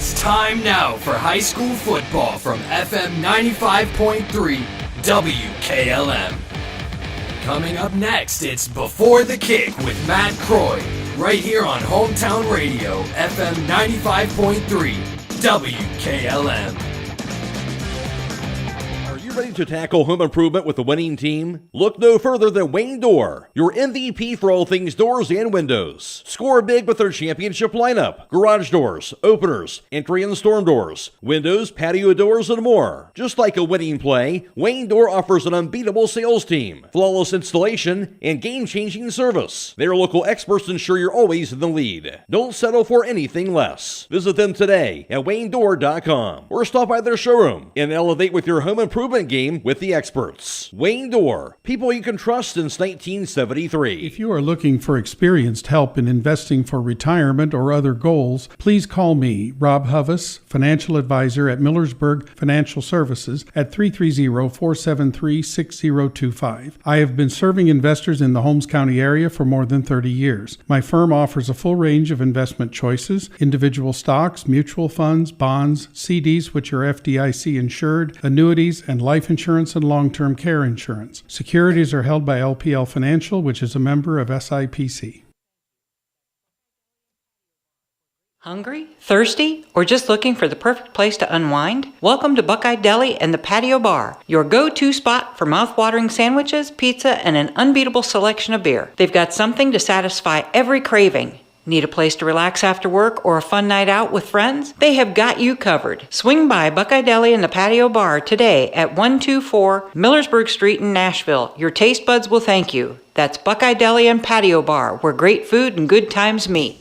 It's time now for high school football from FM 95.3 WKLM. Coming up next, it's Before the Kick with Matt Croy, right here on Hometown Radio, FM 95.3 WKLM. Ready to tackle home improvement with a winning team? Look no further than Wayne Door, your MVP for all things doors and windows. Score big with their championship lineup: garage doors, openers, entry and storm doors, windows, patio doors, and more. Just like a winning play, Wayne Door offers an unbeatable sales team, flawless installation, and game-changing service. Their local experts ensure you're always in the lead. Don't settle for anything less. Visit them today at WayneDoor.com or stop by their showroom and elevate with your home improvement game with the experts. Wayne Door, people you can trust since 1973. If you are looking for experienced help in investing for retirement or other goals, please call me, Rob Huvis, financial advisor at Millersburg Financial Services at 330-473-6025. I have been serving investors in the Holmes County area for more than 30 years. My firm offers a full range of investment choices: individual stocks, mutual funds, bonds, CDs which are FDIC insured, annuities, and life insurance and long-term care insurance. Securities are held by LPL Financial, which is a member of SIPC. Hungry? Thirsty? Or just looking for the perfect place to unwind? Welcome to Buckeye Deli and the Patio Bar, your go-to spot for mouth-watering sandwiches, pizza, and an unbeatable selection of beer. They've got something to satisfy every craving. Need a place to relax after work or a fun night out with friends? They have got you covered. Swing by Buckeye Deli and the Patio Bar today at 124 Millersburg Street in Nashville. Your taste buds will thank you. That's Buckeye Deli and Patio Bar, where great food and good times meet.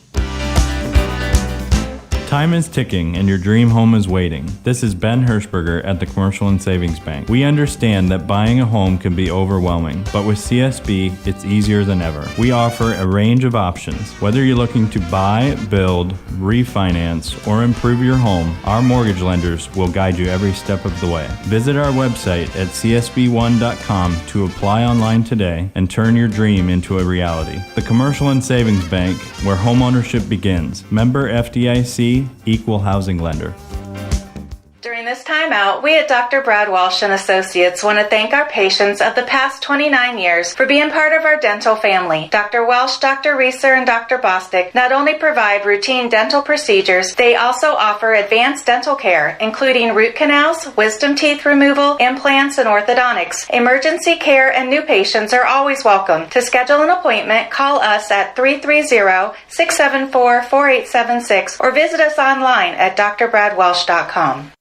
Time is ticking and your dream home is waiting. This is Ben Hirschberger at the Commercial and Savings Bank. We understand that buying a home can be overwhelming, but with CSB, it's easier than ever. We offer a range of options. Whether you're looking to buy, build, refinance, or improve your home, our mortgage lenders will guide you every step of the way. Visit our website at csb1.com to apply online today and turn your dream into a reality. The Commercial and Savings Bank, where homeownership begins. Member FDIC, Equal Housing Lender. During this time out, we at Dr. Brad Walsh and Associates want to thank our patients of the past 29 years for being part of our dental family. Dr. Welsh, Dr. Reeser, and Dr. Bostic not only provide routine dental procedures, they also offer advanced dental care, including root canals, wisdom teeth removal, implants, and orthodontics. Emergency care and new patients are always welcome. To schedule an appointment, call us at 330-674-4876 or visit us online at drbradwelsh.com.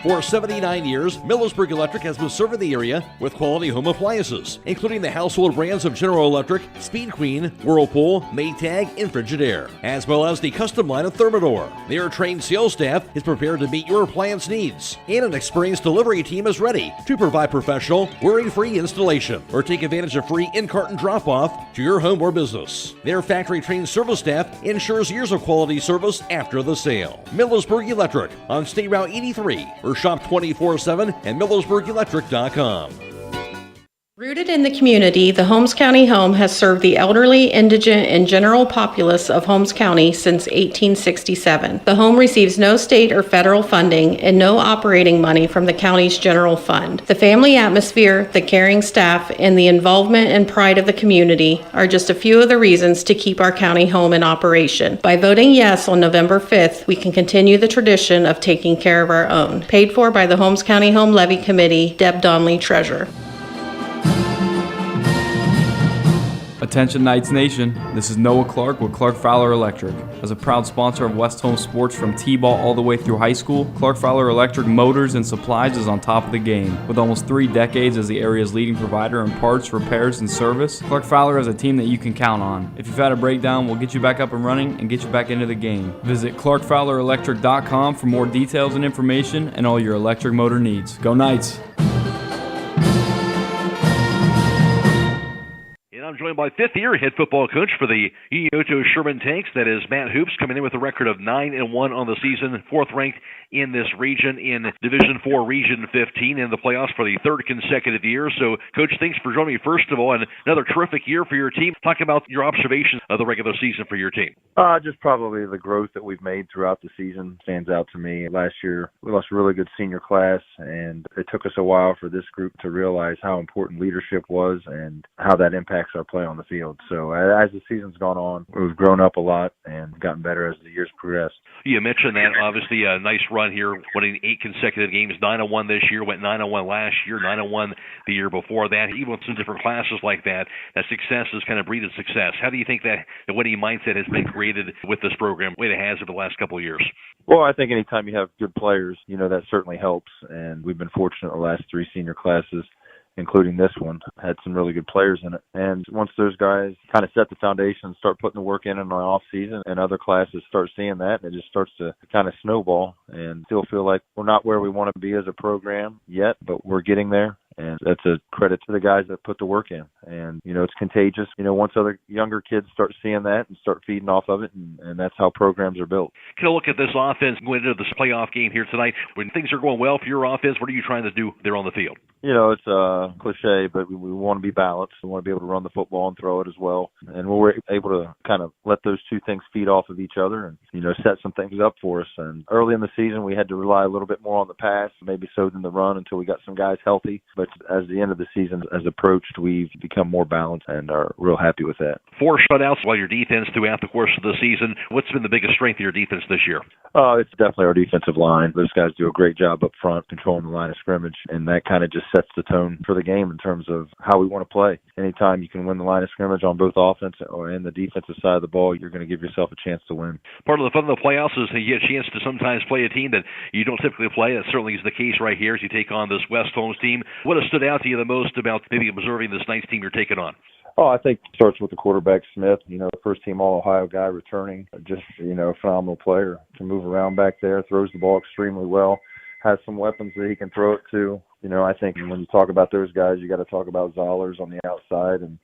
For 79 years, Millersburg Electric has been serving the area with quality home appliances, including the household brands of General Electric, Speed Queen, Whirlpool, Maytag, and Frigidaire, as well as the custom line of Thermador. Their trained sales staff is prepared to meet your appliance needs, and an experienced delivery team is ready to provide professional, worry-free installation or take advantage of free in-carton drop-off to your home or business. Their factory-trained service staff ensures years of quality service after the sale. Millersburg Electric on State Route 83, or shop 24/7 at MillersburgElectric.com. Rooted in the community, the Holmes County Home has served the elderly, indigent, and general populace of Holmes County since 1867. The home receives no state or federal funding and no operating money from the county's general fund. The family atmosphere, the caring staff, and the involvement and pride of the community are just a few of the reasons to keep our county home in operation. By voting yes on November 5th, we can continue the tradition of taking care of our own. Paid for by the Holmes County Home Levy Committee, Deb Donnelly, Treasurer. Attention Knights Nation, this is Noah Clark with Clark Fowler Electric. As a proud sponsor of West Home Sports from T-ball all the way through high school, Clark Fowler Electric Motors and Supplies is on top of the game. With almost 3 decades as the area's leading provider in parts, repairs, and service, Clark Fowler is a team that you can count on. If you've had a breakdown, we'll get you back up and running and get you back into the game. Visit ClarkFowlerElectric.com for more details and information and all your electric motor needs. Go Knights! I'm joined joined by fifth-year head football coach for the Unioto Sherman Tanks. That is Matt Hoops, coming in with a record of 9-1 on the season, fourth-ranked in this region in Division 4, Region 15, in the playoffs for the third consecutive year. So, Coach, thanks for joining me, first of all, and another terrific year for your team. Talk about your observations of the regular season for your team. Just probably the growth that we've made throughout the season stands out to me. Last year, we lost a really good senior class, and it took us a while for this group to realize how important leadership was and how that impacts our play on the field. So as the season's gone on, we've grown up a lot and gotten better as the years progressed. You mentioned that, obviously, a nice run here, winning 8 consecutive games, 9-1 this year, went 9-1 last year, 9-1 the year before that. Even with some different classes like that, that success has kind of breeded success. How do you think that the winning mindset has been created with this program, the way it has over the last couple of years? Well, I think anytime you have good players, that certainly helps. And we've been fortunate the last 3 senior classes, including this one, had some really good players in it. And once those guys kind of set the foundation and start putting the work in the off season, and other classes start seeing that, and it just starts to kind of snowball, and still feel like we're not where we want to be as a program yet, but we're getting there. And that's a credit to the guys that put the work in. And, it's contagious. Once other younger kids start seeing that and start feeding off of it, and that's how programs are built. Can I look at this offense going into this playoff game here tonight? When things are going well for your offense, what are you trying to do there on the field? It's a cliche, but we want to be balanced. We want to be able to run the football and throw it as well. And we're able to kind of let those two things feed off of each other and, set some things up for us. And early in the season, we had to rely a little bit more on the pass, maybe so than the run until we got some guys healthy. But as the end of the season has approached, we've become more balanced and are real happy with that. 4 shutouts while your defense throughout the course of the season. What's been the biggest strength of your defense this year? It's definitely our defensive line. Those guys do a great job up front controlling the line of scrimmage, and that kind of just sets the tone for the game in terms of how we want to play. Anytime you can win the line of scrimmage on both offense and the defensive side of the ball, you're going to give yourself a chance to win. Part of the fun of the playoffs is that you get a chance to sometimes play a team that you don't typically play. That certainly is the case right here as you take on this West Holmes team. What has stood out to you the most about maybe observing this nice team you're taking on? I think it starts with the quarterback, Smith, first-team All-Ohio guy returning, just, a phenomenal player. Can move around back there, throws the ball extremely well, has some weapons that he can throw it to. I think when you talk about those guys, you got to talk about Zollers on the outside and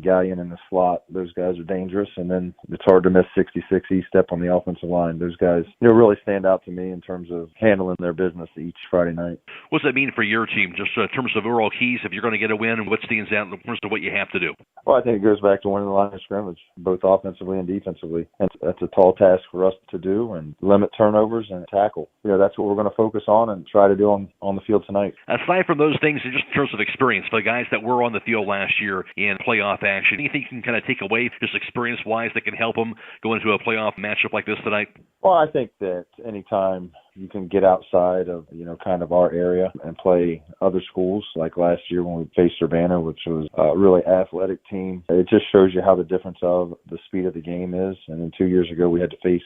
Gallion in the slot. Those guys are dangerous, and then it's hard to miss 66 E-step on the offensive line. Those guys, really stand out to me in terms of handling their business each Friday night. What does that mean for your team, just in terms of overall keys, if you're going to get a win, what stands out in terms of what you have to do? Well, I think it goes back to winning the line of scrimmage, both offensively and defensively. And that's a tall task for us to do, and limit turnovers and tackle. That's what we're going to focus on and try to do on the field tonight. Aside from those things, just in terms of experience, for the guys that were on the field last year in playoff action, anything you can kind of take away, just experience-wise, that can help them go into a playoff matchup like this tonight? Well, I think that anytime you can get outside of, kind of our area and play other schools, like last year when we faced Urbana, which was a really athletic team, it just shows you how the difference of the speed of the game is. And then 2 years ago, we had to face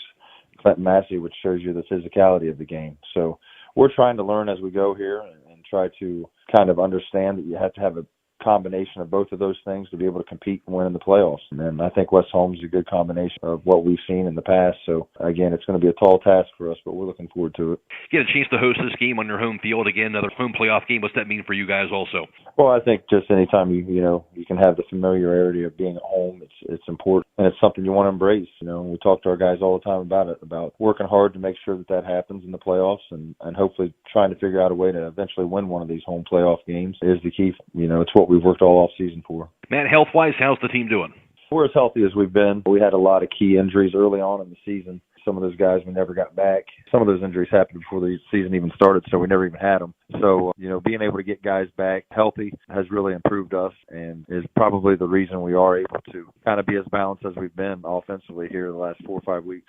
Clinton Massey, which shows you the physicality of the game. So we're trying to learn as we go here and try to kind of understand that you have to have a combination of both of those things to be able to compete and win in the playoffs. And I think West Holmes is a good combination of what we've seen in the past. So, again, it's going to be a tall task for us, but we're looking forward to it. Get a chance to host this game on your home field again, another home playoff game. What's that mean for you guys also? Well, I think just anytime you can have the familiarity of being at home, it's important. And it's something you want to embrace. We talk to our guys all the time about it, about working hard to make sure that happens in the playoffs and hopefully trying to figure out a way to eventually win one of these home playoff games is the key. It's what we've worked all off season for. Matt, health-wise, how's the team doing? We're as healthy as we've been. We had a lot of key injuries early on in the season. Some of those guys we never got back. Some of those injuries happened before the season even started, so we never even had them. So, being able to get guys back healthy has really improved us and is probably the reason we are able to kind of be as balanced as we've been offensively here the last 4 or 5 weeks.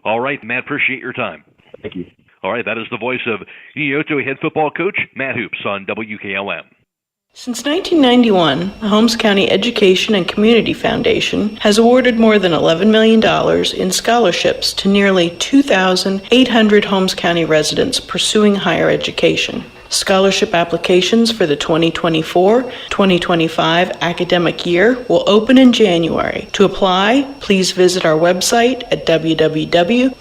All right, Matt, appreciate your time. Thank you. All right, that is the voice of Unioto head football coach Matt Hoops on WKLM. Since 1991, the Holmes County Education and Community Foundation has awarded more than $11 million in scholarships to nearly 2,800 Holmes County residents pursuing higher education. Scholarship applications for the 2024-2025 academic year will open in January. To apply, please visit our website at www.hcef.net.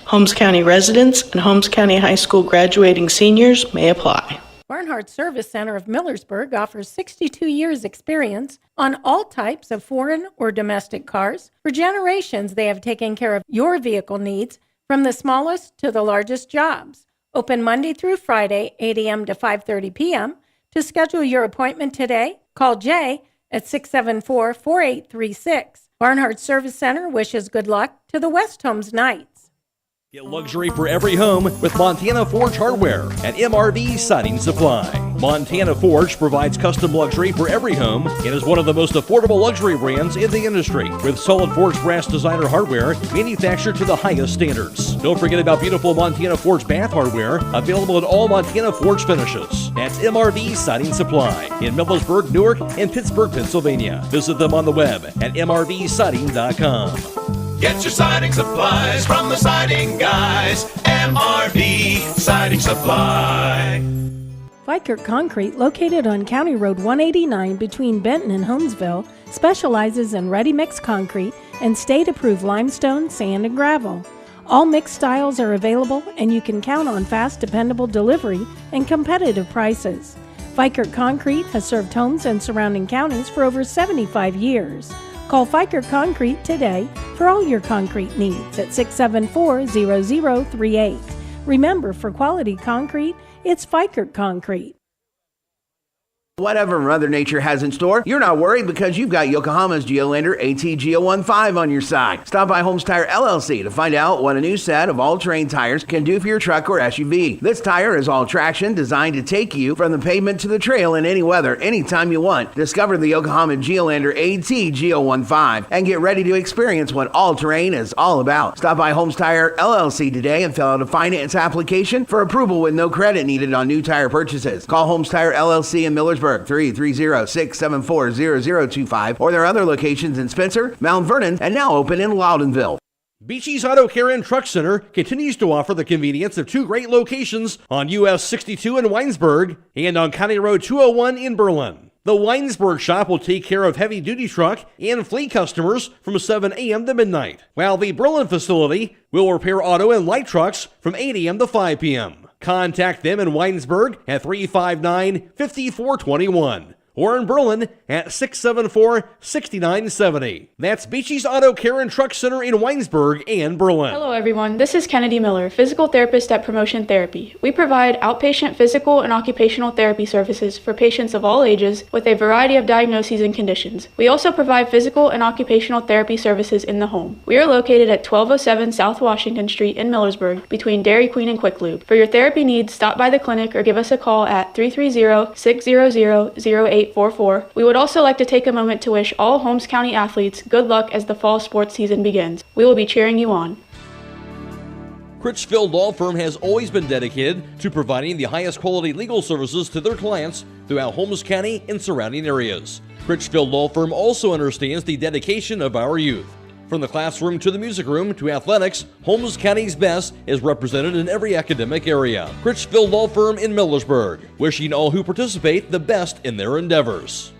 Holmes County residents and Holmes County High School graduating seniors may apply. Barnhart Service Center of Millersburg offers 62 years experience on all types of foreign or domestic cars. For generations, they have taken care of your vehicle needs from the smallest to the largest jobs. Open Monday through Friday, 8 a.m. to 5:30 p.m. To schedule your appointment today, call Jay at 674-4836. Barnhart Service Center wishes good luck to the West Holmes Knights. Get luxury for every home with Montana Forge Hardware at MRV Siding Supply. Montana Forge provides custom luxury for every home and is one of the most affordable luxury brands in the industry, with solid forged brass designer hardware manufactured to the highest standards. Don't forget about beautiful Montana Forge bath hardware available in all Montana Forge finishes. That's MRV Siding Supply in Millersburg, Newark, and Pittsburgh, Pennsylvania. Visit them on the web at mrvsiding.com. Get your siding supplies from the siding guys. MRV Siding Supply. Fikert Concrete, located on County Road 189 between Benton and Holmesville, specializes in ready-mix concrete and state-approved limestone, sand, and gravel. All mixed styles are available, and you can count on fast, dependable delivery and competitive prices. Fikert Concrete has served Holmes and surrounding counties for over 75 years. Call Fikert Concrete today for all your concrete needs at 674-0038. Remember, for quality concrete, it's Fikert Concrete. Whatever Mother Nature has in store, you're not worried because you've got Yokohama's Geolandar AT-GO15 on your side. Stop by Holmes Tire LLC to find out what a new set of all-terrain tires can do for your truck or SUV. This tire is all-traction, designed to take you from the pavement to the trail in any weather, anytime you want. Discover the Yokohama Geolandar AT-GO15 and get ready to experience what all-terrain is all about. Stop by Holmes Tire LLC today and fill out a finance application for approval with no credit needed on new tire purchases. Call Holmes Tire LLC in Millersburg, 330-674-0025, or their other locations in Spencer, Mount Vernon, and now open in Loudonville. Beachy's Auto Care and Truck Center continues to offer the convenience of two great locations on US 62 in Winesburg and on County Road 201 in Berlin. The Winesburg shop will take care of heavy-duty truck and fleet customers from 7 a.m. to midnight, while the Berlin facility will repair auto and light trucks from 8 a.m. to 5 p.m. Contact them in Winesburg at 359-5421 or in Berlin at 674-6970. That's Beachy's Auto Care and Truck Center in Winesburg and Berlin. Hello everyone, this is Kennedy Miller, physical therapist at Promotion Therapy. We provide outpatient physical and occupational therapy services for patients of all ages with a variety of diagnoses and conditions. We also provide physical and occupational therapy services in the home. We are located at 1207 South Washington Street in Millersburg between Dairy Queen and Quick Lube. For your therapy needs, stop by the clinic or give us a call at 330-600-0844. We would also like to take a moment to wish all Holmes County athletes good luck as the fall sports season begins. We will be cheering you on. Critchfield Law Firm has always been dedicated to providing the highest quality legal services to their clients throughout Holmes County and surrounding areas. Critchfield Law Firm also understands the dedication of our youth. From the classroom to the music room to athletics, Holmes County's best is represented in every academic area. Critchfield Law Firm in Millersburg, wishing all who participate the best in their endeavors.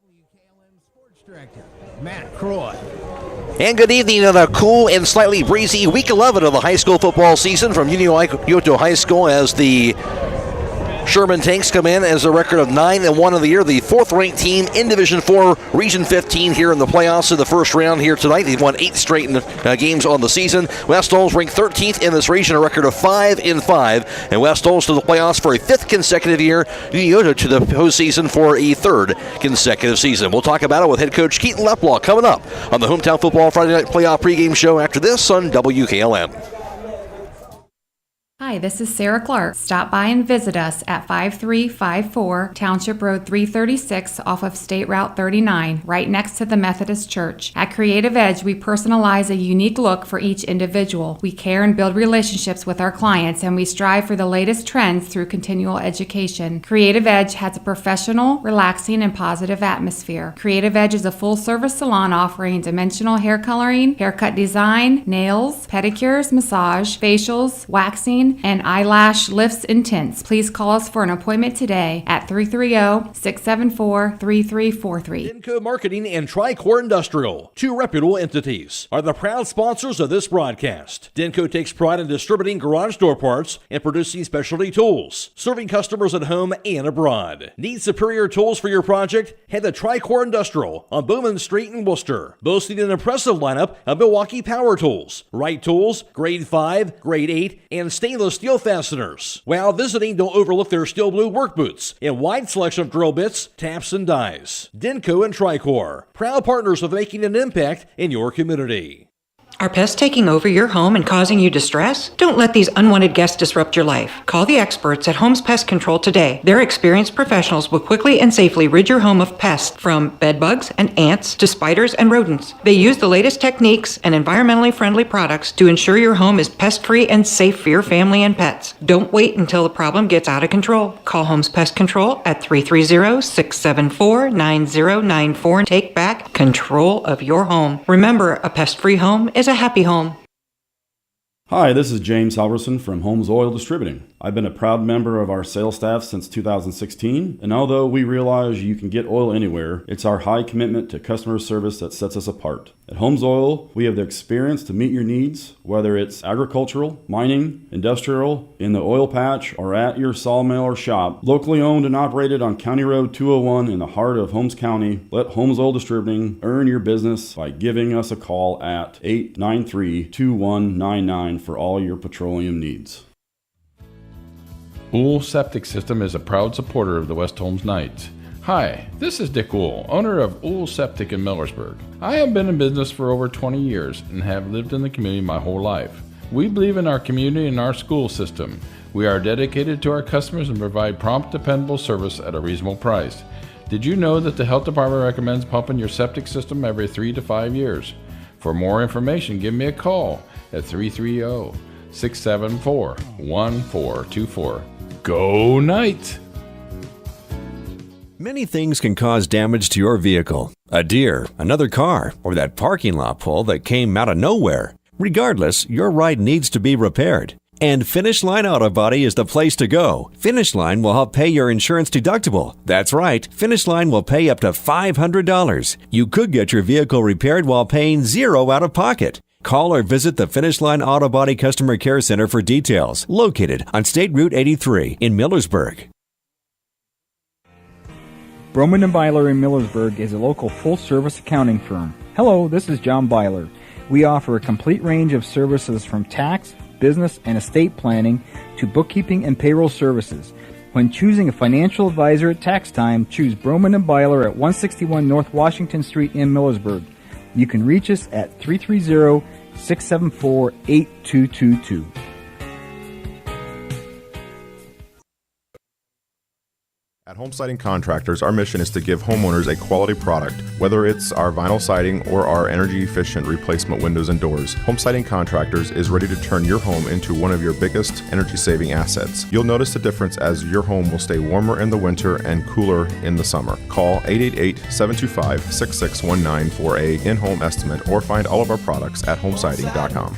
WKLM Sports Director, Matt Croy. And good evening on a cool and slightly breezy week 11 of the high school football season from Unioto High School as the Sherman Tanks come in as a record of 9-1 of the year, the fourth-ranked team in Division 4, Region 15 here in the playoffs in the first round here tonight. They've won 8 straight games on the season. West Holmes ranked 13th in this region, a record of 5-5, and West Holmes to the playoffs for a 5th consecutive year. Unioto to the postseason for a 3rd consecutive season. We'll talk about it with head coach Keaton Leppla coming up on the Hometown Football Friday Night Playoff pregame show after this on WKLM. Hi, this is Sarah Clark. Stop by and visit us at 5354 Township Road 336 off of State Route 39, right next to the Methodist Church. At Creative Edge, we personalize a unique look for each individual. We care and build relationships with our clients, and we strive for the latest trends through continual education. Creative Edge has a professional, relaxing, and positive atmosphere. Creative Edge is a full-service salon offering dimensional hair coloring, haircut design, nails, pedicures, massage, facials, waxing, and eyelash lifts and tints. Please call us for an appointment today at 330-674-3343. Denko Marketing and Tricor Industrial, 2 reputable entities, are the proud sponsors of this broadcast. Denko takes pride in distributing garage door parts and producing specialty tools, serving customers at home and abroad. Need superior tools for your project? Head to Tricor Industrial on Bowman Street in Worcester, boasting an impressive lineup of Milwaukee power tools, Wright tools, grade 5, grade 8, and stainless steel fasteners. While visiting, don't overlook their steel blue work boots and wide selection of drill bits, taps, and dies. Denko and Tricor, proud partners of making an impact in your community. Are pests taking over your home and causing you distress? Don't let these unwanted guests disrupt your life. Call the experts at Holmes Pest Control today. Their experienced professionals will quickly and safely rid your home of pests, from bed bugs and ants to spiders and rodents. They use the latest techniques and environmentally friendly products to ensure your home is pest-free and safe for your family and pets. Don't wait until the problem gets out of control. Call Holmes Pest Control at 330-674-9094 and take back control of your home. Remember, a pest-free home is a happy home. Hi, this is James Halverson from Holmes Oil Distributing. I've been a proud member of our sales staff since 2016, and although we realize you can get oil anywhere, it's our high commitment to customer service that sets us apart. At Holmes Oil, we have the experience to meet your needs, whether it's agricultural, mining, industrial, in the oil patch, or at your sawmill or shop. Locally owned and operated on County Road 201 in the heart of Holmes County, let Holmes Oil Distributing earn your business by giving us a call at 893-2199 for all your petroleum needs. Ool Septic System is a proud supporter of the West Holmes Knights. Hi, this is Dick Ool, owner of Ool Septic in Millersburg. I have been in business for over 20 years and have lived in the community my whole life. We believe in our community and our school system. We are dedicated to our customers and provide prompt, dependable service at a reasonable price. Did you know that the health department recommends pumping your septic system every 3 to 5 years? For more information, give me a call at 330-674-1424. Go Knights! Many things can cause damage to your vehicle. A deer, another car, or that parking lot pole that came out of nowhere. Regardless, your ride needs to be repaired. And Finish Line Auto Body is the place to go. Finish Line will help pay your insurance deductible. That's right, Finish Line will pay up to $500. You could get your vehicle repaired while paying $0 out of pocket. Call or visit the Finish Line Auto Body Customer Care Center for details, located on State Route 83 in Millersburg. Broman & Byler in Millersburg is a local full-service accounting firm. Hello, this is John Byler. We offer a complete range of services from tax, business, and estate planning to bookkeeping and payroll services. When choosing a financial advisor at tax time, choose Broman & Byler at 161 North Washington Street in Millersburg. You can reach us at 330-674-8222. At Home Siding Contractors, our mission is to give homeowners a quality product, whether it's our vinyl siding or our energy-efficient replacement windows and doors. Home Siding Contractors is ready to turn your home into one of your biggest energy-saving assets. You'll notice the difference as your home will stay warmer in the winter and cooler in the summer. Call 888-725-6619 for a in-home estimate or find all of our products at homesiding.com.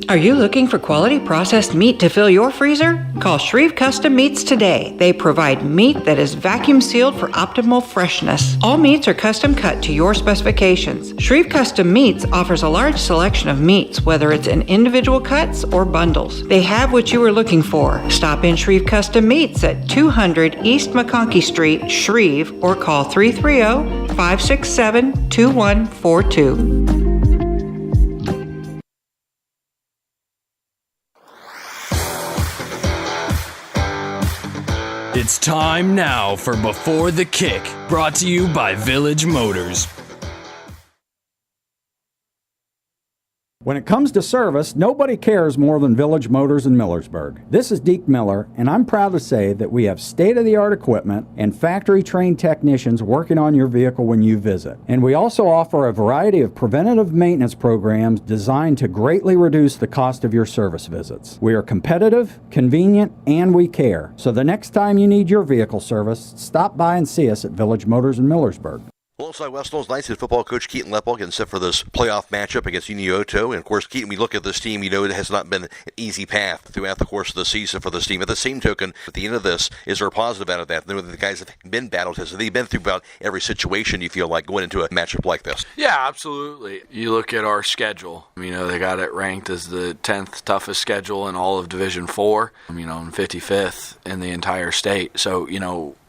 Are you looking for quality processed meat to fill your freezer? Call Shreve Custom Meats today. They provide meat that is vacuum sealed for optimal freshness. All meats are custom cut to your specifications. Shreve Custom Meats offers a large selection of meats, whether it's in individual cuts or bundles. They have what you are looking for. Stop in Shreve Custom Meats at 200 East McConkey Street, Shreve, or call 330-567-2142. It's time now for Before the Kick, brought to you by Village Motors. When it comes to service, nobody cares more than Village Motors in Millersburg. This is Deke Miller, and I'm proud to say that we have state-of-the-art equipment and factory-trained technicians working on your vehicle when you visit. And we also offer a variety of preventative maintenance programs designed to greatly reduce the cost of your service visits. We are competitive, convenient, and we care. So the next time you need your vehicle service, stop by and see us at Village Motors in Millersburg. Alongside West Holmes Knights head football coach Keaton Leppla getting set for this playoff matchup against Unioto. And, of course, Keaton, we look at this team, it has not been an easy path throughout the course of the season for this team. At the same token, at the end of this, is there a positive out of that? The guys have been battle-tested. They've been through about every situation, you feel like, going into a matchup like this. Yeah, absolutely. You look at our schedule. They got it ranked as the 10th toughest schedule in all of Division 4, and 55th in the entire state. So,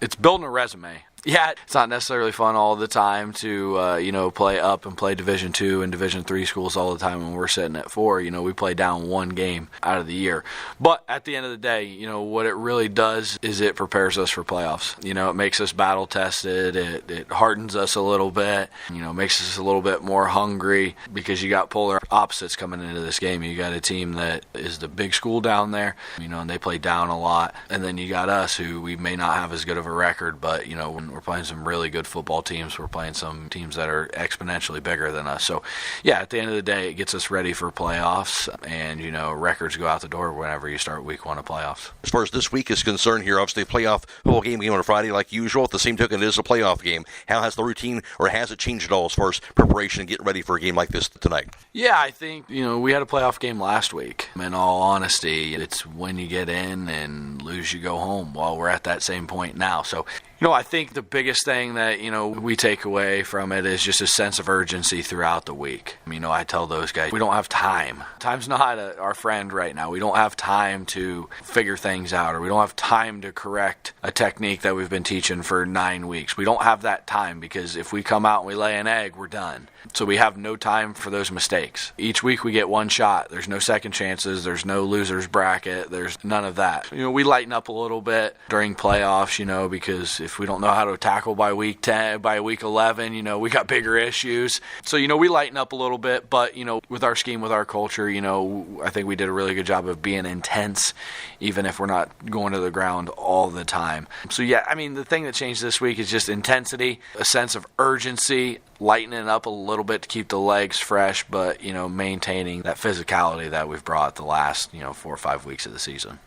it's building a resume. Yeah, it's not necessarily fun all the time to, play up and play Division 2 and Division 3 schools all the time when we're sitting at 4. We play down one game out of the year. But at the end of the day, what it really does is it prepares us for playoffs. It makes us battle-tested. It hardens us a little bit, makes us a little bit more hungry because you got polar opposites coming into this game. You got a team that is the big school down there, and they play down a lot. And then you got us who we may not have as good of a record, but, when we're playing some really good football teams. We're playing some teams that are exponentially bigger than us. So, yeah, at the end of the day, it gets us ready for playoffs. And, records go out the door whenever you start week 1 of playoffs. As far as this week is concerned here, obviously a playoff football game on a Friday like usual. At the same token, it is a playoff game. How has the routine, or has it changed at all as far as preparation and getting ready for a game like this tonight? Yeah, I think, we had a playoff game last week. In all honesty, it's when you get in and lose, you go home. Well, we're at that same point now. So, I think the biggest thing that, we take away from it is just a sense of urgency throughout the week. I tell those guys, we don't have time. Time's not our friend right now. We don't have time to figure things out, or we don't have time to correct a technique that we've been teaching for 9 weeks. We don't have that time because if we come out and we lay an egg, we're done. So we have no time for those mistakes. Each week we get one shot. There's no second chances. There's no loser's bracket. There's none of that. We lighten up a little bit during playoffs, because if we don't know how to tackle by week 10, by week 11, we got bigger issues. So, we lighten up a little bit, but, with our scheme, with our culture, I think we did a really good job of being intense, even if we're not going to the ground all the time. So, yeah, the thing that changed this week is just intensity, a sense of urgency, lightening up a little bit to keep the legs fresh, but, maintaining that physicality that we've brought the last, 4 or 5 weeks of the season.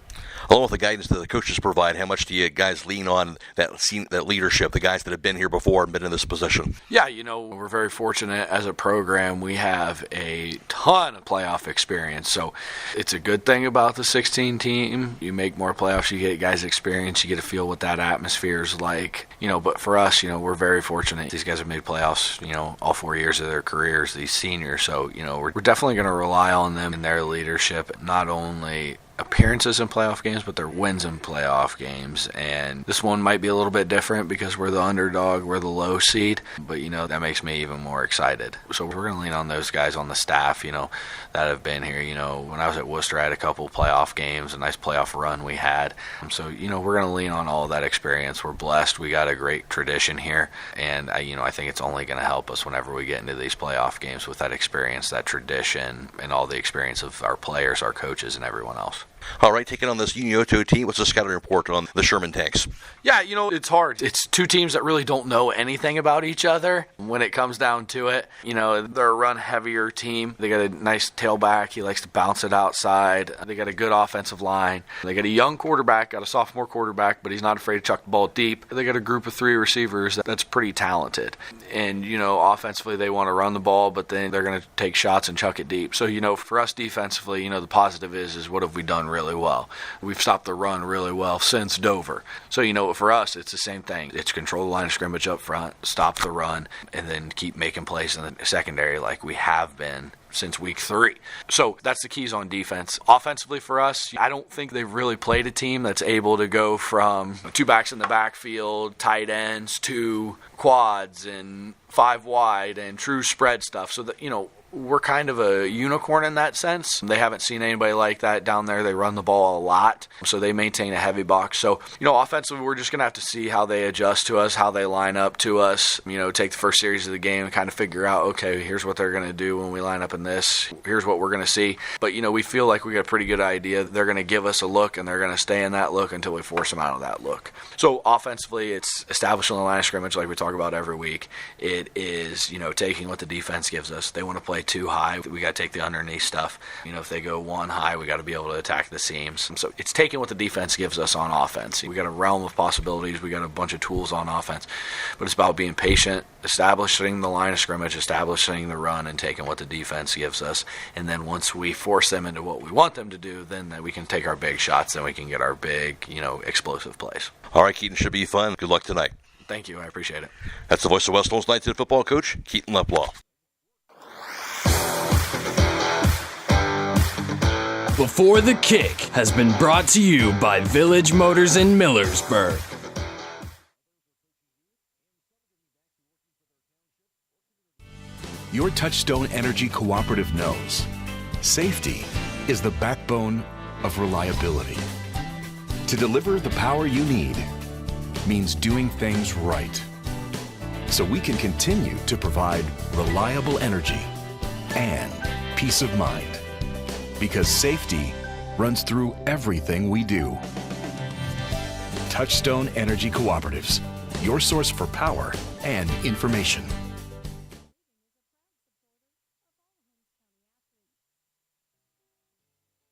Along with the guidance that the coaches provide, how much do you guys lean on that leadership, the guys that have been here before and been in this position? Yeah, we're very fortunate as a program. We have a ton of playoff experience. So it's a good thing about the 16 team. You make more playoffs, you get guys experience, you get to feel what that atmosphere is like. But for us, we're very fortunate. These guys have made playoffs, all 4 years of their careers, these seniors. So, we're definitely going to rely on them and their leadership, not only appearances in playoff games, but their wins in playoff games. And this one might be a little bit different because we're the underdog, we're the low seed, but that makes me even more excited. So we're going to lean on those guys on the staff, that have been here. When I was at Worcester, I had a couple playoff games, a nice playoff run we had. So, we're going to lean on all that experience. We're blessed. We got a great tradition here, and I think it's only going to help us whenever we get into these playoff games with that experience, that tradition, and all the experience of our players, our coaches, and everyone else. All right, taking on this Unioto team, what's the scouting report on the Sherman Tanks? Yeah, it's hard. It's two teams that really don't know anything about each other when it comes down to it. They're a run-heavier team. They got a nice tailback. He likes to bounce it outside. They got a good offensive line. They got a young quarterback, got a sophomore quarterback, but he's not afraid to chuck the ball deep. They got a group of 3 receivers that's pretty talented. And, offensively they want to run the ball, but then they're going to take shots and chuck it deep. So, for us defensively, the positive is what have we done really well? We've stopped the run really well since Dover. So, for us, it's the same thing. It's control the line of scrimmage up front, stop the run, and then keep making plays in the secondary like we have been since week 3. So that's the keys on defense. Offensively for us, I don't think they've really played a team that's able to go from 2 backs in the backfield, tight ends, to quads and 5 wide and true spread stuff. So that, we're kind of a unicorn in that sense. They haven't seen anybody like that down there. They run the ball a lot, so they maintain a heavy box. So, offensively, we're just going to have to see how they adjust to us, how they line up to us, take the first series of the game and kind of figure out, okay, here's what they're going to do when we line up in this. Here's what we're going to see. But, we feel like we got a pretty good idea. They're going to give us a look, and they're going to stay in that look until we force them out of that look. So, offensively, it's establishing the line of scrimmage like we talk about every week. It is, taking what the defense gives us. They want to play too high. We got to take the underneath stuff. If they go 1 high, we got to be able to attack the seams. And so it's taking what the defense gives us on offense. We got a realm of possibilities. We got a bunch of tools on offense, but it's about being patient, establishing the line of scrimmage, establishing the run, and taking what the defense gives us. And then once we force them into what we want them to do, then we can take our big shots and we can get our big, explosive plays. All right, Keaton, should be fun. Good luck tonight. Thank you. I appreciate it. That's the voice of West Holmes Knights head football coach, Keaton Leppla. Before the Kick has been brought to you by Village Motors in Millersburg. Your Touchstone Energy Cooperative knows safety is the backbone of reliability. To deliver the power you need means doing things right, so we can continue to provide reliable energy and peace of mind. Because safety runs through everything we do. Touchstone Energy Cooperatives, your source for power and information.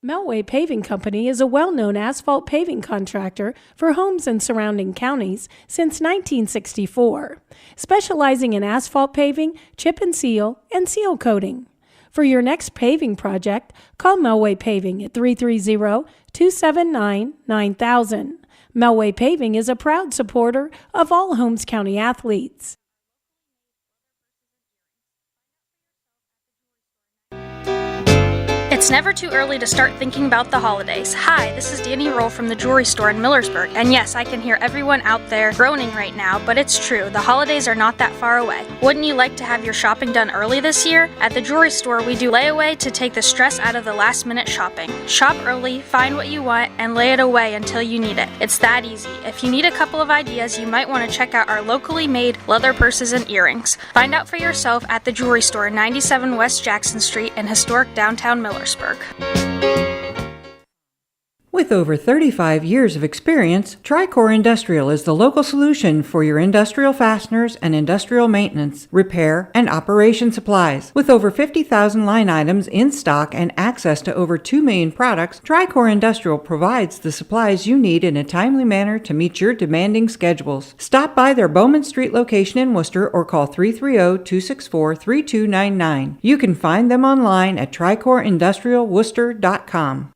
Melway Paving Company is a well-known asphalt paving contractor for homes and surrounding counties since 1964, specializing in asphalt paving, chip and seal coating. For your next paving project, call Melway Paving at 330-279-9000. Melway Paving is a proud supporter of all Holmes County athletes. It's never too early to start thinking about the holidays. Hi, this is Danny Roll from the jewelry store in Millersburg. And yes, I can hear everyone out there groaning right now, but it's true. The holidays are not that far away. Wouldn't you like to have your shopping done early this year? At the jewelry store, we do layaway to take the stress out of the last-minute shopping. Shop early, find what you want, and lay it away until you need it. It's that easy. If you need a couple of ideas, you might want to check out our locally made leather purses and earrings. Find out for yourself at the jewelry store, 97 West Jackson Street in historic downtown Millersburg. With over 35 years of experience, Tricor Industrial is the local solution for your industrial fasteners and industrial maintenance, repair, and operation supplies. With over 50,000 line items in stock and access to over 2 million products, Tricor Industrial provides the supplies you need in a timely manner to meet your demanding schedules. Stop by their Bowman Street location in Worcester or call 330-264-3299. You can find them online at tricorindustrialworcester.com.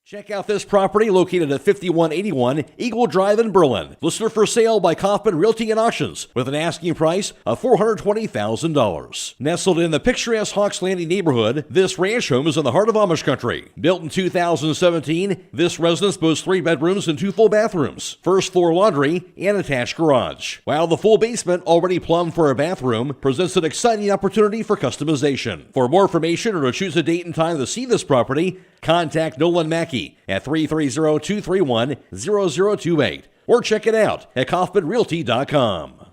Check out this property located at 5181 Eagle Drive in Berlin. Listed for sale by Kaufman Realty and Auctions with an asking price of $420,000. Nestled in the picturesque Hawks Landing neighborhood, this ranch home is in the heart of Amish country. Built in 2017, this residence boasts 3 bedrooms and 2 full bathrooms, first floor laundry, and attached garage. While the full basement, already plumbed for a bathroom, presents an exciting opportunity for customization. For more information or to choose a date and time to see this property, contact Nolan Mackey at 330-231-0028 or check it out at KaufmanRealty.com.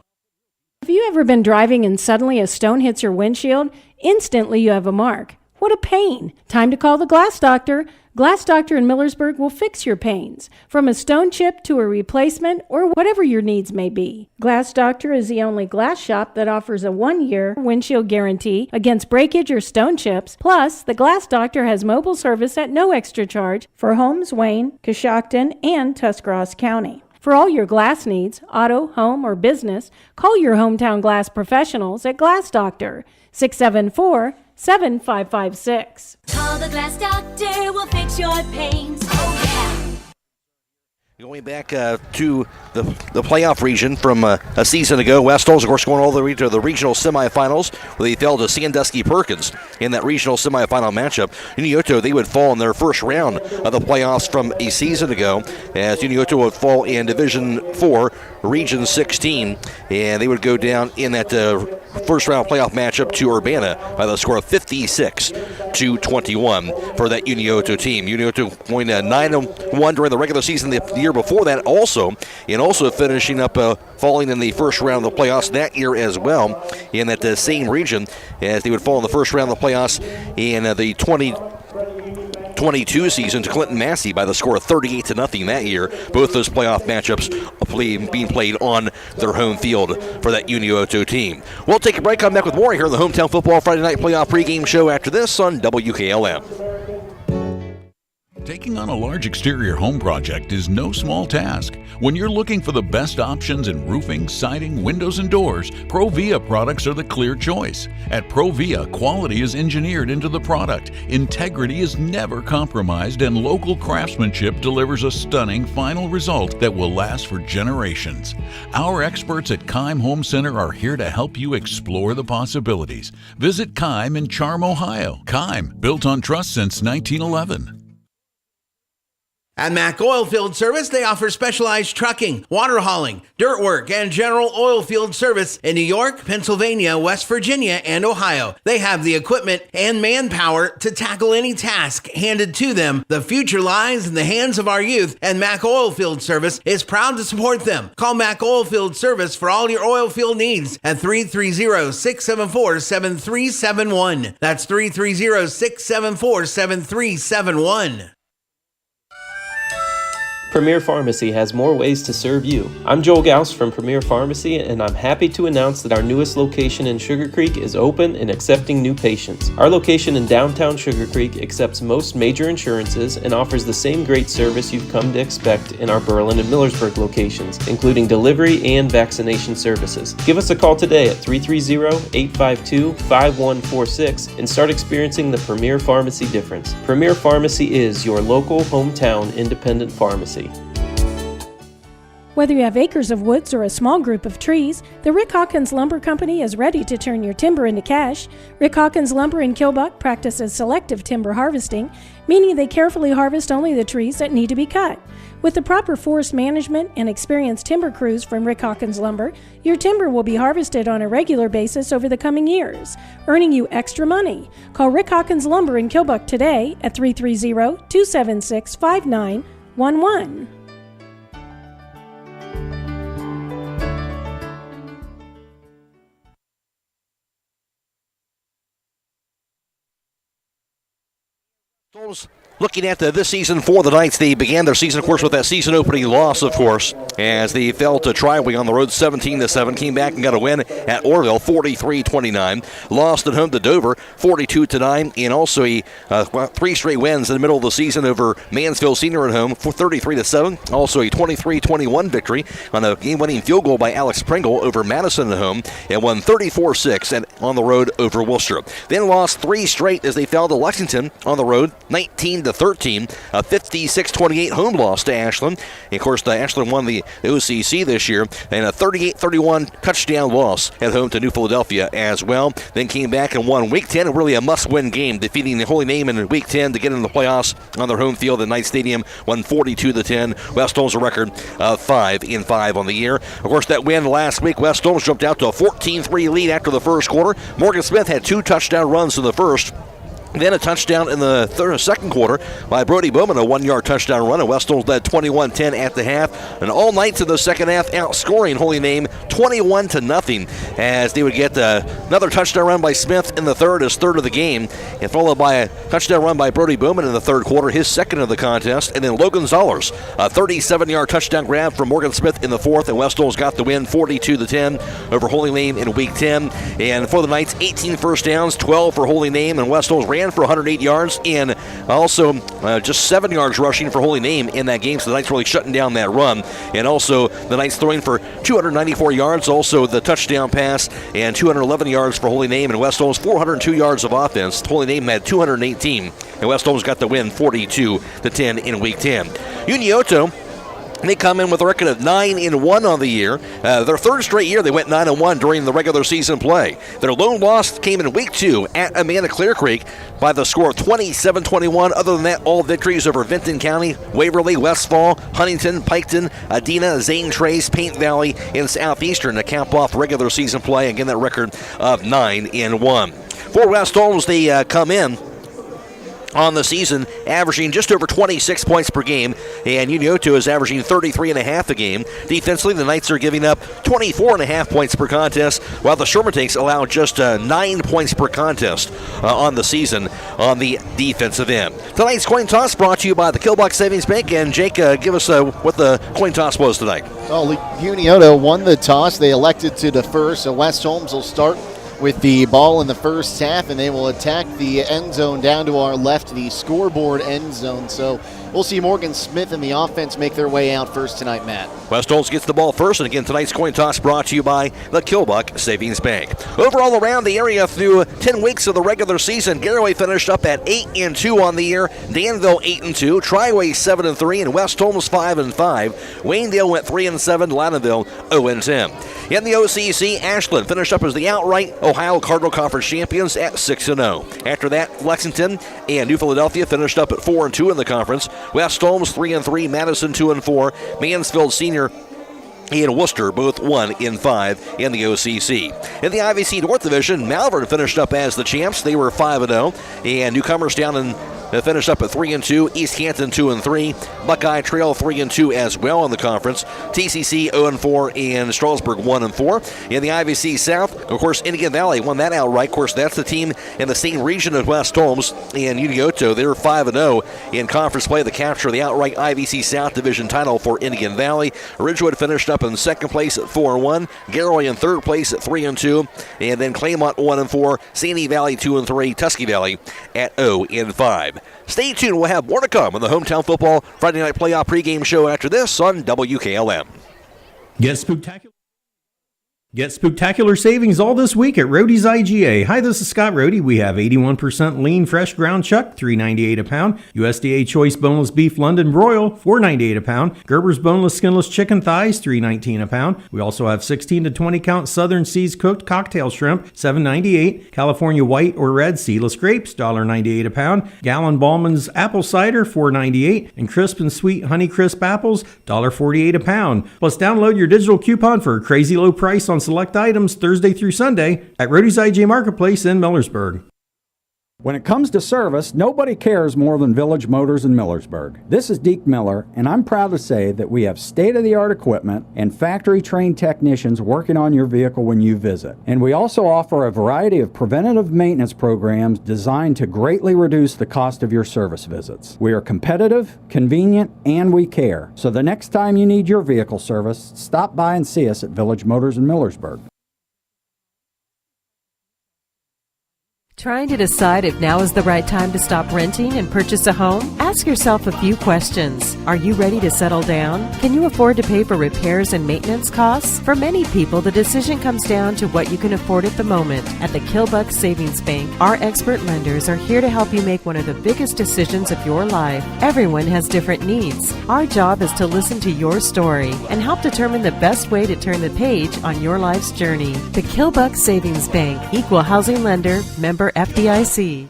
Have you ever been driving and suddenly a stone hits your windshield? Instantly you have a mark. What a pain. Time to call the glass doctor. Glass Doctor in Millersburg will fix your pains, from a stone chip to a replacement or whatever your needs may be. Glass Doctor is the only glass shop that offers a 1-year windshield guarantee against breakage or stone chips. Plus, the Glass Doctor has mobile service at no extra charge for Holmes, Wayne, Coshocton, and Tuscarawas County. For all your glass needs, auto, home, or business, call your hometown glass professionals at Glass Doctor, 674-7556. Call the Glass Doctor, we'll fix your pains. Oh, yeah. Going back to the playoff region from a season ago, West Holmes, of course, going all the way to the regional semifinals, where they fell to Sandusky Perkins in that regional semifinal matchup. Unioto, they would fall in their first round of the playoffs from a season ago, as Unioto would fall in Division 4, Region 16, and they would go down in that first round playoff matchup to Urbana by the score of 56-21 for that Unioto team. Unioto going 9-1 during the regular season the year before that also finishing up falling in the first round of the playoffs that year as well in that same region, as they would fall in the first round of the playoffs in the 2022 season to Clinton Massey by the score of 38-0 that year. Both those playoff matchups being played on their home field for that Unioto team. We'll take a break, come back with more here on the Hometown Football Friday Night Playoff pregame show after this on WKLM. Taking on a large exterior home project is no small task. When you're looking for the best options in roofing, siding, windows, and doors, Provia products are the clear choice. At Provia, quality is engineered into the product, integrity is never compromised, and local craftsmanship delivers a stunning final result that will last for generations. Our experts at Keim Home Center are here to help you explore the possibilities. Visit Keim in Charm, Ohio. Keim, built on trust since 1911. At Mack Oilfield Service, they offer specialized trucking, water hauling, dirt work, and general oil field service in New York, Pennsylvania, West Virginia, and Ohio. They have the equipment and manpower to tackle any task handed to them. The future lies in the hands of our youth, and Mack Oilfield Service is proud to support them. Call Mack Oilfield Service for all your oil field needs at 330-674-7371. That's 330-674-7371. Premier Pharmacy has more ways to serve you. I'm Joel Gauss from Premier Pharmacy, and I'm happy to announce that our newest location in Sugar Creek is open and accepting new patients. Our location in downtown Sugar Creek accepts most major insurances and offers the same great service you've come to expect in our Berlin and Millersburg locations, including delivery and vaccination services. Give us a call today at 330-852-5146 and start experiencing the Premier Pharmacy difference. Premier Pharmacy is your local hometown independent pharmacy. Whether you have acres of woods or a small group of trees, the Rick Hawkins Lumber Company is ready to turn your timber into cash. Rick Hawkins Lumber in Kilbuck practices selective timber harvesting, meaning they carefully harvest only the trees that need to be cut. With the proper forest management and experienced timber crews from Rick Hawkins Lumber, your timber will be harvested on a regular basis over the coming years, earning you extra money. Call Rick Hawkins Lumber in Kilbuck today at 330-276-5911. Looking at this season for the Knights, they began their season, of course, with that season-opening loss, of course, as they fell to Triway on the road 17-7, came back and got a win at Orville 43-29, lost at home to Dover 42-9, and also three straight wins in the middle of the season over Mansfield Senior at home for 33-7, also a 23-21 victory on a game-winning field goal by Alex Pringle over Madison at home, and won 34-6 and on the road over Worcester. Then lost three straight as they fell to Lexington on the road 19-13, a 56-28 home loss to Ashland. And of course, Ashland won the OCC this year, and a 38-31 touchdown loss at home to New Philadelphia as well. Then came back and won Week 10, really a must-win game, defeating the Holy Name in Week 10 to get into the playoffs on their home field at Knight Stadium, won 42-10. West Holmes a record of 5-5 on the year. Of course, that win last week, West Holmes jumped out to a 14-3 lead after the first quarter. Morgan Smith had two touchdown runs in the first. Then a touchdown in the second quarter by Brody Bowman, a 1-yard touchdown run, and West Holmes led 21-10 at the half. And all night to the second half, outscoring Holy Name 21-0 as they would get another touchdown run by Smith in the third, his third of the game, and followed by a touchdown run by Brody Bowman in the third quarter, his second of the contest. And then Logan Zollers, a 37-yard touchdown grab from Morgan Smith in the fourth, and West Holmes got the win 42-10 over Holy Name in Week 10. And for the Knights, 18 first downs, 12 for Holy Name, and West Holmes ran for 108 yards and also just 7 yards rushing for Holy Name in that game, so the Knights really shutting down that run. And also the Knights throwing for 294 yards, also the touchdown pass, and 211 yards for Holy Name, and West Holmes 402 yards of offense. Holy Name had 218, and West Holmes got the win 42-10 in Week 10. Unioto, they come in with a record of 9-1 on the year. Their third straight year, they went 9-1 during the regular season play. Their lone loss came in Week 2 at Amanda Clear Creek by the score of 27-21. Other than that, all victories over Vinton County, Waverly, Westfall, Huntington, Piketon, Adena, Zane Trace, Paint Valley, and Southeastern to cap off regular season play. Again, that record of 9-1. For West Holmes, they come in on the season, averaging just over 26 points per game, and Unioto is averaging 33.5 a game. Defensively, the Knights are giving up 24.5 points per contest, while the Sherman Takes allow just 9 points per contest on the season on the defensive end. Tonight's coin toss brought to you by the Killbuck Savings Bank, and Jake, give us what the coin toss was tonight. Well, Unioto won the toss. They elected to defer, so West Holmes will start with the ball in the first half, and they will attack the end zone down to our left, the scoreboard end zone. So we'll see Morgan Smith and the offense make their way out first tonight, Matt. West Holmes gets the ball first, and again, tonight's coin toss brought to you by the Killbuck Savings Bank. Overall around the area through 10 weeks of the regular season, Garaway finished up at 8-2 on the year, Danville 8-2, Triway 7-3, and West Holmes 5-5. Waynedale went 3-7, Loudonville 0-10. In the OCC, Ashland finished up as the outright Ohio Cardinal Conference champions at 6-0. After that, Lexington and New Philadelphia finished up at 4-2 in the conference. West Holmes 3-3, Madison 2-4, Mansfield Senior and Worcester both 1-5 in the OCC. In the IVC North Division, Malvern finished up as the champs. They were 5-0, and newcomers down in finished up at 3-2. East Canton 2-3. Buckeye Trail 3-2 as well in the conference. TCC 0-4 and Strasburg 1-4. In the IVC South, of course, Indian Valley won that outright. Of course, that's the team in the same region as West Holmes and Unioto. They're 5-0 in conference play to capture the outright IVC South Division title for Indian Valley. Ridgewood finished up in second place at 4-1. Garaway in third place at 3-2. And then Claymont 1-4. Sandy Valley 2-3. Tusky Valley at 0-5. Stay tuned. We'll have more to come on the Hometown Football Friday Night Playoff pregame show after this on WKLM. Get spectacular savings all this week at Roadie's IGA. Hi, this is Scott Roadie. We have 81% lean fresh ground chuck, $3.98 a pound. USDA choice boneless beef London broil, $4.98 a pound. Gerber's boneless skinless chicken thighs, $3.19 a pound. We also have 16 to 20 count Southern Seas cooked cocktail shrimp, $7.98. California white or red seedless grapes, $1.98 a pound. Gallon Ballman's apple cider, $4.98. And crisp and sweet honey crisp apples, $1.48 a pound. Plus download your digital coupon for a crazy low price on select items Thursday through Sunday at Roadie's IGA Marketplace in Millersburg. When it comes to service, nobody cares more than Village Motors in Millersburg. This is Deke Miller, and I'm proud to say that we have state-of-the-art equipment and factory-trained technicians working on your vehicle when you visit. And we also offer a variety of preventative maintenance programs designed to greatly reduce the cost of your service visits. We are competitive, convenient, and we care. So the next time you need your vehicle service, stop by and see us at Village Motors in Millersburg. Trying to decide if now is the right time to stop renting and purchase a home? Ask yourself a few questions. Are you ready to settle down? Can you afford to pay for repairs and maintenance costs? For many people, the decision comes down to what you can afford at the moment. At the Killbuck Savings Bank, our expert lenders are here to help you make one of the biggest decisions of your life. Everyone has different needs. Our job is to listen to your story and help determine the best way to turn the page on your life's journey. The Killbuck Savings Bank, equal housing lender, member FDIC.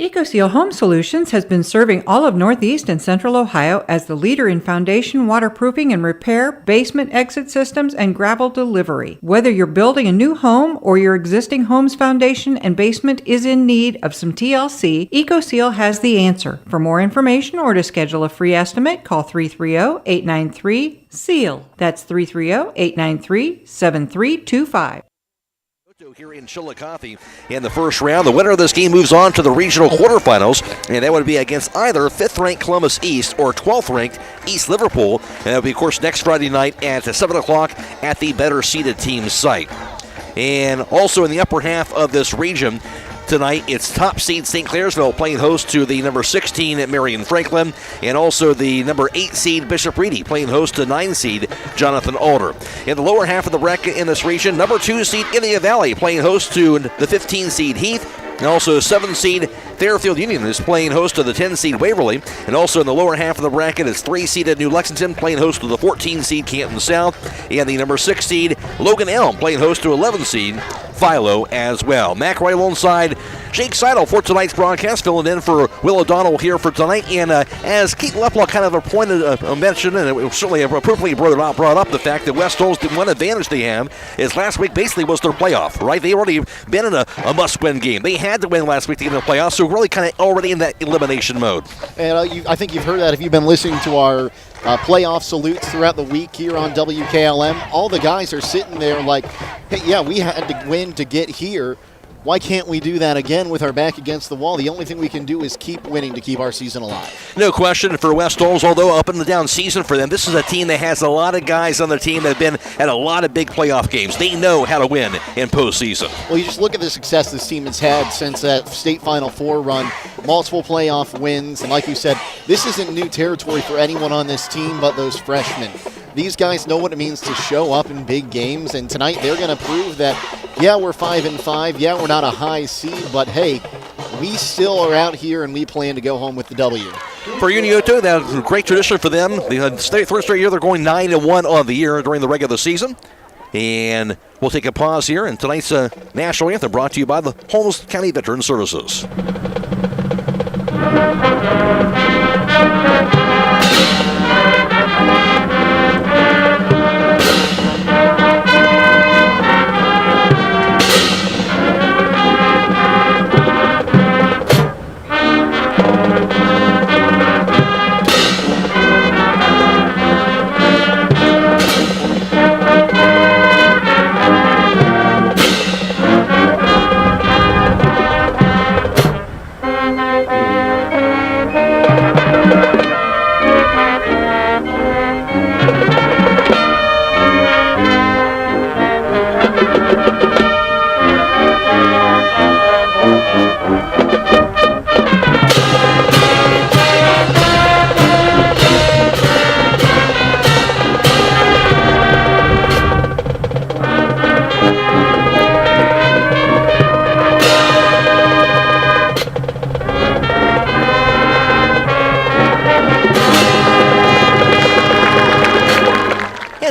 EcoSeal Home Solutions has been serving all of Northeast and Central Ohio as the leader in foundation waterproofing and repair, basement exit systems, and gravel delivery. Whether you're building a new home or your existing home's foundation and basement is in need of some TLC, EcoSeal has the answer. For more information or to schedule a free estimate, call 330-893-SEAL. That's 330-893-7325. Here in Chillicothe in the first round. The winner of this game moves on to the regional quarterfinals, and that would be against either 5th-ranked Columbus East or 12th-ranked East Liverpool. And that will be, of course, next Friday night at 7 o'clock at the better-seeded team's site. And also in the upper half of this region, tonight, it's top seed St. Clairsville playing host to the number 16 at Marion Franklin, and also the number 8 seed Bishop Reedy playing host to 9 seed Jonathan Alder. In the lower half of the bracket in this region, number 2 seed Indiana Valley playing host to the 15 seed Heath, and also 7 seed Fairfield Union is playing host to the 10 seed Waverly, and also in the lower half of the bracket is 3 seeded New Lexington playing host to the 14 seed Canton South, and the number 6 seed Logan Elm playing host to 11 seed Philo as well. Mac right alongside Jake Seidel for tonight's broadcast, filling in for Will O'Donnell here for tonight. And as Keaton Leppla kind of mentioned, and it was certainly appropriately brought up the fact that West Holmes, the one advantage they have is last week basically was their playoff, right? They already been in a must-win game. They had to win last week to get in the playoffs, so really kind of already in that elimination mode. And I think you've heard that if you've been listening to our playoff salutes throughout the week here on WKLM. All the guys are sitting there like, hey, yeah, we had to win to get here. Why can't we do that again with our back against the wall? The only thing we can do is keep winning to keep our season alive. No question for West Holmes, although up and down season for them, this is a team that has a lot of guys on their team that have been at a lot of big playoff games. They know how to win in postseason. Well, you just look at the success this team has had since that state Final Four run, multiple playoff wins, and like you said, this isn't new territory for anyone on this team but those freshmen. These guys know what it means to show up in big games, and tonight they're going to prove that, yeah, we're 5-5, yeah, we're not a high seed, but hey, we still are out here and we plan to go home with the W. For Unioto, that's a great tradition for them. The third straight year, they're going 9-1 on the year during the regular season. And we'll take a pause here, and tonight's national anthem brought to you by the Holmes County Veteran Services.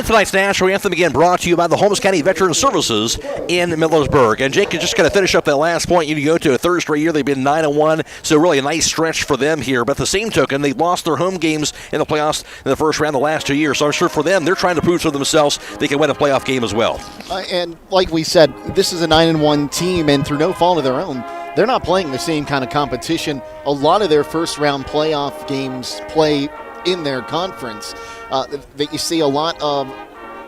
Tonight's national anthem again brought to you by the Holmes County Veteran Services in Millersburg. And Jake is just going to finish up that last point. You go to a third straight year. They've been 9-1, so really a nice stretch for them here. But the same token, they lost their home games in the playoffs in the first round the last 2 years. So I'm sure for them, they're trying to prove to themselves they can win a playoff game as well. And like we said, this is a 9-1 team, and through no fault of their own, they're not playing the same kind of competition. A lot of their first-round playoff games play in their conference. That you see a lot of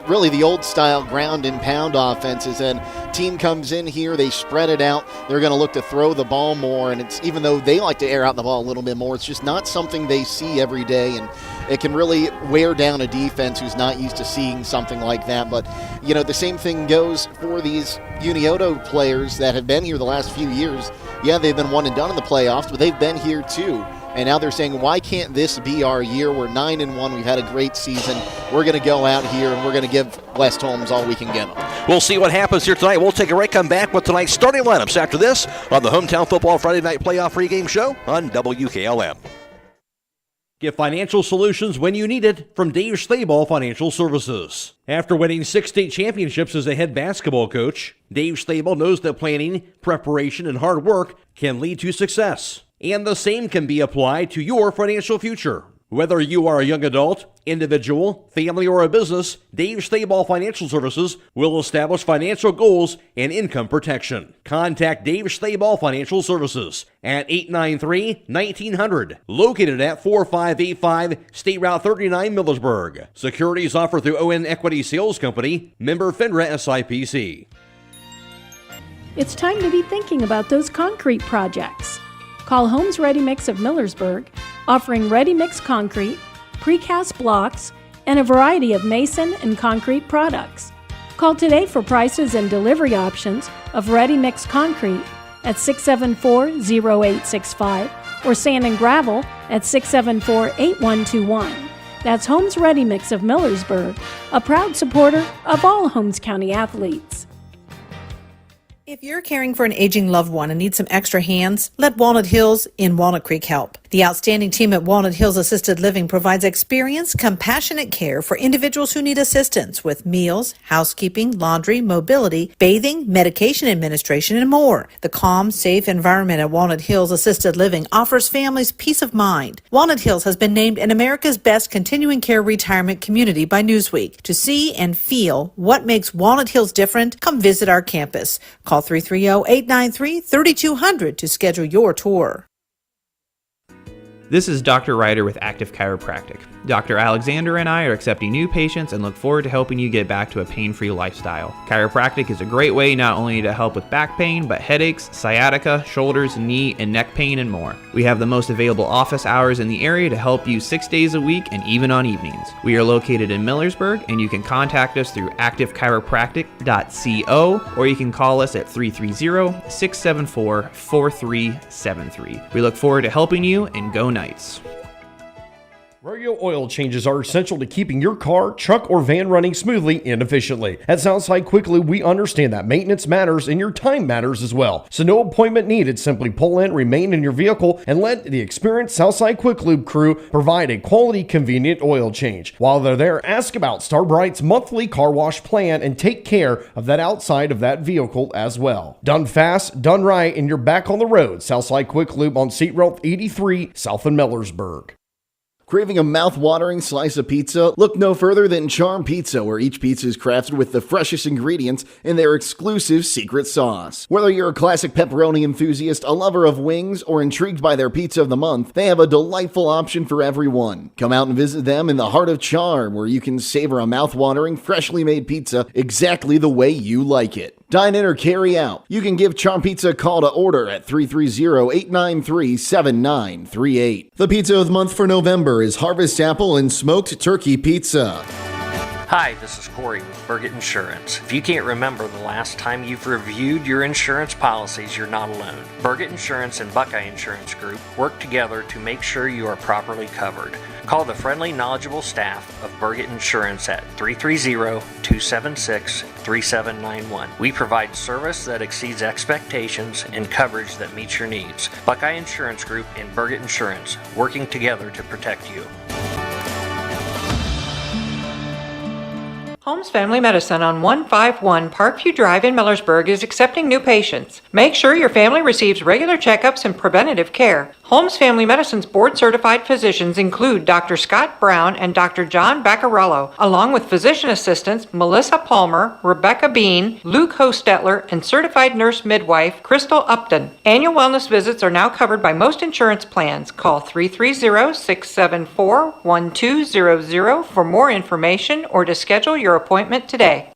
really the old style ground and pound offenses, and team comes in here, they spread it out, they're going to look to throw the ball more, and it's even though they like to air out the ball a little bit more, it's just not something they see every day, and it can really wear down a defense who's not used to seeing something like that. But you know, the same thing goes for these Unioto players that have been here the last few years. Yeah, they've been one and done in the playoffs, but they've been here too. And now they're saying, why can't this be our year? We're 9-1. We've had a great season. We're going to go out here and we're going to give West Holmes all we can get them. We'll see what happens here tonight. We'll take a break, come back with tonight's starting lineups after this on the Hometown Football Friday Night Playoff Pregame Show on WKLM. Get financial solutions when you need it from Dave Stayball Financial Services. After winning 6 state championships as a head basketball coach, Dave Stayball knows that planning, preparation, and hard work can lead to success. And the same can be applied to your financial future. Whether you are a young adult, individual, family, or a business, Dave Stayball Financial Services will establish financial goals and income protection. Contact Dave Stayball Financial Services at 893-1900, located at 4585 State Route 39, Millersburg. Securities offered through ON Equity Sales Company, member FINRA SIPC. It's time to be thinking about those concrete projects. Call Holmes Ready Mix of Millersburg, offering ready mix concrete, precast blocks, and a variety of mason and concrete products. Call today for prices and delivery options of ready mix concrete at 674-0865 or sand and gravel at 674-8121. That's Holmes Ready Mix of Millersburg, a proud supporter of all Holmes County athletes. If you're caring for an aging loved one and need some extra hands, let Walnut Hills in Walnut Creek help. The outstanding team at Walnut Hills Assisted Living provides experienced, compassionate care for individuals who need assistance with meals, housekeeping, laundry, mobility, bathing, medication administration, and more. The calm, safe environment at Walnut Hills Assisted Living offers families peace of mind. Walnut Hills has been named an America's Best Continuing Care Retirement Community by Newsweek. To see and feel what makes Walnut Hills different, come visit our campus. Call 330-893-3200 to schedule your tour. This is Dr. Ryder with Active Chiropractic. Dr. Alexander and I are accepting new patients and look forward to helping you get back to a pain-free lifestyle. Chiropractic is a great way not only to help with back pain, but headaches, sciatica, shoulders, knee, and neck pain, and more. We have the most available office hours in the area to help you 6 days a week and even on evenings. We are located in Millersburg, and you can contact us through activechiropractic.co, or you can call us at 330-674-4373. We look forward to helping you, and go Knights. Rodeo oil changes are essential to keeping your car, truck, or van running smoothly and efficiently. At Southside Quick Lube, we understand that maintenance matters and your time matters as well. So no appointment needed. Simply pull in, remain in your vehicle, and let the experienced Southside Quick Lube crew provide a quality, convenient oil change. While they're there, ask about Starbright's monthly car wash plan and take care of that outside of that vehicle as well. Done fast, done right, and you're back on the road. Southside Quick Lube on Seat Route 83, south of Millersburg. Craving a mouth-watering slice of pizza? Look no further than Charm Pizza, where each pizza is crafted with the freshest ingredients in their exclusive secret sauce. Whether you're a classic pepperoni enthusiast, a lover of wings, or intrigued by their pizza of the month, they have a delightful option for everyone. Come out and visit them in the heart of Charm, where you can savor a mouth-watering, freshly made pizza exactly the way you like it. Dine in or carry out. You can give Charm Pizza a call to order at 330-893-7938. The pizza of the month for November is Harvest Apple and Smoked Turkey Pizza. Hi, this is Croy with Burgett Insurance. If you can't remember the last time you've reviewed your insurance policies, you're not alone. Burgett Insurance and Buckeye Insurance Group work together to make sure you are properly covered. Call the friendly, knowledgeable staff of Burgett Insurance at 330-276-3791. We provide service that exceeds expectations and coverage that meets your needs. Buckeye Insurance Group and Burgett Insurance, working together to protect you. Holmes Family Medicine on 151 Parkview Drive in Millersburg is accepting new patients. Make sure your family receives regular checkups and preventative care. Holmes Family Medicine's board-certified physicians include Dr. Scott Brown and Dr. John Baccarello, along with physician assistants Melissa Palmer, Rebecca Bean, Luke Hostetler, and certified nurse midwife Crystal Upton. Annual wellness visits are now covered by most insurance plans. Call 330-674-1200 for more information or to schedule your appointment today.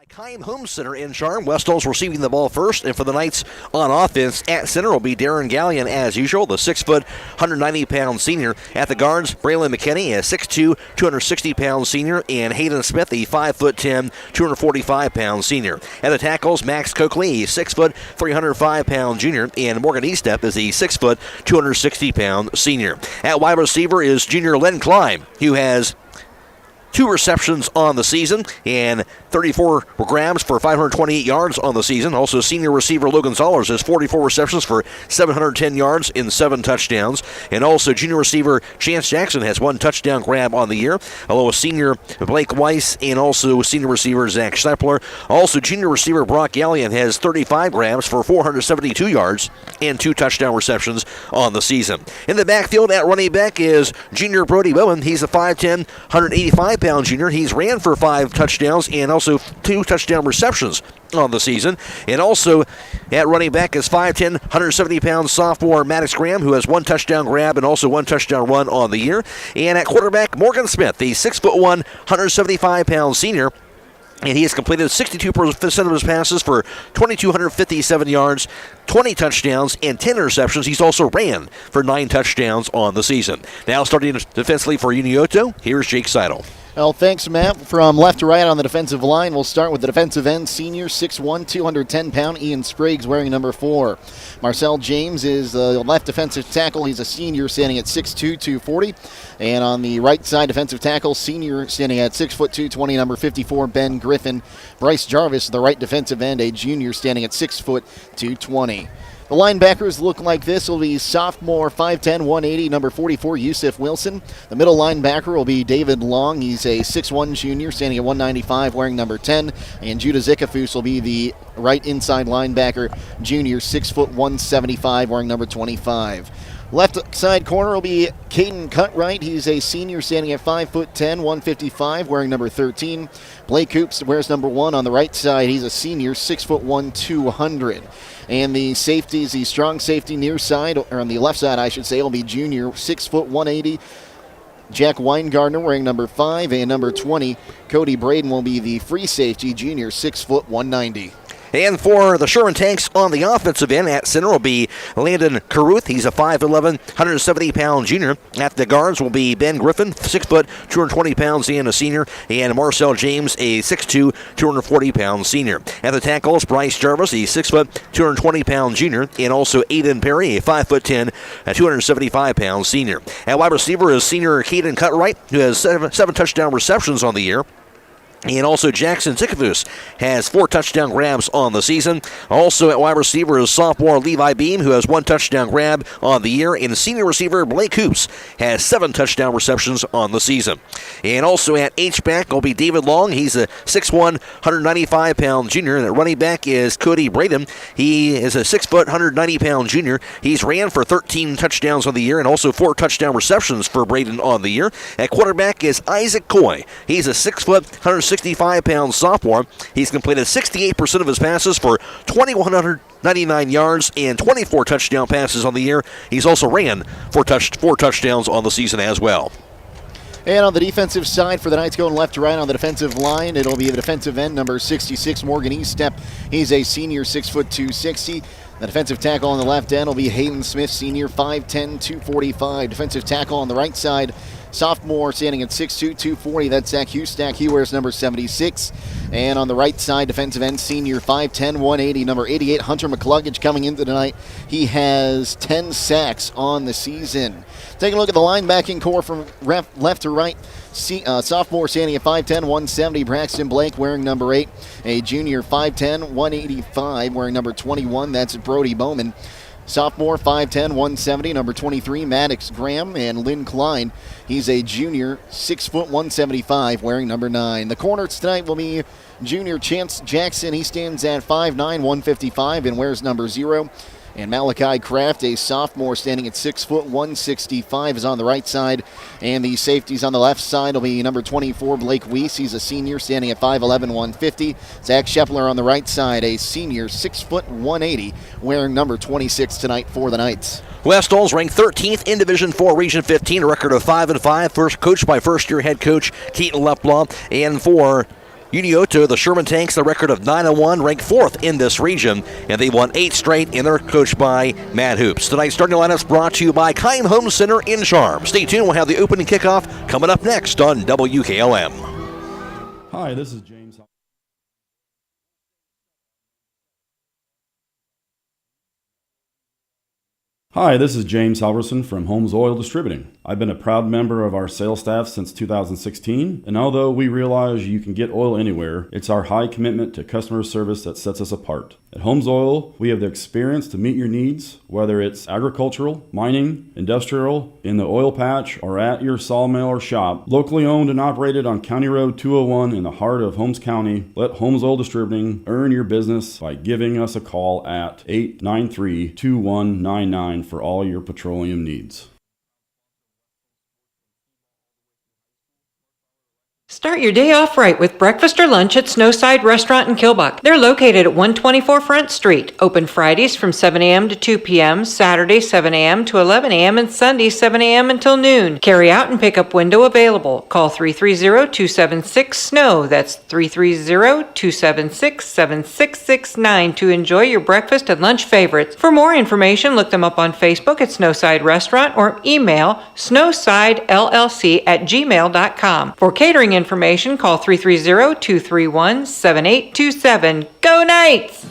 Keim Home Center in Charm. West Holmes receiving the ball first, and for the Knights on offense at center will be Darren Gallion as usual, the 6', 190-pound senior. At the guards, Braylon McKinney, a 6'2", 260-pound senior, and Hayden Smith, the 5'10", 245-pound senior. At the tackles, Max Coakley, a 6', 305-pound junior, and Morgan Estep is the 6', 260-pound senior. At wide receiver is junior Len Klein, who has 2 receptions on the season and 34 grabs for 528 yards on the season. Also, senior receiver Logan Zollers has 44 receptions for 710 yards in 7 touchdowns. And also, junior receiver Chance Jackson has 1 touchdown grab on the year, along with senior Blake Weiss and also senior receiver Zach Leppla. Also, junior receiver Brock Gallion has 35 grabs for 472 yards and 2 touchdown receptions on the season. In the backfield at running back is junior Brody Bowen. He's a 5'10", 185-pound junior. He's ran for 5 touchdowns and also 2 touchdown receptions on the season. And also at running back is 5'10", 170-pound sophomore Maddox Graham, who has 1 touchdown grab and also 1 touchdown run on the year. And at quarterback, Morgan Smith, the 6'1", 175-pound senior. And he has completed 62% of his passes for 2,257 yards, 20 touchdowns, and 10 interceptions. He's also ran for 9 touchdowns on the season. Now starting defensively for Unioto, here's Jake Seidel. Well, thanks, Matt. From left to right on the defensive line, we'll start with the defensive end, senior, 6'1", 210-pound Ian Spriggs, wearing number 4. Marcel James is the left defensive tackle. He's a senior, standing at 6'2", 240. And on the right side, defensive tackle, senior, standing at 6'2", 220, number 54, Ben Griffin. Bryce Jarvis, the right defensive end, a junior, standing at 6', 220. The linebackers look like this. Will be sophomore 5'10", 180, number 44, Yusuf Wilson. The middle linebacker will be David Long. He's a 6'1", junior, standing at 195, wearing number 10. And Judah Zikafus will be the right inside linebacker, junior, 6', 175, wearing number 25. Left side corner will be Keaton Cutright. He's a senior, standing at 5'10", 155, wearing number 13. Blake Hoops wears number 1 on the right side. He's a senior, 6'1", 200. And the safeties, the strong safety near side, or on the left side, I should say, will be junior, 6', 180. Jack Weingardner wearing number 5, and number 20, Cody Braden, will be the free safety, junior, 6', 190. And for the Sherman Tanks on the offensive end, at center will be Landon Caruth. He's a 5'11", 170-pound junior. At the guards will be Ben Griffin, 6 foot, 220 pounds, and a senior. And Marcel James, a 6'2", 240-pound senior. At the tackles, Bryce Jarvis, a 6 foot, 220-pound junior. And also Aiden Perry, a 5'10", 275-pound senior. At wide receiver is senior Keaton Cutright, who has 7 touchdown receptions on the year. And also Jackson Zikafus has 4 touchdown grabs on the season. Also at wide receiver is sophomore Levi Beam, who has 1 touchdown grab on the year. And senior receiver Blake Hoops has 7 touchdown receptions on the season. And also at H-back will be David Long. He's a 6'1", 195-pound junior. And at running back is Cody Braden. He is a 6 foot, 190-pound junior. He's ran for 13 touchdowns on the year and also 4 touchdown receptions for Braden on the year. At quarterback is Isaac Croy. He's a 6 foot, 165-pound sophomore. He's completed 68% of his passes for 2,199 yards and 24 touchdown passes on the year. He's also ran for 4 touchdowns on the season as well. And on the defensive side for the Knights, going left to right on the defensive line, it'll be the defensive end, number 66, Morgan Eastep. He's a senior, 6 foot, 260. The defensive tackle on the left end will be Hayden Smith, senior, 5'10", 245. Defensive tackle on the right side, sophomore, standing at 6'2", 240. That's Zach Hustack. He wears number 76. And on the right side, defensive end, senior, 5'10", 180. Number 88, Hunter McCluggage, coming into tonight. He has 10 sacks on the season. Take a look at the linebacking core from left to right. Sophomore standing at 5'10", 170, Braxton Blake wearing number 8. A junior, 5'10", 185, wearing number 21. That's Brody Bowman. Sophomore, 5'10", 170, number 23, Maddox Graham. And Lynn Klein, he's a junior, 6 foot, 175, wearing number 9. The corners tonight will be junior Chance Jackson. He stands at 5'9", 155, and wears number 0. And Malachi Kraft, a sophomore, standing at 6 foot, 165, is on the right side. And the safeties on the left side will be number 24, Blake Weiss. He's a senior, standing at 5'11", 150. Zach Shepler on the right side, a senior, 6 foot, 180, wearing number 26 tonight for the Knights. West Holmes ranked 13th in Division 4, Region 15, a record of 5-5. First coached by first-year head coach Keaton Leppla. And for Unioto, the Sherman Tanks, the record of 9-1, ranked 4th in this region, and they won 8 straight, and they're coached by Matt Hoops. Tonight's starting lineups brought to you by Keim Home Center in Charm. Stay tuned, we'll have the opening kickoff coming up next on WKLM. Hi, this is James. Hi, this is James Halverson from Holmes Oil Distributing. I've been a proud member of our sales staff since 2016, and although we realize you can get oil anywhere, it's our high commitment to customer service that sets us apart. At Holmes Oil, we have the experience to meet your needs, whether it's agricultural, mining, industrial, in the oil patch, or at your sawmill or shop. Locally owned and operated on County Road 201 in the heart of Holmes County, let Holmes Oil Distributing earn your business by giving us a call at 893-2199 for all your petroleum needs. Start your day off right with breakfast or lunch at Snowside Restaurant in Kilbuck. They're located at 124 Front Street. Open Fridays from 7 a.m. to 2 p.m., Saturdays 7 a.m. to 11 a.m., and Sundays 7 a.m. until noon. Carry out and pickup window available. Call 330-276-SNOW. That's 330-276-7669 to enjoy your breakfast and lunch favorites. For more information, look them up on Facebook at Snowside Restaurant or email snowsidellc@gmail.com. For catering information, call 330-231-7827. Go Knights!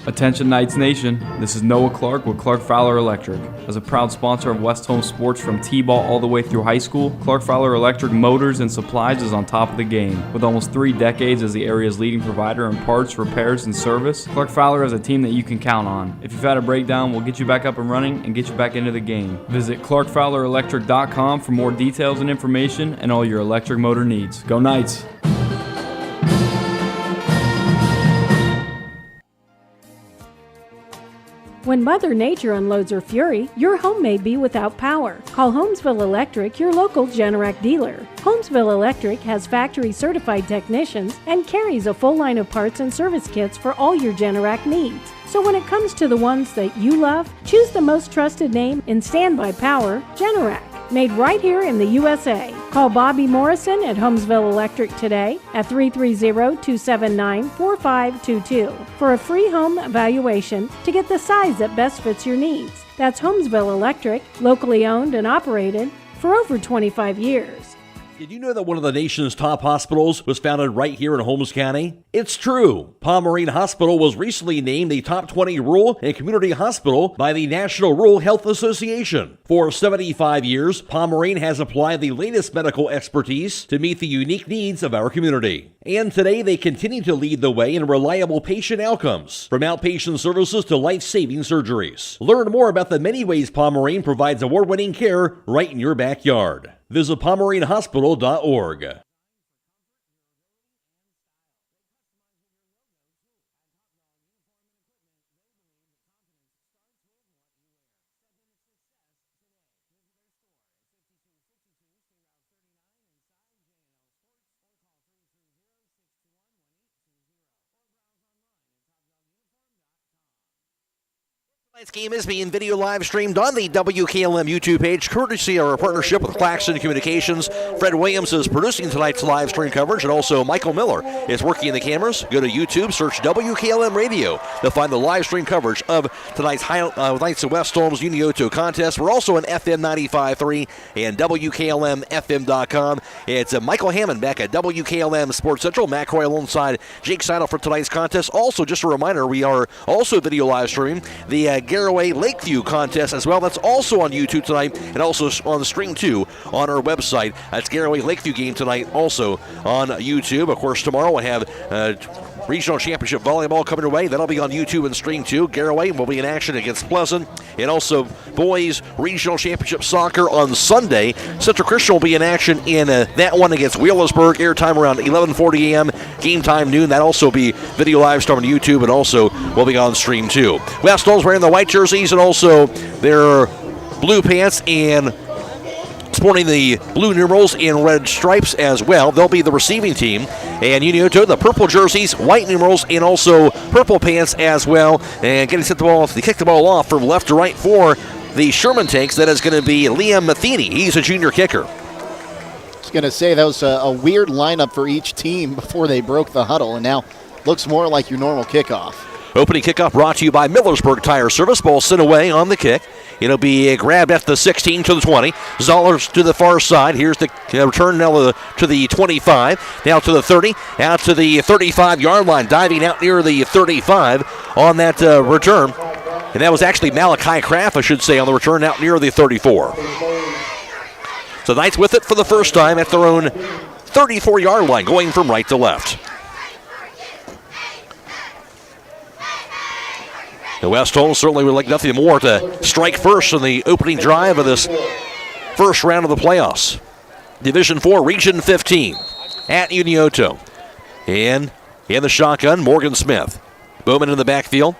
Attention Knights Nation, this is Noah Clark with Clark Fowler Electric. As a proud sponsor of West Home Sports from T-ball all the way through high school, Clark Fowler Electric Motors and Supplies is on top of the game. With almost 3 decades as the area's leading provider in parts, repairs, and service, Clark Fowler is a team that you can count on. If you've had a breakdown, we'll get you back up and running and get you back into the game. Visit ClarkFowlerElectric.com for more details and information and all your electric motor needs. Go Knights! When Mother Nature unloads her fury, your home may be without power. Call Holmesville Electric, your local Generac dealer. Holmesville Electric has factory-certified technicians and carries a full line of parts and service kits for all your Generac needs. So when it comes to the ones that you love, choose the most trusted name in standby power, Generac. Made right here in the USA. Call Bobby Morrison at Holmesville Electric today at 330-279-4522 for a free home evaluation to get the size that best fits your needs. That's Holmesville Electric, locally owned and operated for over 25 years. Did you know that one of the nation's top hospitals was founded right here in Holmes County? It's true. Pomerene Hospital was recently named the top 20 rural and community hospital by the National Rural Health Association. For 75 years, Pomerene has applied the latest medical expertise to meet the unique needs of our community. And today they continue to lead the way in reliable patient outcomes, from outpatient services to life-saving surgeries. Learn more about the many ways Pomerene provides award-winning care right in your backyard. Visit PomereneHospital.org. Tonight's game is being video live streamed on the WKLM YouTube page, courtesy of our partnership with Claxon Communications. Fred Williams is producing tonight's live stream coverage, and also Michael Miller is working the cameras. Go to YouTube, search WKLM Radio to find the live stream coverage of tonight's Knights of West Holmes Unioto contest. We're also on FM 95.3 and WKLM-FM.com. It's Michael Hammond back at WKLM Sports Central. Matt Croy alongside Jake Seidel for tonight's contest. Also, just a reminder, we are also video live streaming the Garaway Lakeview contest as well. That's also on YouTube tonight and also on the stream too on our website. That's Garaway Lakeview game tonight also on YouTube. Of course, tomorrow we'll have Regional Championship Volleyball coming away. That'll be on YouTube and stream too. Garaway will be in action against Pleasant. And also Boys Regional Championship Soccer on Sunday. Central Christian will be in action in that one against Wheelersburg. Airtime around 11:40 a.m. Game time noon. That'll also be video live stream on YouTube and also will be on stream too. West Holmes wearing the white jerseys and also their blue pants and sporting the blue numerals and red stripes as well. They'll be the receiving team. And Unioto, the purple jerseys, white numerals, and also purple pants as well. And getting set the ball, they kick the ball off from left to right for the Sherman Tanks. That is going to be Liam Matheny. He's a junior kicker. I was going to say that was a weird lineup for each team before they broke the huddle, and now looks more like your normal kickoff. Opening kickoff brought to you by Millersburg Tire Service. Ball sent away on the kick. It'll be grabbed at the 16 to the 20. Zollers to the far side. Here's the return now to the 25. Now to the 30. Out to the 35-yard line. Diving out near the 35 on that return And that was actually Malachi Kraft, I should say, on the return out near the 34. So the Knights with it for the first time at their own 34-yard line, going from right to left. The West Holmes certainly would like nothing more to strike first in the opening drive of this first round of the playoffs. Division 4, Region 15 at Unioto. And in the shotgun, Morgan Smith. Bowman in the backfield.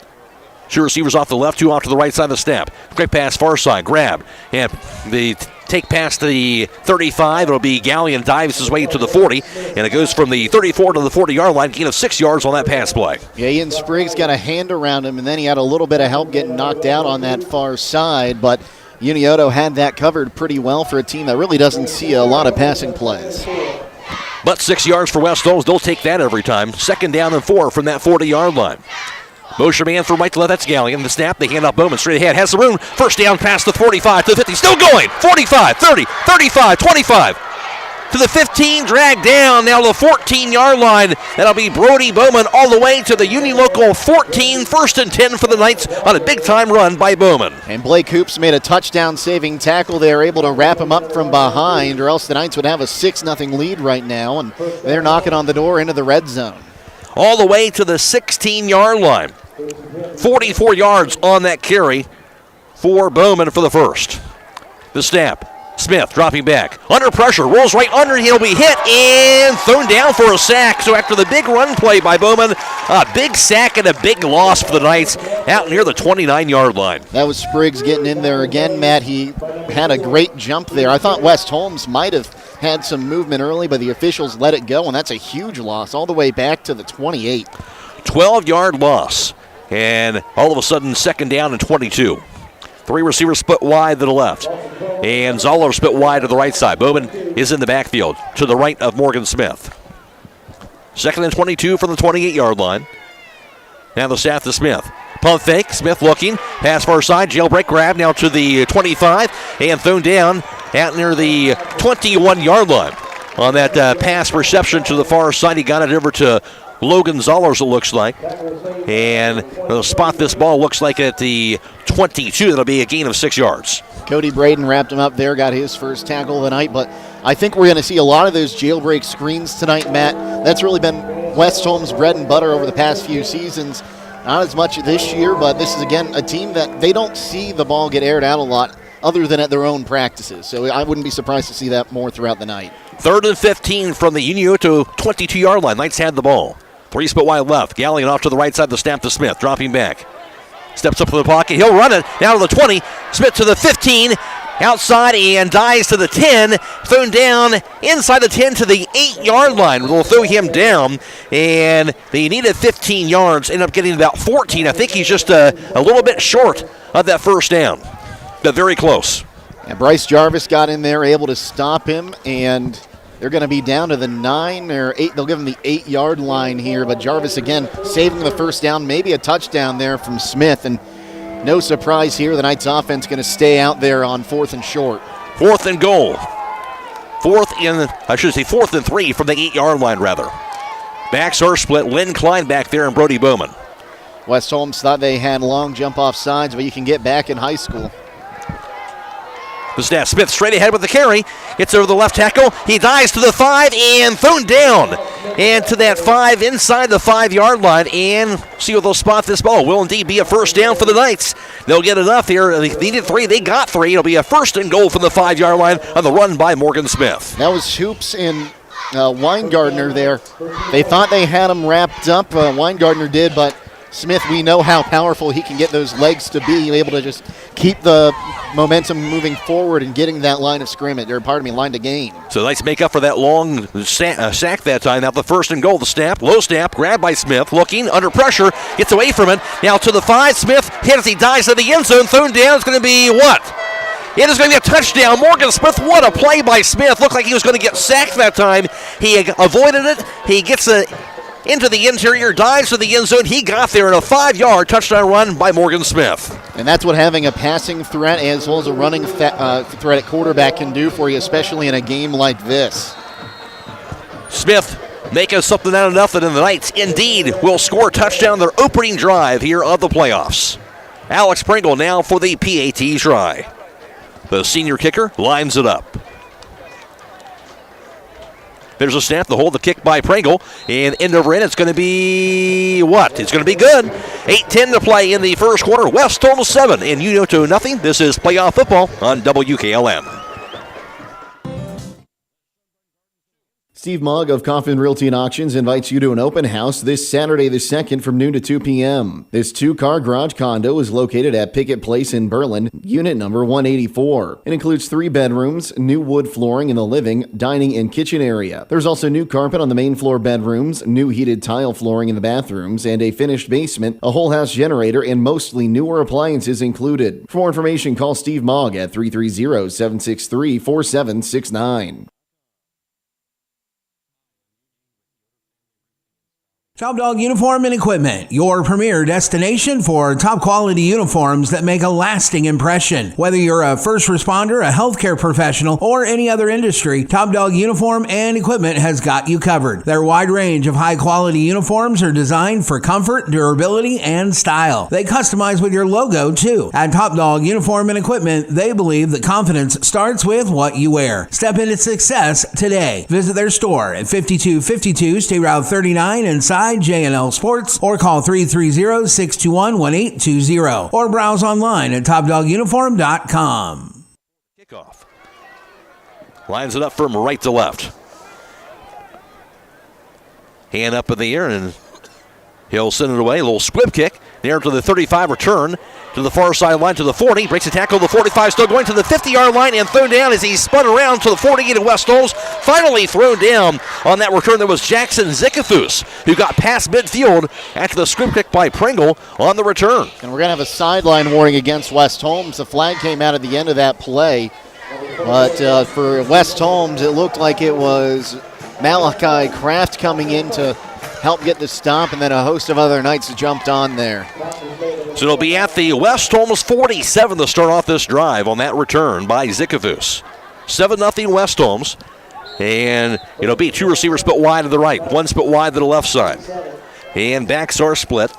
Two receivers off the left, two off to the right side of the snap. Quick pass, far side, grab. And the take past the 35. It'll be Gallion dives his way to the 40. And it goes from the 34 to the 40-yard line. Gain of 6 yards on that pass play. Yeah, Ian Spriggs got a hand around him, and then he had a little bit of help getting knocked out on that far side. But Unioto had that covered pretty well for a team that really doesn't see a lot of passing plays. But 6 yards for West Holmes. They'll take that every time. Second down and 4 from that 40-yard line. Motion man from right to left. That's Gallion. The snap. They hand off Bowman straight ahead. Has the room. First down past the 45 to the 50. Still going. 45, 30, 35, 25. To the 15. Dragged down. Now to the 14-yard line. That'll be Brody Bowman all the way to the Union Local 14. First and 10 for the Knights on a big-time run by Bowman. And Blake Hoops made a touchdown-saving tackle there, able to wrap him up from behind, or else the Knights would have a 6-0 lead right now, and they're knocking on the door into the red zone. All the way to the 16-yard line. 44 yards on that carry for Bowman for the first. The snap. Smith dropping back. Under pressure. Rolls right under. He'll be hit and thrown down for a sack. So after the big run play by Bowman, a big sack and a big loss for the Knights out near the 29-yard line. That was Spriggs getting in there again, Matt. He had a great jump there. I thought West Holmes might have had some movement early, but the officials let it go, and that's a huge loss all the way back to the 28. 12-yard loss. And all of a sudden, second down and 22. Three receivers split wide to the left. And Zoller split wide to the right side. Bowman is in the backfield to the right of Morgan Smith. Second and 22 from the 28-yard line. Now the snap to Smith. Pump fake. Smith looking. Pass far side. Jailbreak grab now to the 25. And thrown down out near the 21-yard line. On that pass reception to the far side, he got it over to Logan Zollers, it looks like. And they'll spot this ball, looks like at the 22. That'll be a gain of 6 yards. Cody Braden wrapped him up there, got his first tackle of the night. But I think we're going to see a lot of those jailbreak screens tonight, Matt. That's really been West Holmes' bread and butter over the past few seasons. Not as much this year, but this is, again, a team that they don't see the ball get aired out a lot other than at their own practices. So I wouldn't be surprised to see that more throughout the night. Third and 15 from the Unioto 22-yard line. Knights had the ball. Three split wide left. Gallion off to the right side, the snap to Smith. Dropping back. Steps up to the pocket. He'll run it. Now to the 20. Smith to the 15. Outside and dives to the 10. Thrown down inside the 10 to the 8-yard line. We'll throw him down. And they needed 15 yards. End up getting about 14. I think he's just a little bit short of that first down. But very close. And Bryce Jarvis got in there, able to stop him, and they're going to be down to the 9 or 8. They'll give him the 8-yard line here, but Jarvis again saving the first down, maybe a touchdown there from Smith, and no surprise here. The Knights offense going to stay out there on 4th and short. 4th and goal. 4th and 3 from the 8-yard line, rather. Backs are split. Lynn Klein back there and Brody Bowman. West Holmes thought they had long jump off sides, but you can get back in high school. The snap. Smith straight ahead with the carry. Gets over the left tackle. He dives to the 5 and thrown down. And to that 5 inside the 5-yard line. And see if they'll spot this ball. Will indeed be a first down for the Knights. They'll get enough here. They needed 3. They got 3. It'll be a first and goal from the 5-yard line on the run by Morgan Smith. That was Hoops and Weingartner there. They thought they had him wrapped up. Weingartner did, but Smith, we know how powerful he can get those legs to be, able to just keep the momentum moving forward and getting that line of scrimmage, line to gain. So the Knights make up for that long sack that time. Now the first and goal, the snap, low snap, grabbed by Smith, looking, under pressure, gets away from it. Now to the 5, Smith hits, he dives to the end zone, thrown down. It's going to be what? It is going to be a touchdown. Morgan Smith, what a play by Smith. Looked like he was going to get sacked that time. He avoided it. He gets into the interior, dives to the end zone. He got there in a 5-yard touchdown run by Morgan Smith. And that's what having a passing threat as well as a running threat at quarterback can do for you, especially in a game like this. Smith making something out of nothing, and the Knights indeed will score a touchdown their opening drive here of the playoffs. Alex Pringle now for the PAT try. The senior kicker lines it up. There's a snap to hold the kick by Pringle. And end over end, it's going to be what? It's going to be good. 8:10 to play in the first quarter. West Holmes 7 and Unioto nothing. This is playoff football on WKLM. Steve Mogg of Coffin Realty and Auctions invites you to an open house this Saturday the 2nd from noon to 2 p.m. This 2-car garage condo is located at Pickett Place in Berlin, unit number 184. It includes 3 bedrooms, new wood flooring in the living, dining, and kitchen area. There's also new carpet on the main floor bedrooms, new heated tile flooring in the bathrooms, and a finished basement, a whole house generator, and mostly newer appliances included. For more information, call Steve Mogg at 330-763-4769. Top Dog Uniform and Equipment, your premier destination for top quality uniforms that make a lasting impression. Whether you're a first responder, a healthcare professional, or any other industry, Top Dog Uniform and Equipment has got you covered. Their wide range of high quality uniforms are designed for comfort, durability, and style. They customize with your logo too. At Top Dog Uniform and Equipment, they believe that confidence starts with what you wear. Step into success today. Visit their store at 5252 State Route 39 inside J&L Sports, or call 330-621-1820, or browse online at topdoguniform.com. Kickoff. Lines it up from right to left. Hand up in the air, and he'll send it away. A little squib kick. Near to the 35, return to the far sideline to the 40. Breaks the tackle, the 45, still going to the 50-yard line and thrown down as he spun around to the 48 of West Holmes. Finally thrown down on that return. There was Jackson Zickathus, who got past midfield after the squib kick by Pringle on the return. And we're going to have a sideline warning against West Holmes. The flag came out at the end of that play. But for West Holmes, it looked like it was Malachi Kraft coming in to help get the stop, and then a host of other Knights jumped on there. So it'll be at the West Holmes 47 to start off this drive on that return by Zickathus. 7-0 West Holmes. And it'll be 2 receivers split wide to the right, 1 split wide to the left side. And backs are split.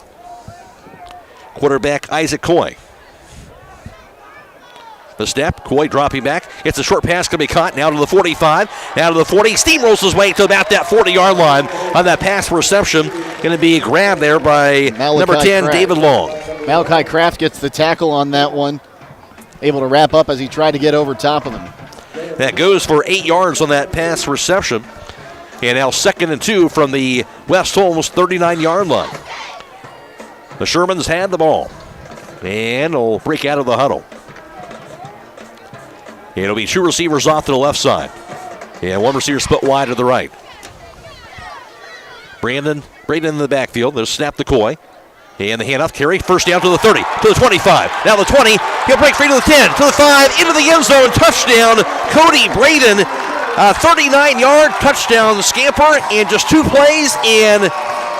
Quarterback Isaac Croy. The snap, Croy dropping back. It's a short pass, going to be caught. Now to the 45, now to the 40. Steamrolls his way to about that 40-yard line on that pass reception. Going to be grabbed there by number 10, Kraft. David Long. Malachi Kraft gets the tackle on that one. Able to wrap up as he tried to get over top of him. That goes for 8 yards on that pass reception. And now 2nd and 2 from the West Holmes 39-yard line. The Shermans had the ball. And will break out of the huddle. It'll be 2 receivers off to the left side. And 1 receiver split wide to the right. Braden in the backfield. They'll snap the Coy. And the handoff carry. First down to the 30, to the 25. Now the 20. He'll break free to the 10, to the 5, into the end zone. Touchdown, Cody Braden. A 39-yard touchdown scamper in just 2 plays. And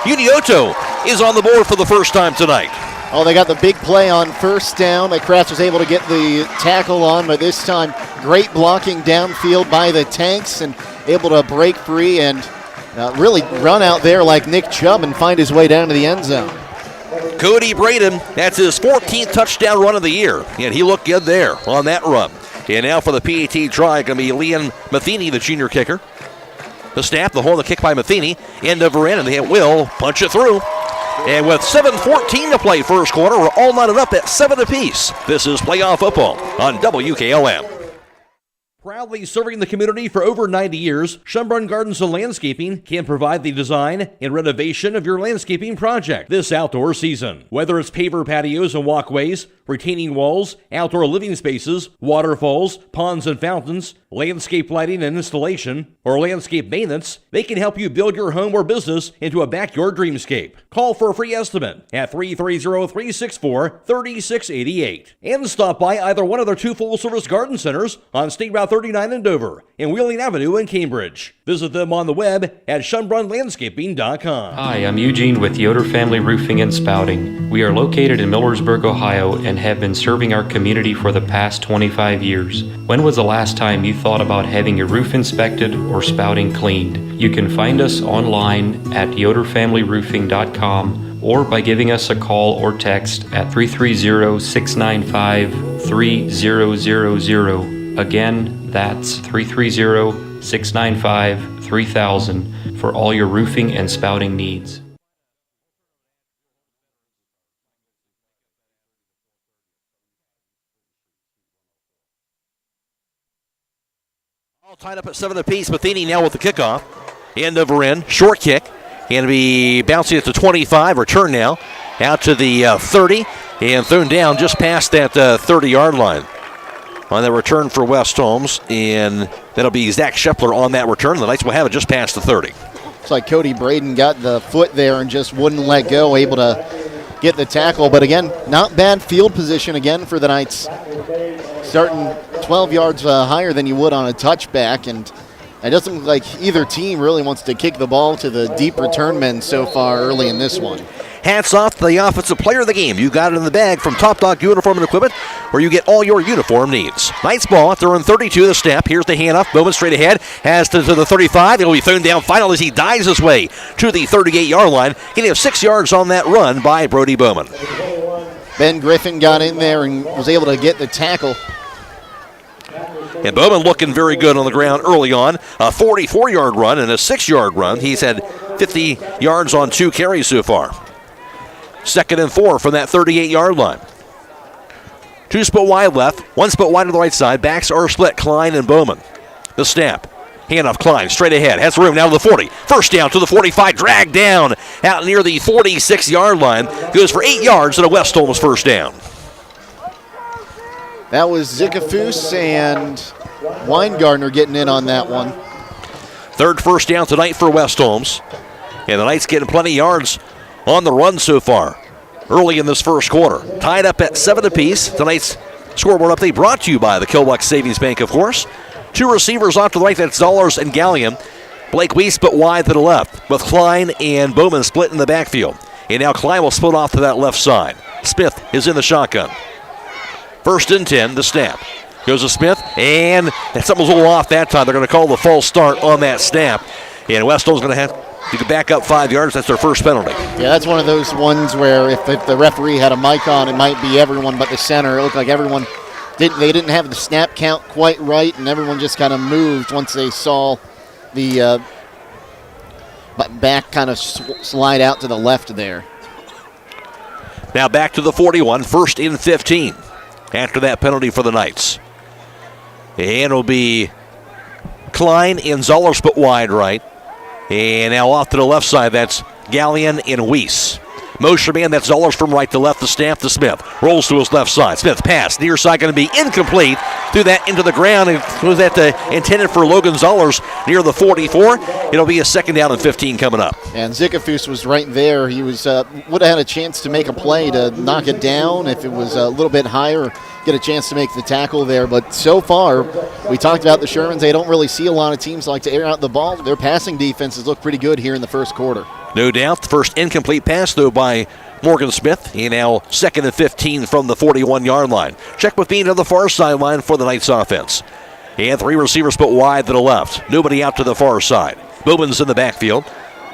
Unioto is on the board for the first time tonight. Oh, they got the big play on first down that Kraft was able to get the tackle on, but this time great blocking downfield by the Tanks and able to break free and really run out there like Nick Chubb and find his way down to the end zone. Cody Braden, that's his 14th touchdown run of the year, and he looked good there on that run. And now for the PAT try, going to be Liam Matheny, the junior kicker. The snap, the hold, the kick by Matheny, end over end, and they will punch it through. And with 7:14 to play first quarter, we're all knotted up at 7 apiece. This is playoff football on WKLM. Proudly serving the community for over 90 years, Schönbrunn Gardens and Landscaping can provide the design and renovation of your landscaping project this outdoor season. Whether it's paver patios and walkways, retaining walls, outdoor living spaces, waterfalls, ponds and fountains, landscape lighting and installation, or landscape maintenance, they can help you build your home or business into a backyard dreamscape. Call for a free estimate at 330-364-3688. And stop by either one of their 2 full-service garden centers on State Route 39 in Dover and Wheeling Avenue in Cambridge. Visit them on the web at SchönbrunnLandscaping.com. Hi, I'm Eugene with Yoder Family Roofing and Spouting. We are located in Millersburg, Ohio, and have been serving our community for the past 25 years. When was the last time you thought about having your roof inspected or spouting cleaned? You can find us online at yoderfamilyroofing.com or by giving us a call or text at 330-695-3000. Again, that's 330-695-3000 for all your roofing and spouting needs. All tied up at 7 apiece. Matheny now with the kickoff. End over end. Short kick. Going to be bouncing at the 25. Return now out to the 30. And thrown down just past that 30-yard line. On that return for West Holmes. And that'll be Zach Scheffler on that return. The Knights will have it just past the 30. Looks like Cody Braden got the foot there and just wouldn't let go. Able to get the tackle. But again, not bad field position again for the Knights. Starting 12 yards higher than you would on a touchback, and it doesn't look like either team really wants to kick the ball to the deep return men so far early in this one. Hats off to the offensive player of the game. You got it in the bag from Top Dog Uniform and Equipment, where you get all your uniform needs. Knights ball, they're in 32, the snap. Here's the handoff. Bowman straight ahead, has to the 35. It'll be thrown down final as he dives his way to the 38-yard line. Getting have 6 yards on that run by Brody Bowman. Ben Griffin got in there and was able to get the tackle. And Bowman looking very good on the ground early on. A 44-yard run and a 6-yard run. He's had 50 yards on 2 carries so far. 2nd and 4 from that 38-yard line. 2 split wide left, 1 split wide to the right side. Backs are split, Klein and Bowman. The snap. Handoff, Klein straight ahead. Has room now to the 40. First down to the 45. Dragged down out near the 46-yard line. Goes for 8 yards and a West Holmes first down. That was Zickafoos and Weingartner getting in on that one. 3rd first down tonight for West Holmes. And the Knights getting plenty of yards on the run so far early in this first quarter. Tied up at 7 apiece. Tonight's scoreboard update brought to you by the Kilbuck Savings Bank, of course. 2 receivers off to the right, that's Zollers and Gallion. Blake Weiss split wide to the left, with Klein and Bowman split in the backfield. And now Klein will split off to that left side. Smith is in the shotgun. 1st and 10, the snap. Goes to Smith, and something's a little off that time. They're going to call the false start on that snap. And West Holmes going to have to back up 5 yards. That's their first penalty. Yeah, that's one of those ones where if the referee had a mic on, it might be everyone but the center. It looked like everyone they didn't have the snap count quite right, and everyone just kind of moved once they saw the back kind of slide out to the left there. Now back to the 41, 1st and 15. After that penalty for the Knights. And it'll be Klein and Zoller split wide right. And now off to the left side, that's Gallion and Weiss. Motion man, that's Zollers from right to left, the snap to Smith. Rolls to his left side. Smith pass, near side going to be incomplete. Threw that into the ground, and was that intended for Logan Zollers near the 44. It'll be a 2nd down and 15 coming up. And Zickafoos was right there. He was would have had a chance to make a play to knock it down if it was a little bit higher, get a chance to make the tackle there. But so far, we talked about the Shermans. They don't really see a lot of teams like to air out the ball. Their passing defenses look pretty good here in the first quarter. No doubt. The first incomplete pass, though, by Morgan Smith. He now 2nd and 15 from the 41-yard line. Check with Bean on the far sideline for the Knights offense. And 3 receivers split wide to the left. Nobody out to the far side. Bowman's in the backfield.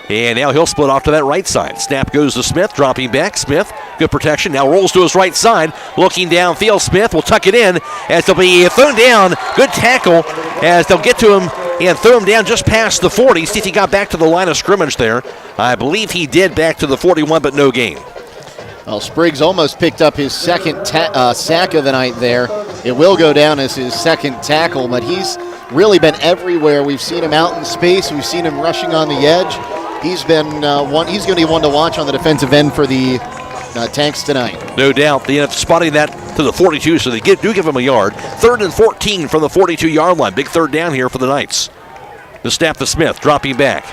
And now he'll split off to that right side. Snap goes to Smith, dropping back. Smith, good protection, now rolls to his right side. Looking downfield, Smith will tuck it in as they'll be thrown down. Good tackle as they'll get to him and throw him down just past the 40. See if he got back to the line of scrimmage there. I believe he did back to the 41, but no gain. Well, Spriggs almost picked up his 2nd sack of the night there. It will go down as his 2nd tackle, but he's really been everywhere. We've seen him out in space. We've seen him rushing on the edge. He's been he's going to be one to watch on the defensive end for the Tanks tonight. No doubt. They end up spotting that to the 42, so they do give him a yard. 3rd and 14 from the 42-yard line. Big 3rd down here for the Knights. The snap to Smith, dropping back.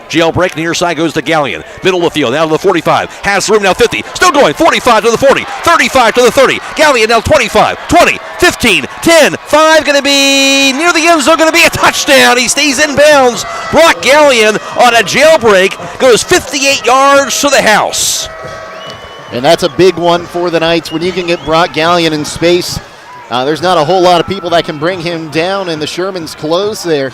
Jailbreak, near side goes to Gallion. Middle of the field, now to the 45. Has room, now 50. Still going, 45 to the 40. 35 to the 30. Gallion now 25, 20, 15, 10, 5. Going to be near the end zone, going to be a touchdown. He stays in bounds. Brock Gallion on a jailbreak. Goes 58 yards to the house. And that's a big one for the Knights. When you can get Brock Gallion in space, there's not a whole lot of people that can bring him down, and the Shermans close there.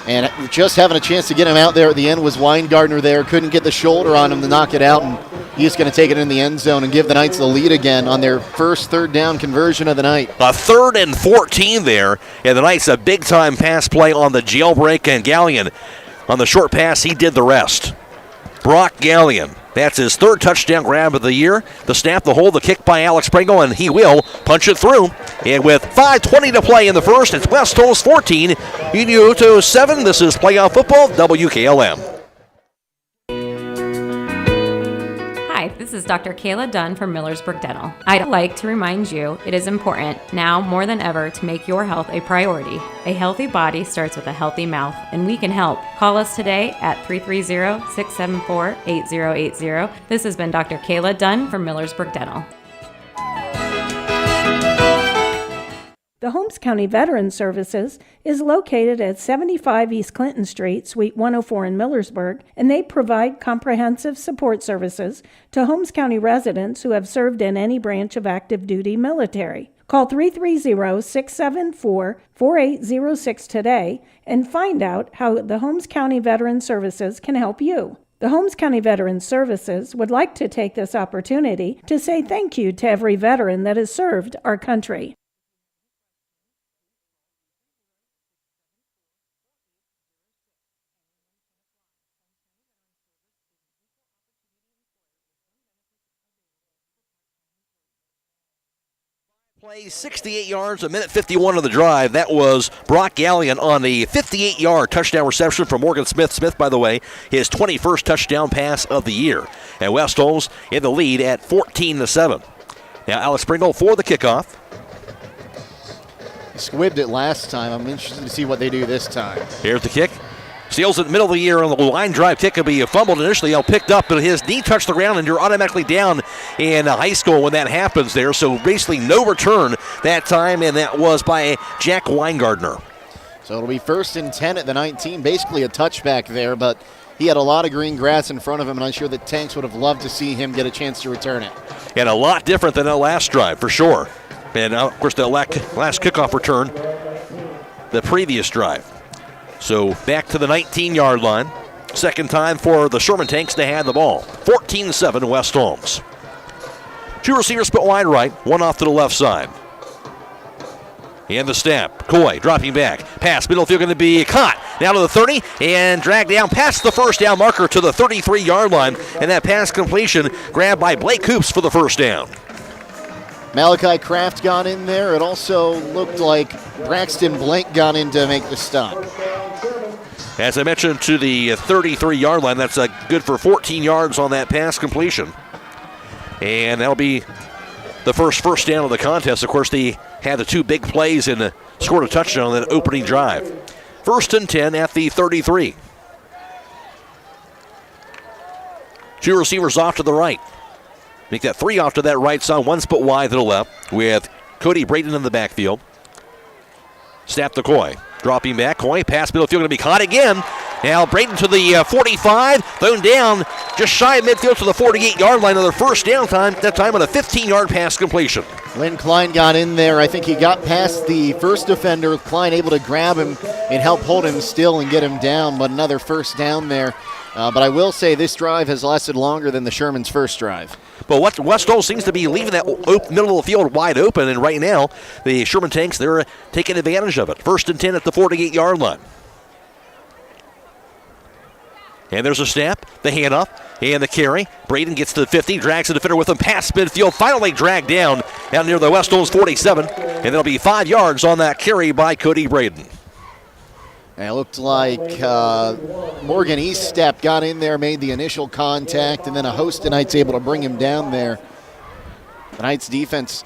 And just having a chance to get him out there at the end was Weingartner there. Couldn't get the shoulder on him to knock it out. And He's going to take it in the end zone and give the Knights the lead again on their first third down conversion of the night. A 3rd and 14 there, and the Knights a big-time pass play on the jailbreak, and Gallion on the short pass, he did the rest. Brock Gallion, that's his 3rd touchdown grab of the year. The snap, the hold, the kick by Alex Pringle, and he will punch it through. And with 5:20 to play in the first, it's West Holmes 14, Unioto 7. This is Playoff Football, WKLM. Hi, this is Dr. Kayla Dunn from Millersburg Dental. I'd like to remind you it is important now more than ever to make your health a priority. A healthy body starts with a healthy mouth, and we can help. Call us today at 330-674-8080. This has been Dr. Kayla Dunn from Millersburg Dental. The Holmes County Veteran Services is located at 75 East Clinton Street, Suite 104 in Millersburg, and they provide comprehensive support services to Holmes County residents who have served in any branch of active duty military. Call 330-674-4806 today and find out how the Holmes County Veteran Services can help you. The Holmes County Veteran Services would like to take this opportunity to say thank you to every veteran that has served our country. Play 68 yards, a minute 51 of the drive. That was Brock Gallion on the 58-yard touchdown reception from Morgan Smith. Smith, by the way, his 21st touchdown pass of the year. And West Holmes in the lead at 14-7. Now Alex Pringle for the kickoff. He squibbed it last time. I'm interested to see what they do this time. Here's the kick. Steals it in the middle of the year on the line drive kick. Will be fumbled initially. Picked up, but his knee touched the ground, and you're automatically down in high school when that happens there. So basically no return that time, and that was by Jack Weingardner. So it'll be 1st and 10 at the 19. Basically a touchback there, but he had a lot of green grass in front of him, and I'm sure the Tanks would have loved to see him get a chance to return it. And a lot different than that last drive, for sure. And, of course, the last kickoff return, the previous drive. So back to the 19-yard line. Second time for the Sherman Tanks to have the ball. 14-7 West Holmes. 2 receivers split wide right, one off to the left side. And the snap. Croy dropping back. Pass, middle field going to be caught. Now to the 30 and dragged down past the first down marker to the 33-yard line. And that pass completion grabbed by Blake Hoops for the first down. Malachi Kraft got in there. It also looked like Braxton Blank got in to make the stop. As I mentioned, to the 33-yard line, that's good for 14 yards on that pass completion. And that'll be the first down of the contest. Of course, they had the 2 big plays and scored a touchdown on that opening drive. 1st and 10 at the 33. 2 receivers off to the right. Make that 3 off to that right side, 1 split wide to the left with Cody Braden in the backfield. Snap to Coy. Dropping back, Coy, pass middle field, going to be caught again. Now Braden to the 45, thrown down just shy of midfield to the 48-yard line. Another first down time, that time on a 15-yard pass completion. Lynn Klein got in there. I think he got past the first defender. Klein able to grab him and help hold him still and get him down, but another first down there. But I will say this drive has lasted longer than the Sherman's first drive. But West Holmes seems to be leaving that middle of the field wide open, and right now the Sherman Tanks, they're taking advantage of it. 1st and 10 at the 48-yard line. And there's a snap, the handoff, and the carry. Braden gets to the 50, drags the defender with him past midfield, finally dragged down near the West Holmes 47, and there'll be 5 yards on that carry by Cody Braden. It looked like Morgan Eaststep got in there, made the initial contact, and then a host of Knights able to bring him down there. The Knights defense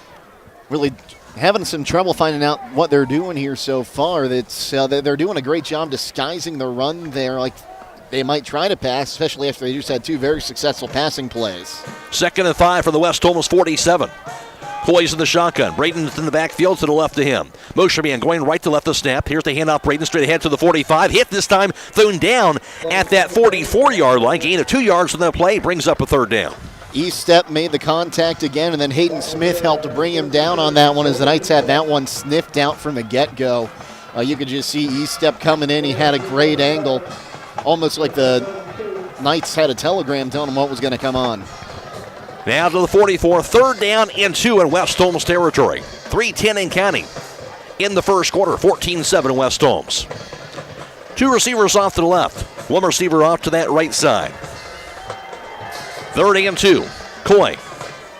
really having some trouble finding out what they're doing here so far. They're doing a great job disguising the run there, like they might try to pass, especially after they just had 2 very successful passing plays. 2nd and 5 for the West Holmes 47. Coy's in the shotgun. Braden's in the backfield to the left of him. Motion man going right to left of snap. Here's the handoff. Braden straight ahead to the 45. Hit this time, thrown down at that 44-yard line. Gain of 2 yards from that play. Brings up a 3rd down. Eaststep made the contact again, and then Hayden Smith helped to bring him down on that one as the Knights had that one sniffed out from the get-go. You could just see Eaststep coming in. He had a great angle, almost like the Knights had a telegram telling him what was going to come on. Now to the 44, 3rd down and 2 in West Holmes territory. 3:10 and counting in the first quarter, 14-7 West Holmes. 2 receivers off to the left, 1 receiver off to that right side. 3rd and 2, Croy.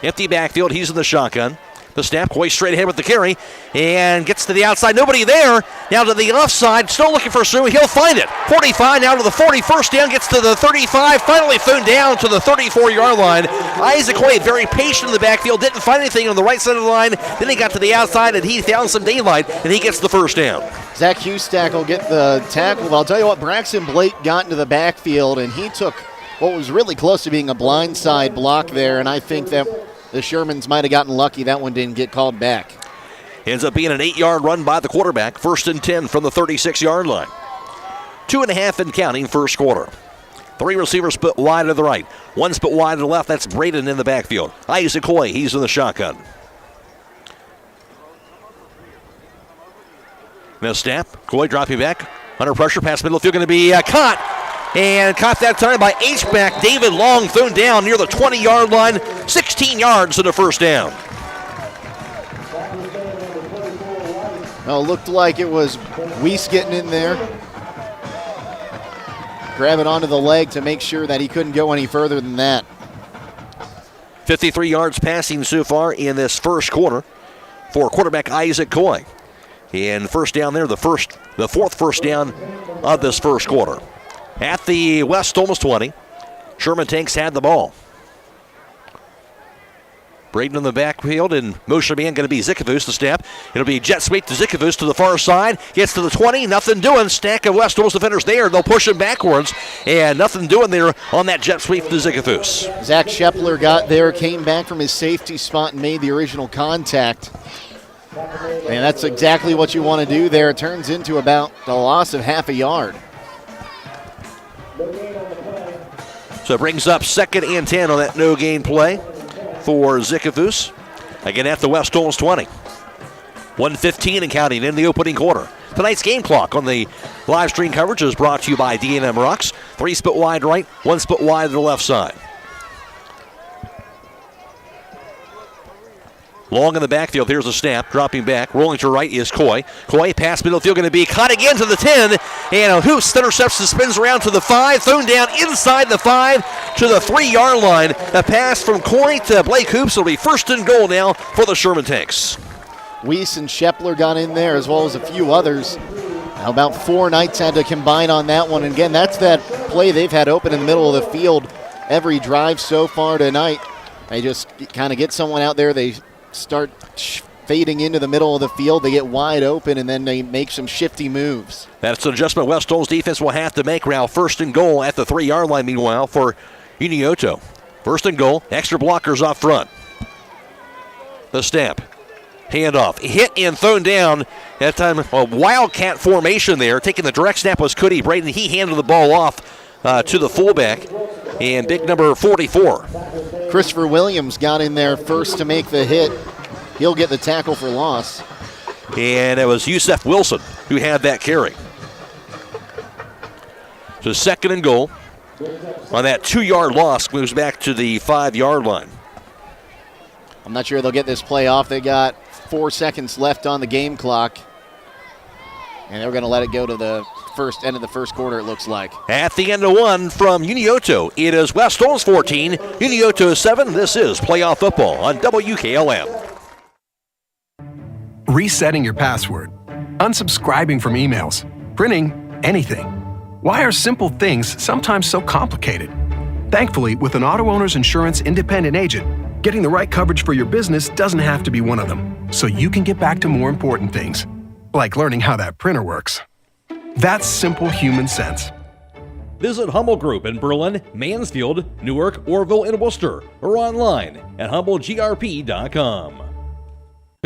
Empty backfield, he's in the shotgun. The snap, Croy straight ahead with the carry, and gets to the outside. Nobody there. Now to the left side, still looking for Sue. He'll find it. 45 now to the 40. First down, gets to the 35. Finally thrown down to the 34-yard line. Isaac Croy, very patient in the backfield, didn't find anything on the right side of the line. Then he got to the outside, and he found some daylight, and he gets the first down. Zach Hustack will get the tackle. But I'll tell you what, Braxton Blake got into the backfield, and he took what was really close to being a blindside block there, and I think that the Shermans might have gotten lucky. That one didn't get called back. Ends up being an 8-yard run by the quarterback. 1st and 10 from the 36-yard line. 2.5 and counting first quarter. 3 receivers split wide to the right. 1 split wide to the left. That's Braden in the backfield. Isaac Croy, he's in the shotgun. Now snap. Croy dropping back. Under pressure. Pass middle field going to be caught. And caught that time by H-back David Long, thrown down near the 20-yard line. 16 yards to the first down. Well, it looked like it was Weiss getting in there. Grab it onto the leg to make sure that he couldn't go any further than that. 53 yards passing so far in this first quarter for quarterback Isaac Croy. And first down there, the 4th first down of this first quarter. At the West Holmes 20, Sherman Tanks had the ball. Braden in the backfield, and motion man going to be Zickovus to snap. It'll be jet sweep to Zickovus to the far side. Gets to the 20, nothing doing. Stack of West Holmes defenders there. They'll push him backwards, and nothing doing there on that jet sweep to Zickovus. Zach Shepler got there, came back from his safety spot and made the original contact. And that's exactly what you want to do there. It turns into about a loss of half a yard. So it brings up 2nd and 10 on that no-gain play for Zickovus. Again at the West Holmes 20. 1:15 and counting in the opening quarter. Tonight's game clock on the live stream coverage is brought to you by D&M Rocks. 3 split wide right, 1 split wide to the left side. Long in the backfield. Here's a snap. Dropping back. Rolling to right is Croy. Croy pass middle field going to be caught again to the 10. And Hoops intercepts and spins around to the 5. Thrown down inside the 5 to the 3-yard line. A pass from Croy to Blake Hoops. It'll be 1st and goal now for the Sherman Tanks. Weiss and Shepler got in there as well as a few others. Now about 4 Knights had to combine on that one. And again, that's that play they've had open in the middle of the field every drive so far tonight. They just kind of get someone out there. They start fading into the middle of the field. They get wide open, and then they make some shifty moves. That's an adjustment West Holmes defense will have to make now. 1st and goal at the 3-yard line, meanwhile, for Unioto. 1st and goal, extra blockers off front. The snap. Handoff. Hit and thrown down. That time, a wildcat formation there. Taking the direct snap was Cody Braden. He handed the ball off to the fullback. And big number 44. Christopher Williams got in there first to make the hit. He'll get the tackle for loss. And it was Yusef Wilson who had that carry. So 2nd and goal. On that 2-yard loss, moves back to the 5-yard line. I'm not sure they'll get this play off. They got 4 seconds left on the game clock. And they're going to let it go to the end of the first quarter, it looks like. At the end of 1 from Unioto, it is West Holmes 14, Unioto 7. This is playoff football on WKLM. Resetting your password, unsubscribing from emails, printing anything. Why are simple things sometimes so complicated? Thankfully, with an auto owner's insurance independent agent, getting the right coverage for your business doesn't have to be one of them, so you can get back to more important things, like learning how that printer works. That's simple human sense. Visit Hummel Group in Berlin, Mansfield, Newark, Orville, and Worcester, or online at humblegrp.com.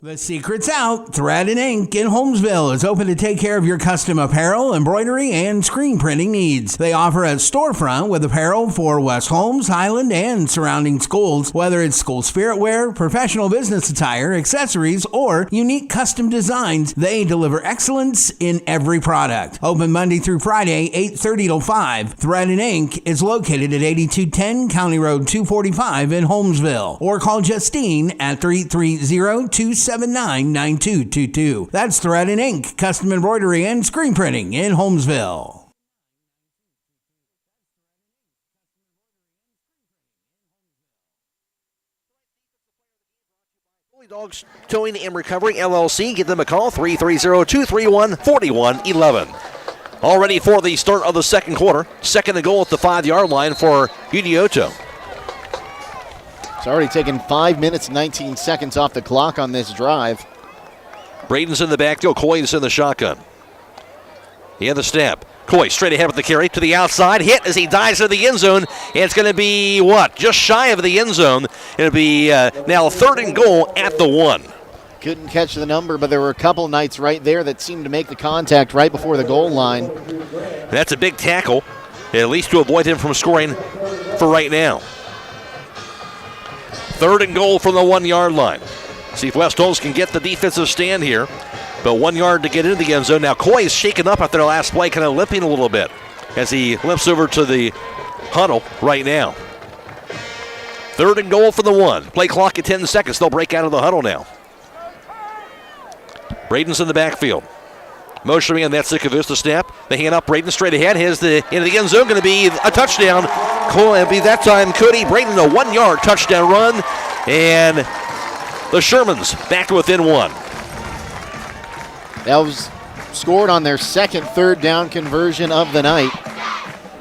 The secret's out. Thread and Ink in Holmesville is open to take care of your custom apparel, embroidery, and screen printing needs. They offer a storefront with apparel for West Holmes, Highland, and surrounding schools. Whether it's school spirit wear, professional business attire, accessories, or unique custom designs, they deliver excellence in every product. Open Monday through Friday, 8:30 till 5. Thread and Ink is located at 8210 County Road 245 in Holmesville. Or call Justine at 330-279-9222. That's Thread and Ink, custom embroidery and screen printing in Holmesville. Dogs Towing and Recovery LLC. Give them a call, 330-231-4111. All ready for the start of the second quarter. Second and goal at the 5-yard line for Unioto. It's already taken 5 minutes, 19 seconds off the clock on this drive. Braden's in the backfield. Coy's in the shotgun. He had the snap. Coy straight ahead with the carry to the outside. Hit as he dives into the end zone. And it's going to be, just shy of the end zone. It'll be now third and goal at the 1. Couldn't catch the number, but there were a couple nights right there that seemed to make the contact right before the goal line. That's a big tackle, at least to avoid him from scoring for right now. Third and goal from the 1-yard line. See if West Holmes can get the defensive stand here. But 1 yard to get into the end zone. Now Coy is shaken up after the last play, kind of limping a little bit as he limps over to the huddle right now. Third and goal for the 1. Play clock at 10 seconds. They'll break out of the huddle now. Braden's in the backfield. Motioning on that Sikavus the snap. They hand up Braden straight ahead. Here's the into the end zone. Going to be a touchdown. It'll be that time Cody Braden, a 1 yard touchdown run. And the Shermans back to within 1. That was scored on their second third down conversion of the night.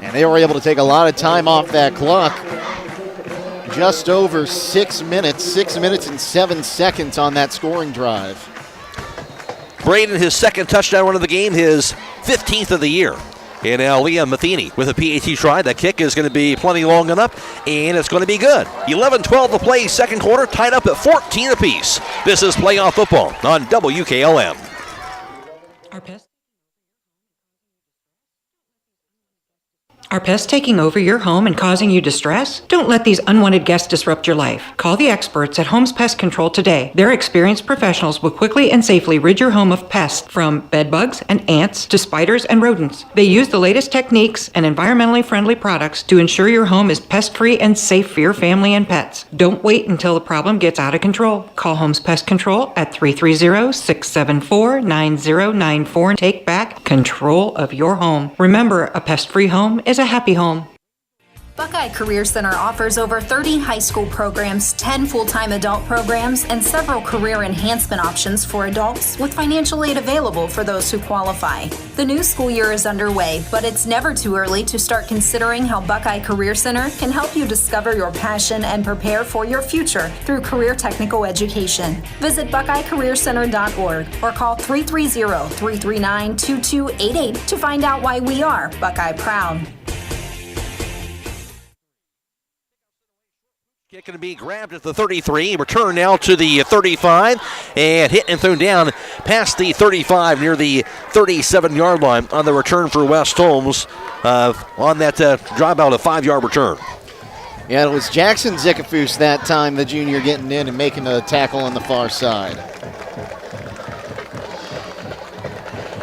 And they were able to take a lot of time off that clock. Just over 6 minutes, 6 minutes and 7 seconds on that scoring drive. Braden, his second touchdown run of the game, his 15th of the year. And now Liam Matheny with a PAT try. That kick is going to be plenty long enough, and it's going to be good. 11-12 to play, second quarter, tied up at 14 apiece. This is playoff football on WKLM. Are pests taking over your home and causing you distress? Don't let these unwanted guests disrupt your life. Call the experts at Holmes Pest Control today. Their experienced professionals will quickly and safely rid your home of pests, from bed bugs and ants to spiders and rodents. They use the latest techniques and environmentally friendly products to ensure your home is pest-free and safe for your family and pets. Don't wait until the problem gets out of control. Call Holmes Pest Control at 330-674-9094 and take back control of your home. Remember, a pest-free home is a happy home. Buckeye Career Center offers over 30 high school programs, 10 full-time adult programs, and several career enhancement options for adults, with financial aid available for those who qualify. The new school year is underway, but it's never too early to start considering how Buckeye Career Center can help you discover your passion and prepare for your future through career technical education. Visit BuckeyeCareerCenter.org or call 330-339-2288 to find out why we are Buckeye Proud. Kick going to be grabbed at the 33, return now to the 35, and hit and thrown down past the 35 near the 37-yard line on the return for West Holmes on that drive out, a 5-yard return. Yeah, it was Jackson Zickafoos that time, the junior, getting in and making a tackle on the far side.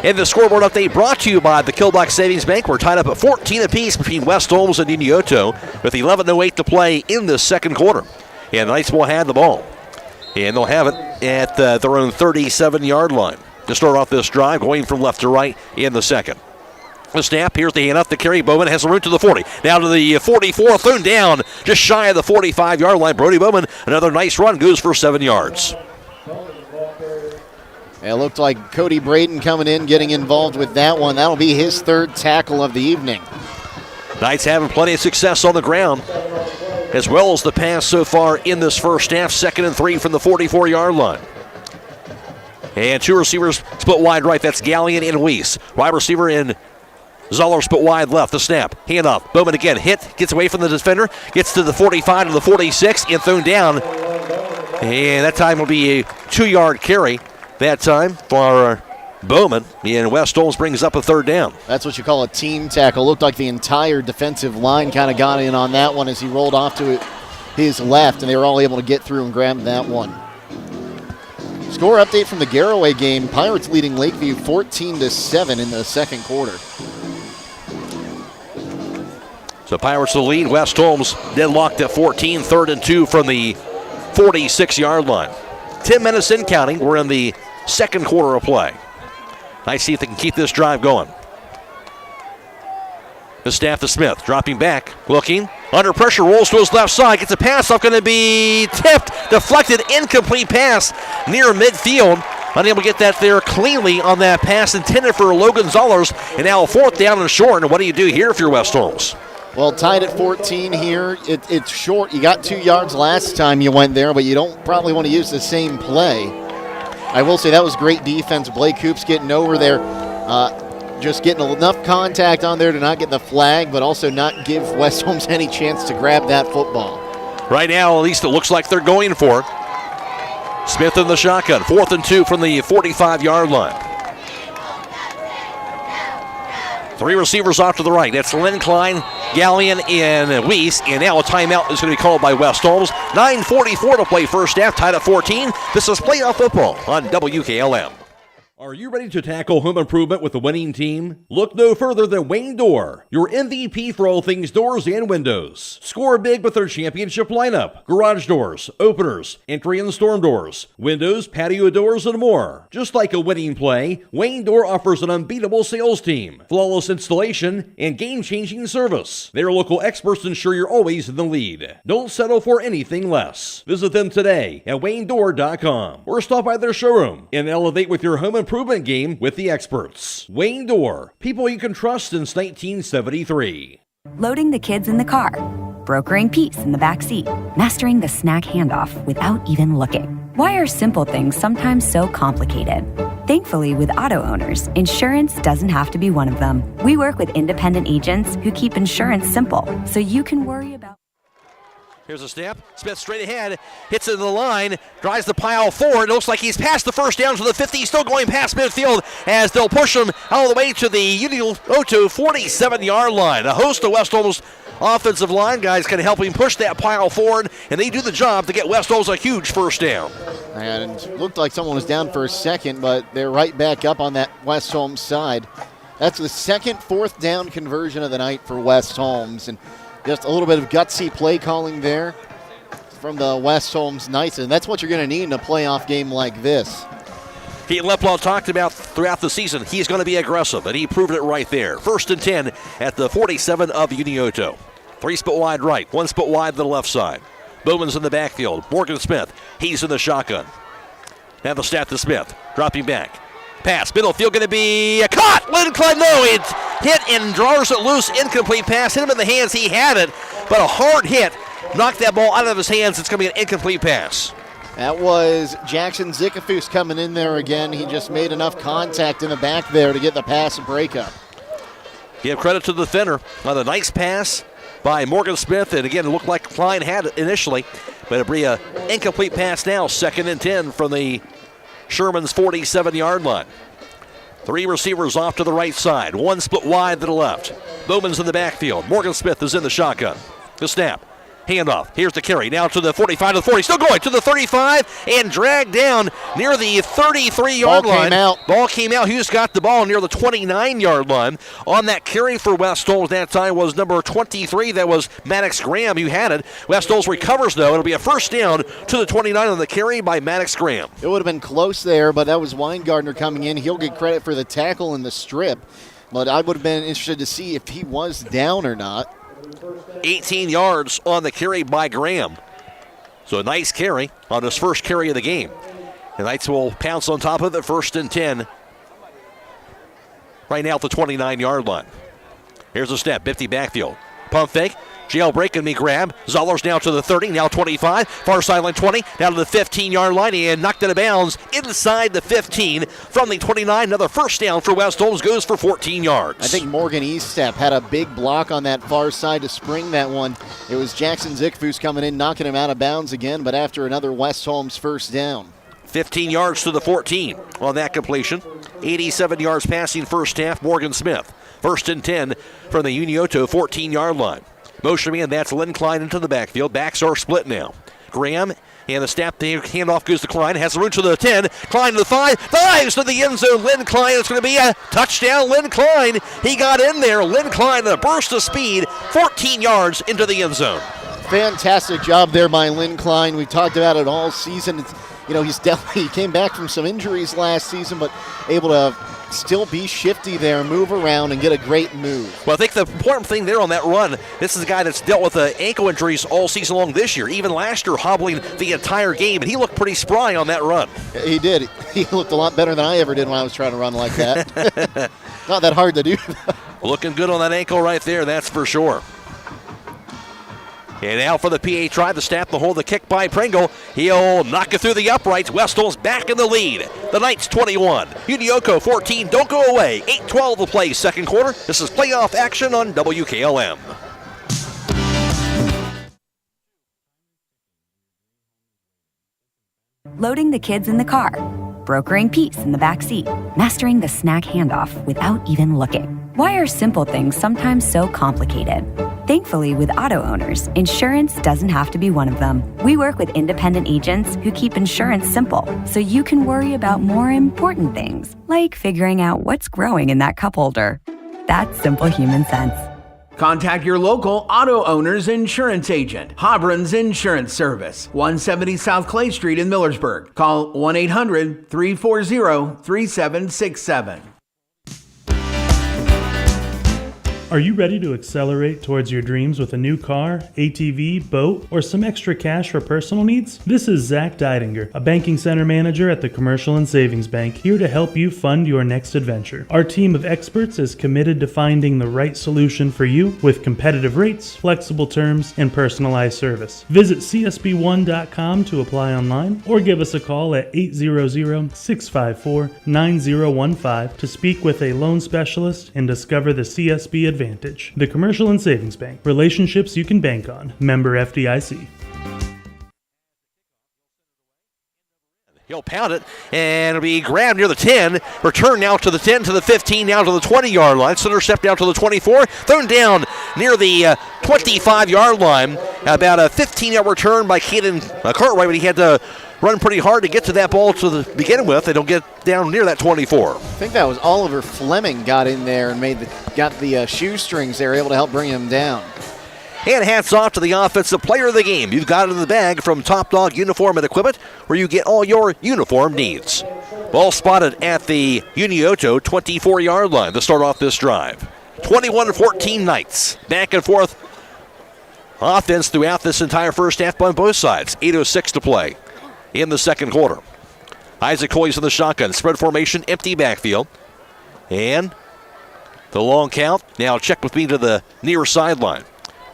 And the scoreboard update brought to you by the Kilblack Savings Bank. We're tied up at 14 apiece between West Holmes and Unioto with 11:08 to play in the second quarter. And the Knights will have the ball. And they'll have it at their own 37-yard line to start off this drive, going from left to right in the second. The snap, here's the hand up the carry. Bowman has a route to the 40. Now to the 44, thrown down just shy of the 45-yard line. Brody Bowman, another nice run, goes for 7 yards. It looked like Cody Braden coming in, getting involved with that one. That'll be his third tackle of the evening. Knights having plenty of success on the ground, as well as the pass so far in this first half. 2nd and 3 from the 44-yard line. And two receivers split wide right. That's Gallion and Weiss. Wide receiver in Zoller split wide left. The snap. Hand off. Bowman again. Hit. Gets away from the defender. Gets to the 45 to the 46. And thrown down And that time will be a 2-yard carry that time for Bowman. And West Holmes brings up a third down. That's what you call a team tackle. Looked like the entire defensive line kind of got in on that one as he rolled off to his left, and they were all able to get through and grab that one. Score update from the Garraway game. Pirates leading Lakeview 14-7 in the second quarter. So Pirates the lead. West Holmes deadlocked at 14, 3rd and 2 from the 46-yard line. 10 minutes in counting. We're in the second quarter of play. Nice, see if they can keep this drive going. The snap to Smith, dropping back, looking, under pressure, rolls to his left side, gets a pass off, going to be tipped, deflected, incomplete pass near midfield. Unable to get that there cleanly on that pass intended for Logan Zollers, and now 4th down and short. And what do you do here if you're West Holmes? Well, tied at 14 here. It's short. You got 2 yards last time you went there, but you don't probably want to use the same play. I will say that was great defense. Blake Hoops getting over there, just getting enough contact on there to not get the flag, but also not give West Holmes any chance to grab that football. Right now, at least it looks like they're going for it. Smith in the shotgun, 4th and 2 from the 45-yard line. 3 receivers off to the right. That's Lynn Klein, Gallion, and Weiss. And now a timeout is going to be called by West Holmes. 9:44 to play first half, tied at 14. This is playoff football on WKLM. Are you ready to tackle home improvement with the winning team? Look no further than Wayne Door, your MVP for all things doors and windows. Score big with their championship lineup: garage doors, openers, entry and storm doors, windows, patio doors, and more. Just like a winning play, Wayne Door offers an unbeatable sales team, flawless installation, and game-changing service. Their local experts ensure you're always in the lead. Don't settle for anything less. Visit them today at waynedoor.com or stop by their showroom and elevate with your home improvement game with the experts. Wayne Door, people you can trust since 1973. Loading the kids in the car, brokering peace in the back seat, mastering the snack handoff without even looking. Why are simple things sometimes so complicated? Thankfully, with auto owners, insurance doesn't have to be one of them. We work with independent agents who keep insurance simple, so you can worry about. Here's a snap. Smith straight ahead, hits it in the line, drives the pile forward. It looks like he's past the first down to the 50, still going past midfield as they'll push him all the way to the Unioto 47-yard line. A host of West Holmes offensive line guys can help him push that pile forward, and they do the job to get West Holmes a huge first down. And it looked like someone was down for a second, but they're right back up on that West Holmes side. That's the second 4th down conversion of the night for West Holmes, and just a little bit of gutsy play calling there from the West Holmes Knights, and that's what you're going to need in a playoff game like this. Keaton Leppla talked about throughout the season he's going to be aggressive, and he proved it right there. 1st and 10 at the 47 of Unioto. 3 split wide right, 1 split wide to the left side. Bowman's in the backfield. Morgan Smith, he's in the shotgun. Now the snap to Smith, dropping back. Pass, middle field going to be caught. Lynn Klein, no, it's hit and draws it loose. Incomplete pass, hit him in the hands. He had it, but a hard hit knocked that ball out of his hands. It's going to be an incomplete pass. That was Jackson Zickafoos coming in there again. He just made enough contact in the back there to get the pass and breakup. Give credit to the defender on a nice pass by Morgan Smith. And again, it looked like Klein had it initially, but it'll be an incomplete pass now. 2nd and 10 from the Sherman's 47-yard line. 3 receivers off to the right side. 1 split wide to the left. Bowman's in the backfield. Morgan Smith is in the shotgun. The snap. Handoff. Here's the carry. Now to the 45 to the 40. Still going to the 35 and dragged down near the 33-yard line. Ball came out. Hughes got the ball near the 29-yard line. On that carry for West Holmes that time was number 23. That was Maddox Graham who had it. West Holmes recovers, though. It'll be a first down to the 29 on the carry by Maddox Graham. It would have been close there, but that was Weingardner coming in. He'll get credit for the tackle and the strip, but I would have been interested to see if he was down or not. 18 yards on the carry by Graham. So a nice carry on his first carry of the game. The Knights will pounce on top of it. 1st and 10. Right now at the 29-yard line. Here's a snap. 50 backfield. Pump fake. Jailbreak and me grab. Zollers now to the 30, now 25. Far sideline 20, down to the 15-yard line and knocked out of bounds inside the 15 from the 29. Another first down for West Holmes, goes for 14 yards. I think Morgan Eastep had a big block on that far side to spring that one. It was Jackson Zickfus coming in, knocking him out of bounds again, but after another West Holmes first down. 15 yards to the 14 on that completion. 87 yards passing first half, Morgan Smith. First and 10 from the Unioto 14-yard line. Motion man, that's Lynn Klein into the backfield. Backs are split now. Graham and the snap, the handoff goes to Klein. Has the room to the 10. Klein to the 5. Dives to the end zone. Lynn Klein. It's going to be a touchdown. Lynn Klein. He got in there. Lynn Klein, a burst of speed. 14 yards into the end zone. Fantastic job there by Lynn Klein. We talked about it all season. He came back from some injuries last season, but able to still be shifty there, move around, and get a great move. Well, I think the important thing there on that run, this is a guy that's dealt with ankle injuries all season long this year, even last year hobbling the entire game, and he looked pretty spry on that run. He did. He looked a lot better than I ever did when I was trying to run like that. Not that hard to do. Looking good on that ankle right there, that's for sure. And now for the PA try, the snap, the hold, the kick by Pringle. He'll knock it through the uprights. West Holmes back in the lead. The Knights 21. Unioto 14. Don't go away. 8-12 to play second quarter. This is playoff action on WKLM. Loading the kids in the car, brokering peace in the back seat, mastering the snack handoff without even looking. Why are simple things sometimes so complicated? Thankfully, with auto owners, insurance doesn't have to be one of them. We work with independent agents who keep insurance simple, so you can worry about more important things, like figuring out what's growing in that cup holder. That's simple human sense. Contact your local auto owner's insurance agent. Hobron's Insurance Service, 170 South Clay Street in Millersburg. Call 1-800-340-3767. Are you ready to accelerate towards your dreams with a new car, ATV, boat, or some extra cash for personal needs? This is Zach Deidinger, a banking center manager at the Commercial and Savings Bank, here to help you fund your next adventure. Our team of experts is committed to finding the right solution for you with competitive rates, flexible terms, and personalized service. Visit csb1.com to apply online or give us a call at 800-654-9015 to speak with a loan specialist and discover the CSB advantage. The Commercial and Savings Bank. Relationships you can bank on. Member FDIC. He'll pound it, and it'll be grabbed near the 10. Return now to the 10, to the 15, now to the 20-yard line. Center step down to the 24. Thrown down near the 25-yard line. About a 15-yard return by Keaton Cartwright, but he had to run pretty hard to get to that ball to begin with. They don't get down near that 24. I think that was Oliver Fleming got in there and got the shoestrings there, able to help bring him down. And hats off to the offensive player of the game. You've got it in the bag from Top Dog Uniform and Equipment, where you get all your uniform needs. Ball spotted at the Unioto 24-yard line to start off this drive. 21-14 Knights. Back and forth offense throughout this entire first half on both sides. 8:06 to play in the second quarter. Isaac Coy's in the shotgun. Spread formation, empty backfield. And the long count. Now check with me to the near sideline.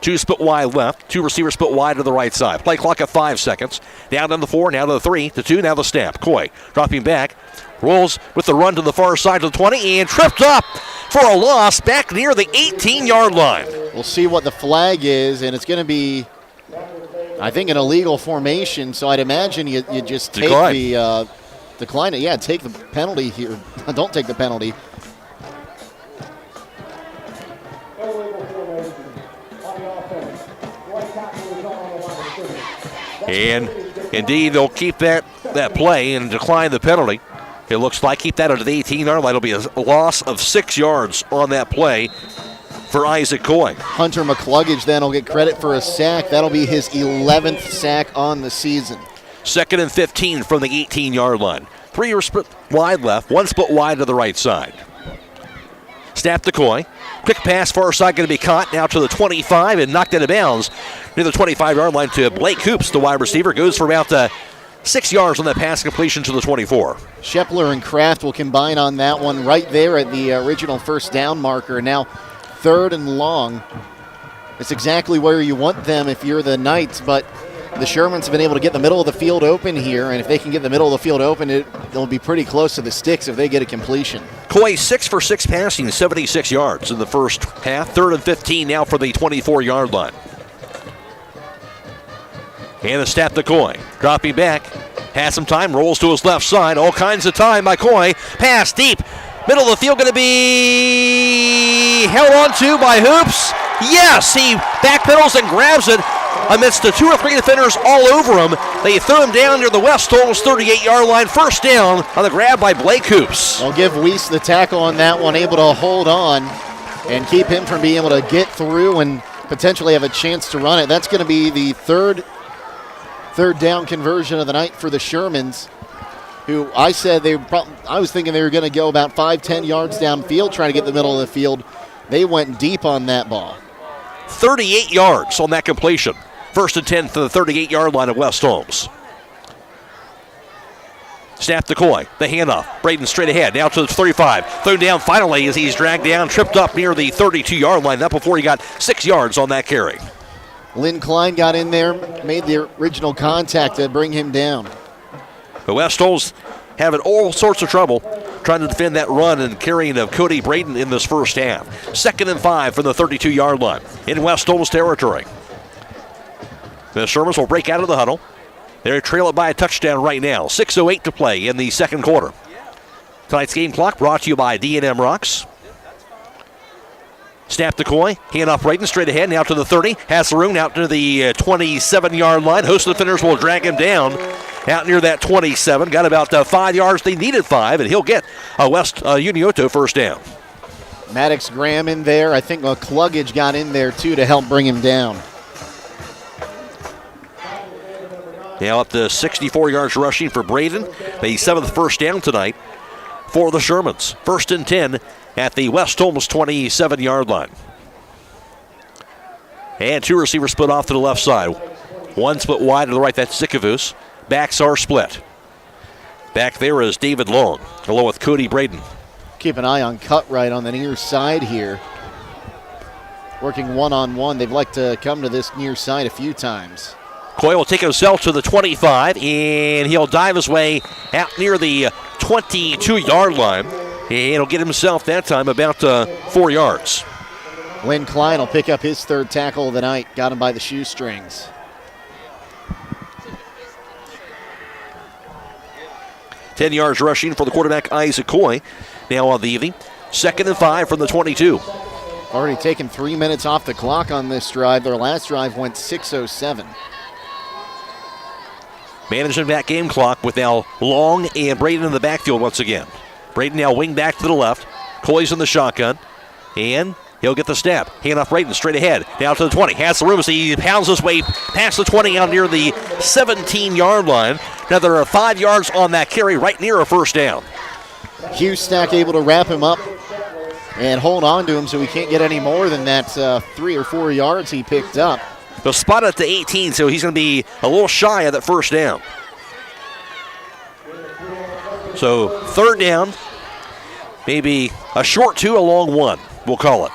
2 split wide left. 2 receivers split wide to the right side. Play clock at 5 seconds. Down to the 4, now to the 3, to 2, now the snap. Coy dropping back. Rolls with the run to the far side to the 20 and tripped up for a loss back near the 18-yard line. We'll see what the flag is, and it's going to be, I think, an illegal formation, so I'd imagine you just take the decline it. Yeah, take the penalty here. Don't take the penalty. And indeed, they'll keep that play and decline the penalty. It looks like keep that under the 18-yard line. It'll be a loss of 6 yards on that play for Isaac Coy. Hunter McCluggage then will get credit for a sack. That'll be his 11th sack on the season. 2nd and 15 from the 18-yard line. 3 are split wide left, 1 split wide to the right side. Snap to Coy. Quick pass far side going to be caught now to the 25 and knocked out of bounds near the 25-yard line to Blake Hoops, the wide receiver. Goes for about 6 yards on that pass completion to the 24. Shepler and Kraft will combine on that one right there at the original first down marker. Now 3rd and long It's exactly where you want them if you're the Knights, but the Shermans have been able to get the middle of the field open here, and if they can get the middle of the field open, they'll be pretty close to the sticks if they get a completion. Coy 6 for 6 passing, 76 yards in the first half. 3rd and 15 now for the 24-yard line. And the snap to Coy. Dropping back. Has some time. Rolls to his left side. All kinds of time by Coy. Pass deep. Middle of the field going to be held on to by Hoops. Yes, he backpedals and grabs it amidst the 2 or 3 defenders all over him. They throw him down near the West Holmes 38-yard line. First down on the grab by Blake Hoops. I'll give Weiss the tackle on that one, able to hold on and keep him from being able to get through and potentially have a chance to run it. That's going to be the third down conversion of the night for the Shermans, who I said I was thinking they were going to go about 5-10 yards downfield trying to get the middle of the field. They went deep on that ball. 38 yards on that completion. 1st and 10 to the 38-yard line of West Holmes. Snap to Coy. The handoff. Braden straight ahead. Now to the 35. Thrown down finally as he's dragged down. Tripped up near the 32-yard line. That before he got 6 yards on that carry. Lynn Klein got in there, made the original contact to bring him down. The West Holmes having all sorts of trouble trying to defend that run and carrying of Cody Braden in this first half. 2nd and 5 from the 32-yard line in West Holmes territory. The Shermans will break out of the huddle. They trail it by a touchdown right now. 6:08 to play in the second quarter. Tonight's game clock brought to you by D&M Rocks. Snap to Coy, hand off Braden, straight ahead, now to the 30. Has the room out to the 27-yard line. Host of defenders will drag him down out near that 27. Got about 5 yards. They needed 5, and he'll get a West Unioto first down. Maddox Graham in there. I think Cluggage got in there, too, to help bring him down. Now up to 64 yards rushing for Braden. The 7th first down tonight for the Shermans. 1st and 10 at the West Holmes 27-yard line. And 2 receivers split off to the left side. One split wide to the right, that's Sikavus. Backs are split. Back there is David Long, along with Cody Braden. Keep an eye on Cutright on the near side here. Working one-on-one. They've liked to come to this near side a few times. Coy will take himself to the 25, and he'll dive his way out near the 22-yard line. And he'll get himself that time about 4 yards. Lynn Klein will pick up his 3rd tackle of the night. Got him by the shoestrings. $10 yards rushing for the quarterback, Isaac Coy. Now on the evening. 2nd and 5 from the 22. Already taken 3 minutes off the clock on this drive. Their last drive went 6:07. Managing that game clock with now Long and Braden in the backfield once again. Braden now wing back to the left. Coy's in the shotgun. And he'll get the snap. Hand off Braden straight ahead. Down to the 20. Has the room as he pounds his way past the 20 out near the 17-yard line. Now there are 5 yards on that carry right near a first down. Hugh Stack able to wrap him up and hold on to him so he can't get any more than that 3 or 4 yards he picked up. They'll spot it at the 18, so he's going to be a little shy of that first down. So 3rd down, maybe a short 2, a long 1, we'll call it,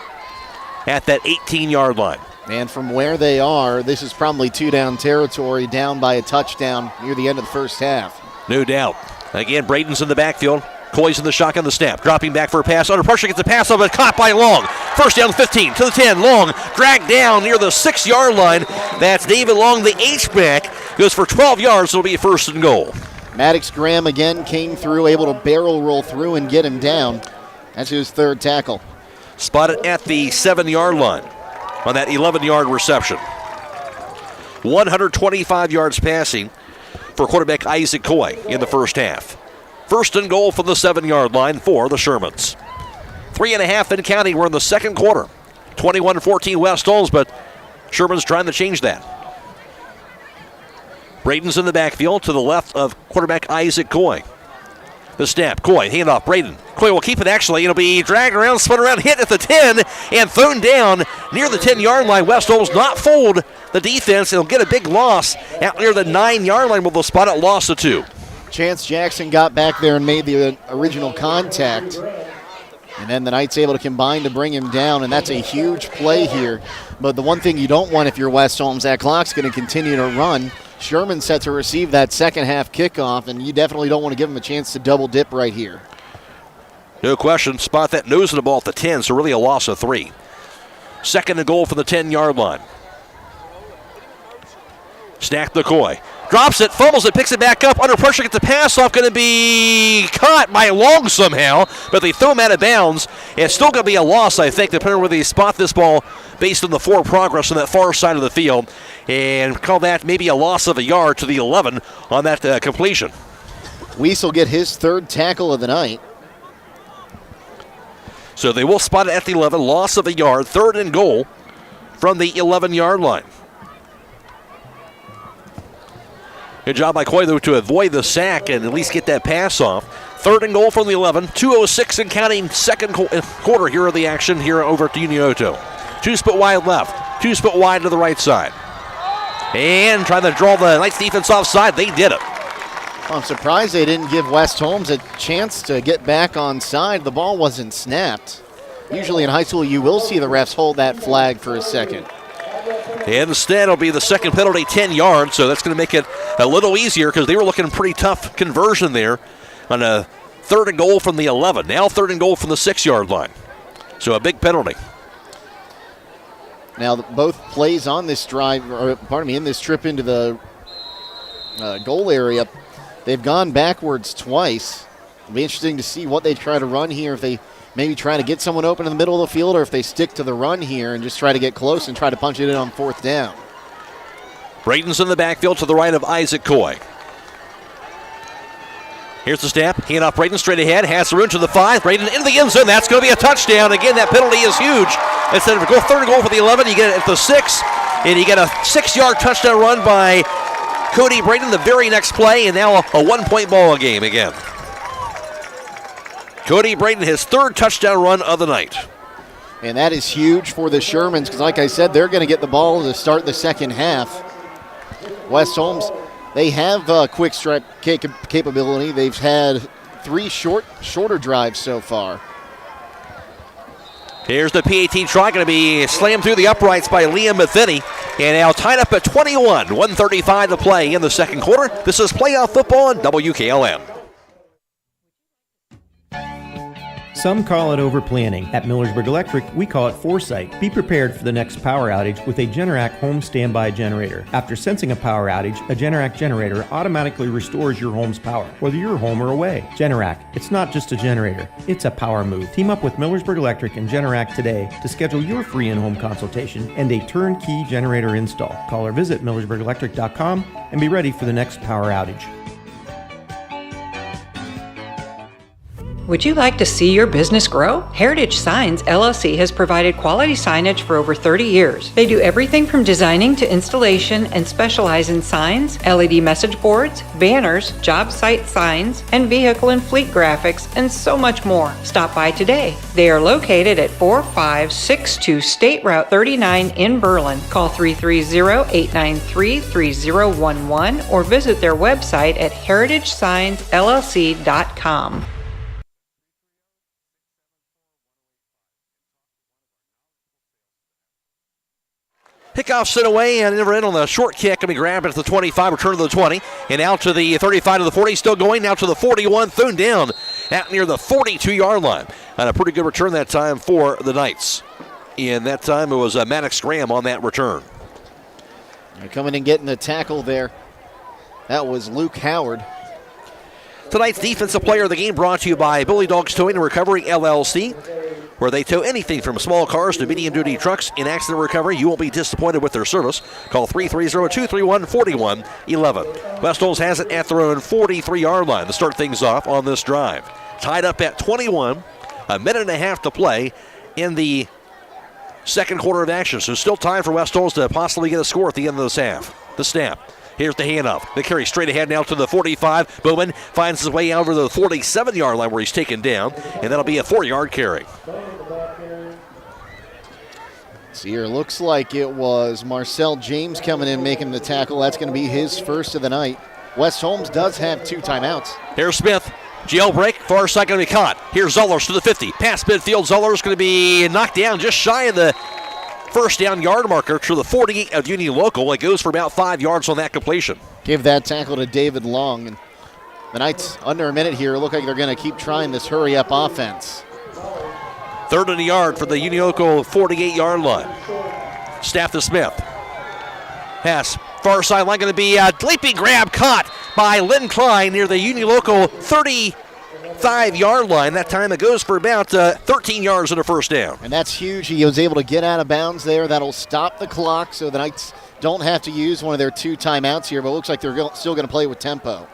at that 18-yard line. And from where they are, this is probably 2-down territory, down by a touchdown near the end of the first half. No doubt. Again, Braden's in the backfield. Coy's in the shotgun, the snap. Dropping back for a pass. Under pressure, gets a pass up, but caught by Long. First down, 15 to the 10. Long dragged down near the 6-yard line. That's David Long, the H-back. Goes for 12 yards. It'll be 1st and goal. Maddox Graham again came through, able to barrel roll through and get him down. That's his 3rd tackle. Spotted at the 7-yard line on that 11-yard reception. 125 yards passing for quarterback Isaac Coy in the first half. 1st and goal from the 7-yard line for the Shermans. 3.5 and counting. We're in the second quarter. 21-14 West Holmes, but Sherman's trying to change that. Braden's in the backfield to the left of quarterback Isaac Coy. The snap, Coy, handoff, Braden. Coy will keep it actually. It'll be dragged around, spun around, hit at the 10, and thrown down near the 10-yard line. West Holmes not fold the defense. It'll get a big loss out near the 9-yard line with the spot at loss of 2. Chance Jackson got back there and made the original contact. And then the Knights able to combine to bring him down, and that's a huge play here. But the one thing you don't want if you're West Holmes, that clock's going to continue to run. Sherman's set to receive that second half kickoff, and you definitely don't want to give him a chance to double dip right here. No question. Spot that nose of the ball at the 10, so really a loss of 3. Second and goal from the 10-yard line. Snack McCoy. Drops it, fumbles it, picks it back up. Under pressure, gets the pass off. Going to be caught by Long somehow, but they throw him out of bounds. It's still going to be a loss, I think, depending on where they spot this ball based on the forward progress on that far side of the field. And call that maybe a loss of a yard to the 11 on that completion. Weiss will get his third tackle of the night. So they will spot it at the 11, loss of a yard, third and goal from the 11-yard line. Good job by Croy, though, to avoid the sack and at least get that pass off. Third and goal from the 11, 2:06 and counting, second quarter here of the action here over at Unioto. 2-split wide left, 2-split wide to the right side. And trying to draw the Knights defense offside, they did it. I'm surprised they didn't give West Holmes a chance to get back on side. The ball wasn't snapped. Usually in high school you will see the refs hold that flag for a second. And instead it'll be the second penalty, 10 yards, so that's going to make it a little easier because they were looking pretty tough conversion there on a third and goal from the 11. Now third and goal from the 6-yard line. So a big penalty. Now both plays on this drive, or pardon me, in this trip into the goal area, they've gone backwards twice. It'll be interesting to see what they try to run here, if they maybe try to get someone open in the middle of the field or if they stick to the run here and just try to get close and try to punch it in on fourth down. Braden's in the backfield to the right of Isaac Coy. Here's the snap, hand off Braden straight ahead, has the room to the 5, Braden into the end zone, that's going to be a touchdown. Again, that penalty is huge. Instead of third and goal for the 11, you get it at the 6, and you get a 6-yard touchdown run by Cody Braden the very next play, and now a 1-point ball game again. Cody Braden, his third touchdown run of the night. And that is huge for the Shermans because, like I said, they're going to get the ball to start the second half. West Holmes, they have quick strike capability. They've had 3 shorter drives so far. Here's the PAT try, going to be slammed through the uprights by Liam Matheny. And now tied up at 21, 1:35 to play in the second quarter. This is playoff football on WKLM. Some call it overplanning. At Millersburg Electric, we call it foresight. Be prepared for the next power outage with a Generac home standby generator. After sensing a power outage, a Generac generator automatically restores your home's power, whether you're home or away. Generac, it's not just a generator, it's a power move. Team up with Millersburg Electric and Generac today to schedule your free in-home consultation and a turnkey generator install. Call or visit millersburgelectric.com and be ready for the next power outage. Would you like to see your business grow? Heritage Signs LLC has provided quality signage for over 30 years. They do everything from designing to installation and specialize in signs, LED message boards, banners, job site signs, and vehicle and fleet graphics, and so much more. Stop by today. They are located at 4562 State Route 39 in Berlin. Call 330-893-3011 or visit their website at heritagesignsllc.com. Kickoff sent away and never in on the short kick. Going to be grabbed at the 25, return to the 20, and out to the 35 to the 40. Still going, now to the 41, thrown down out near the 42-yard line. And a pretty good return that time for the Knights. And that time it was Maddox Graham on that return. Coming and getting the tackle there. That was Luke Howard. Tonight's defensive player of the game brought to you by Billy Dogs Towing and Recovery LLC, where they tow anything from small cars to medium-duty trucks in accident recovery. You won't be disappointed with their service. Call 330-231-4111. West Holmes has it at their own 43-yard line to start things off on this drive. Tied up at 21, a minute and a half to play in the second quarter of action. So still time for West Holmes to possibly get a score at the end of this half. The snap. Here's the handoff. The carry straight ahead now to the 45. Bowman finds his way over the 47-yard line where he's taken down, and that'll be a 4-yard carry. See here, looks like it was Marcel James coming in making the tackle. That's going to be his first of the night. West Holmes does have 2 timeouts. Here's Smith. Jailbreak, Far side going to be caught. Here's Zollers to the 50. Past midfield. Zollers going to be knocked down just shy of the first down yard marker to the 48 of Unioto. It goes for about 5 yards on that completion. Give that tackle to David Long. And the Knights, under a minute here, look like they're going to keep trying this hurry-up offense. 3rd and a yard for the Unioto 48-yard line. Snap to Smith. Pass. Far sideline going to be a leaping grab caught by Lynn Klein near the Unioto 35-yard line. That time it goes for about 13 yards and a first down. And that's huge. He was able to get out of bounds there. That'll stop the clock so the Knights don't have to use one of their 2 timeouts here, but it looks like they're still going to play with tempo.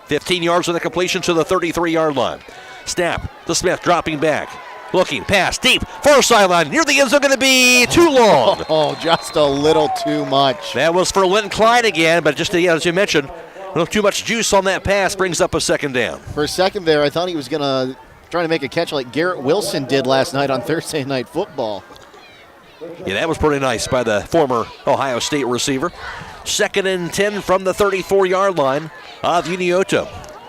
15 yards on the completion to the 33-yard line. Snap to Smith, dropping back. Looking, pass, deep, far sideline, near the end zone, going to be too long. Oh, just a little too much. That was for Lynn Klein again, but just as you mentioned, a little too much juice on that pass brings up a second down. For a second there, I thought he was going to try to make a catch like Garrett Wilson did last night on Thursday Night Football. Yeah, that was pretty nice by the former Ohio State receiver. 2nd and 10 from the 34-yard line of Unioto.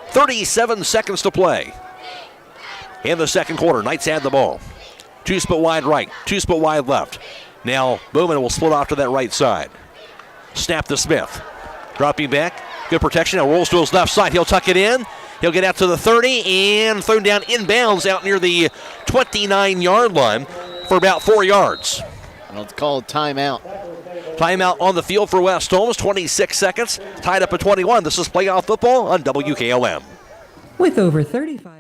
37 seconds to play in the second quarter. Knights had the ball. 2 split wide right, 2 split wide left. Now Bowman will split off to that right side. Snap to Smith. Dropping back. Good protection. Now rolls to his left side. He'll tuck it in. He'll get out to the 30 and thrown down inbounds out near the 29-yard line for about 4 yards. And it's called timeout. Timeout on the field for West Holmes. 26 seconds. Tied up at 21. This is playoff football on WKLM. With over 35.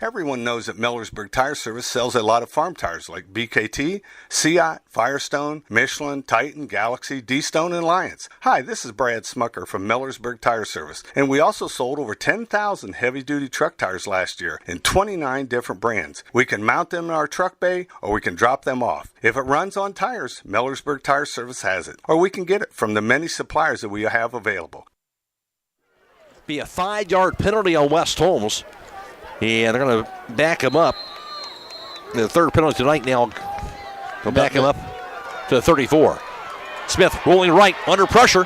Everyone knows that Millersburg Tire Service sells a lot of farm tires like BKT, Seat, Firestone, Michelin, Titan, Galaxy, D-Stone, and Lions. Hi, this is Brad Smucker from Millersburg Tire Service, and we also sold over 10,000 heavy-duty truck tires last year in 29 different brands. We can mount them in our truck bay, or we can drop them off. If it runs on tires, Millersburg Tire Service has it, or we can get it from the many suppliers that we have available. Be a 5-yard penalty on West Holmes. And they're going to back him up. The 3rd penalty tonight now. They'll back him up to the 34. Smith rolling right, under pressure.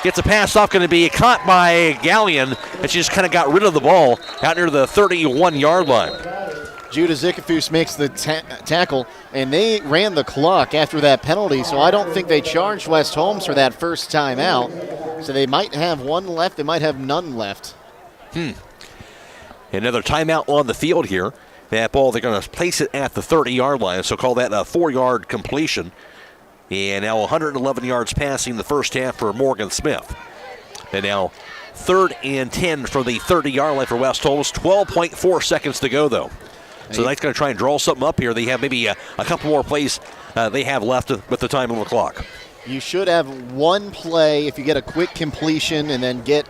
Gets a pass off, going to be caught by Gallion. And she just kind of got rid of the ball out near the 31-yard line. Judah Zikafus makes the tackle, and they ran the clock after that penalty, so I don't think they charged West Holmes for that first time out. So they might have one left, they might have none left. Another timeout on the field here. That ball, they're going to place it at the 30-yard line, so call that a 4-yard completion. And now 111 yards passing the first half for Morgan Smith. And now 3rd and 10 for the 30-yard line for West Holmes. 12.4 seconds to go, though. So the Knights going to try and draw something up here. They have maybe a couple more plays they have left with the time on the clock. You should have one play if you get a quick completion and then get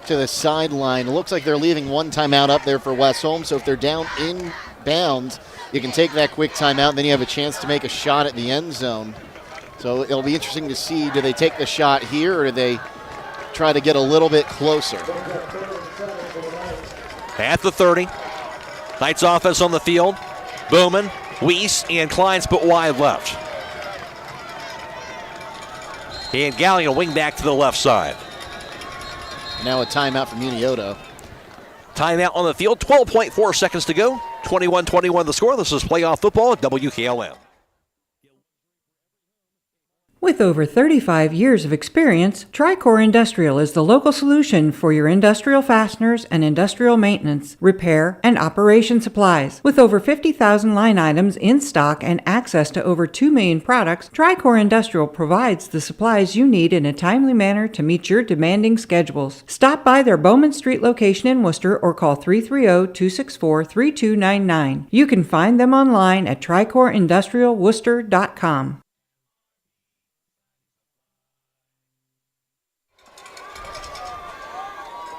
to the sideline. It looks like they're leaving one timeout up there for West Holmes, so if they're down in bounds, you can take that quick timeout, and then you have a chance to make a shot at the end zone. So it'll be interesting to see, do they take the shot here, or do they try to get a little bit closer? At the 30, Knights offense on the field. Bowman, Weiss, and Klein split wide left. And Gallion wing back to the left side. Now a timeout from Unioto. Timeout on the field, 12.4 seconds to go. 21-21 the score. This is playoff football at WKLM. With over 35 years of experience, Tricor Industrial is the local solution for your industrial fasteners and industrial maintenance, repair, and operation supplies. With over 50,000 line items in stock and access to over 2 million products, Tricor Industrial provides the supplies you need in a timely manner to meet your demanding schedules. Stop by their Bowman Street location in Worcester or call 330-264-3299. You can find them online at tricorindustrialworcester.com.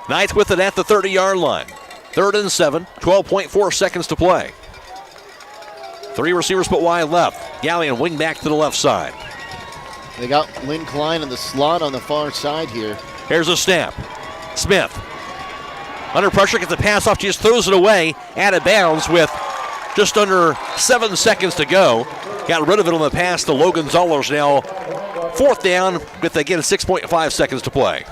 Knights with it at the 30-yard line. 3rd and 7, 12.4 seconds to play. 3 receivers put wide left. Gallion wing back to the left side. They got Lynn Klein in the slot on the far side here. Here's a snap. Smith. Under pressure, gets the pass off, just throws it away, out of bounds with just under 7 seconds to go. Got rid of it on the pass to Logan Zollers now. 4th down with, again, 6.5 seconds to play.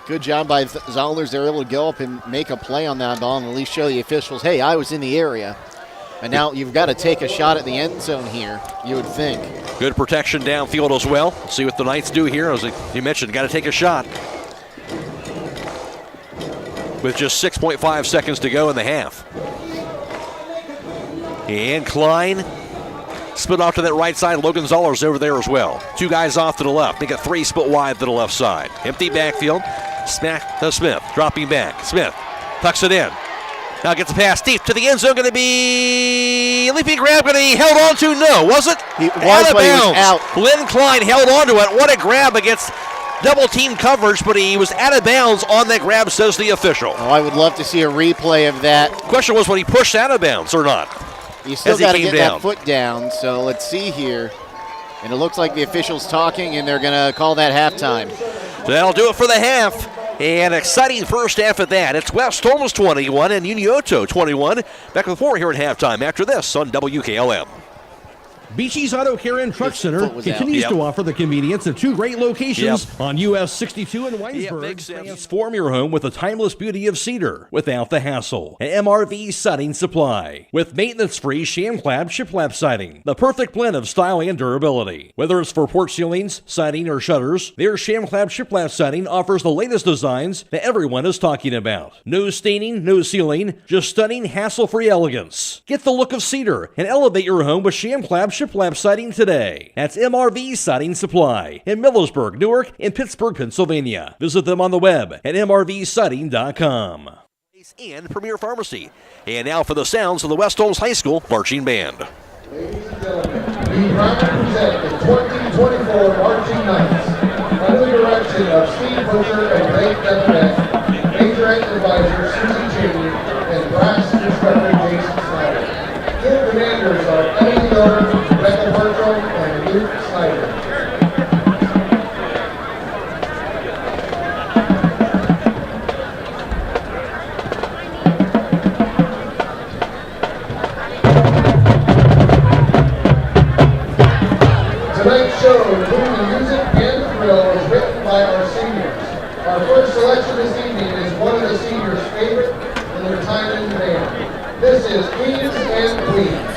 Good job by Zollers. They're able to go up and make a play on that ball and at least show the officials, hey, I was in the area. And now you've got to take a shot at the end zone here, you would think. Good protection downfield as well. See what the Knights do here. As you mentioned, got to take a shot. With just 6.5 seconds to go in the half. And Klein split off to that right side. Logan Zollers over there as well. Two guys off to the left. They got three split wide to the left side. Empty backfield. Smack to Smith. Dropping back. Smith tucks it in. Now gets a pass deep to the end zone. Going to be a leaping grab. Going to be held on to. No, was it? He was, but he was out. Lynn Klein held on to it. What a grab against double team coverage, but he was out of bounds on that grab, says the official. Oh, I would love to see a replay of that. Question was, when he pushed out of bounds or not? You still got to get that foot down, so let's see here. And it looks like the official's talking, and they're going to call that halftime. So that'll do it for the half. An exciting first half at that. It's West Holmes 21 and Unioto 21. Back with more here at halftime after this on WKLM. Beachy's Auto Care and Truck Center continues to offer the convenience of two great locations on US 62 in Winesburg. Transform your home with the timeless beauty of cedar without the hassle. An MRV siding supply with maintenance-free ShamClap shiplap siding. The perfect blend of style and durability. Whether it's for porch ceilings, siding, or shutters, their ShamClap shiplap siding offers the latest designs that everyone is talking about. No staining, no sealing, just stunning, hassle-free elegance. Get the look of cedar and elevate your home with ShamClap shiplap siding today. That's MRV Siding Supply in Millersburg, Newark, and Pittsburgh, Pennsylvania. Visit them on the web at mrvsiding.com. And Premier Pharmacy. And now for the sounds of the West Holmes High School Marching Band. Ladies and gentlemen, we represent the 2024 Marching Knights under the direction of Steve Butcher and Blake Devenet, Major Advisor Susie Cheney, and Brass Instructor Jason Snyder. Team commanders are Emily Miller, Rebecca Bertram, and Luke Snyder. Tonight's show, including the music and the thrill, is written by our seniors. Our first selection this evening is one of the seniors' favorite in the retirement band. This is Kings and Queens.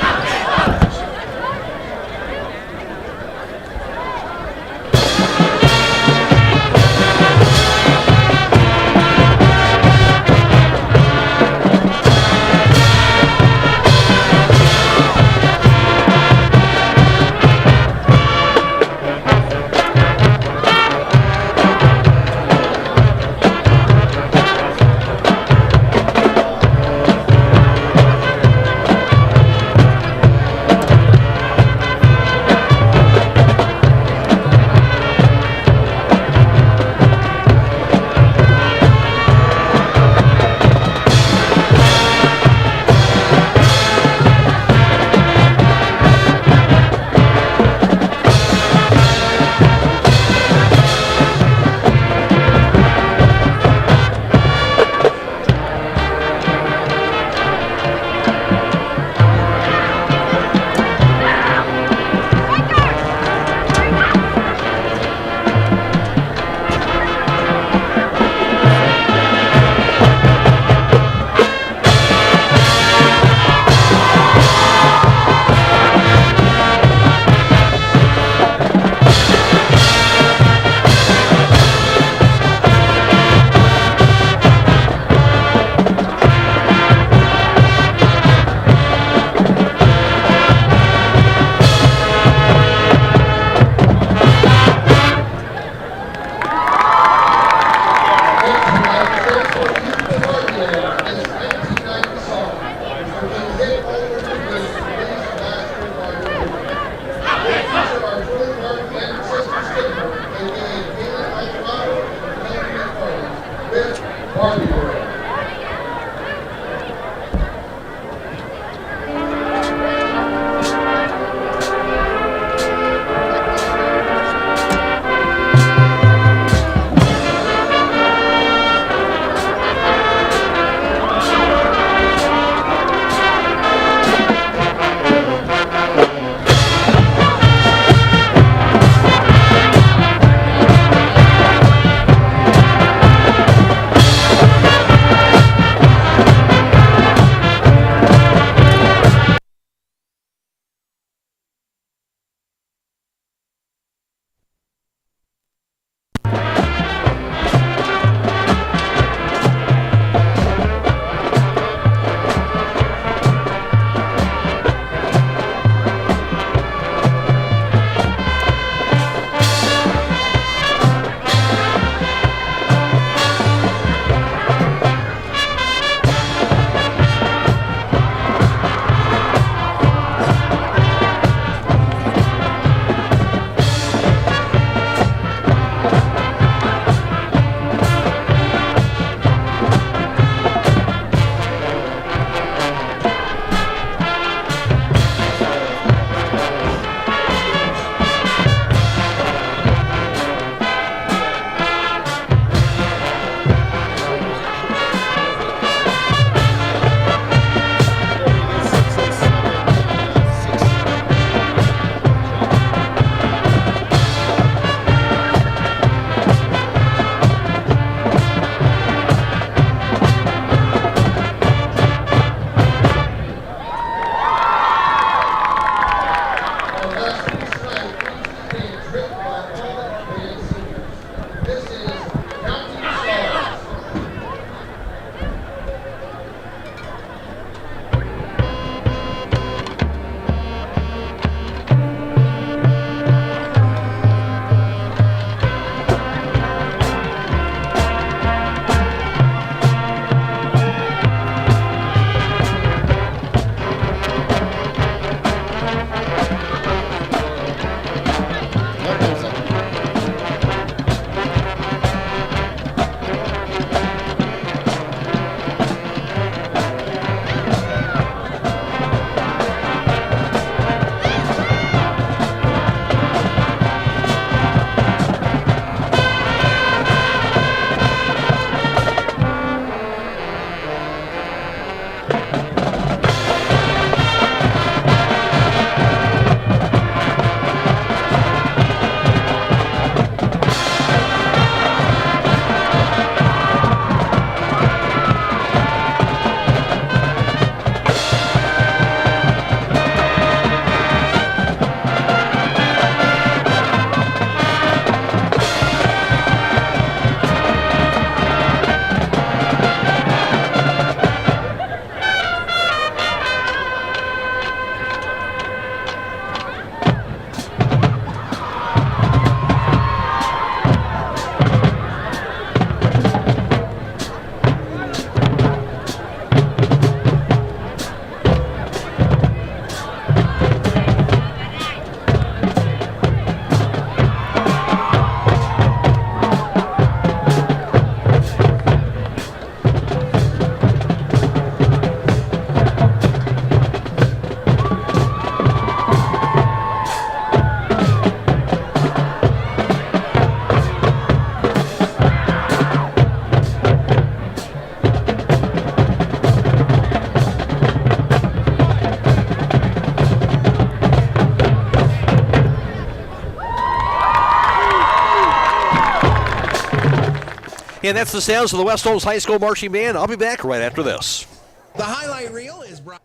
And that's the sounds of the West Holmes High School Marching Band. I'll be back right after this. The highlight reel is brought.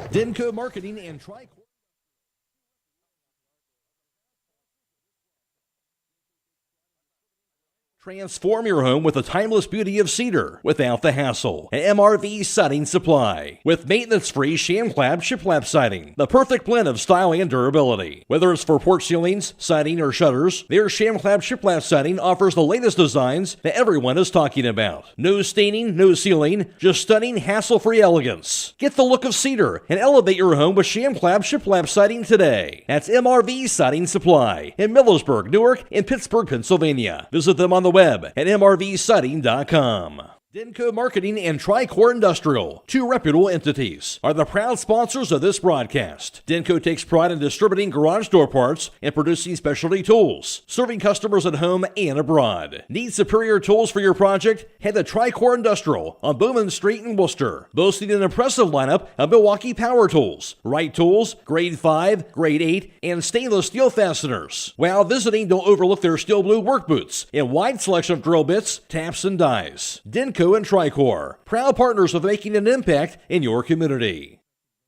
Denko Marketing and Tricor. Transform your home with the timeless beauty of cedar without the hassle. An MRV Siding Supply with maintenance-free ShamClap shiplap siding. The perfect blend of style and durability. Whether it's for porch ceilings, siding, or shutters, their ShamClap shiplap siding offers the latest designs that everyone is talking about. No staining, no sealing, just stunning, hassle-free elegance. Get the look of cedar and elevate your home with ShamClap shiplap siding today. That's MRV Siding Supply in Millersburg, Newark, and Pittsburgh, Pennsylvania. Visit them on the web at mrvsiding.com. Denko Marketing and Tricor Industrial, two reputable entities, are the proud sponsors of this broadcast. Denko takes pride in distributing garage door parts and producing specialty tools, serving customers at home and abroad. Need superior tools for your project? Head to Tricor Industrial on Bowman Street in Worcester, boasting an impressive lineup of Milwaukee power tools, Wright tools, grade 5, grade 8, and stainless steel fasteners. While visiting, don't overlook their steel blue work boots and wide selection of drill bits, taps, and dies. Denko and Tricor, proud partners of making an impact in your community.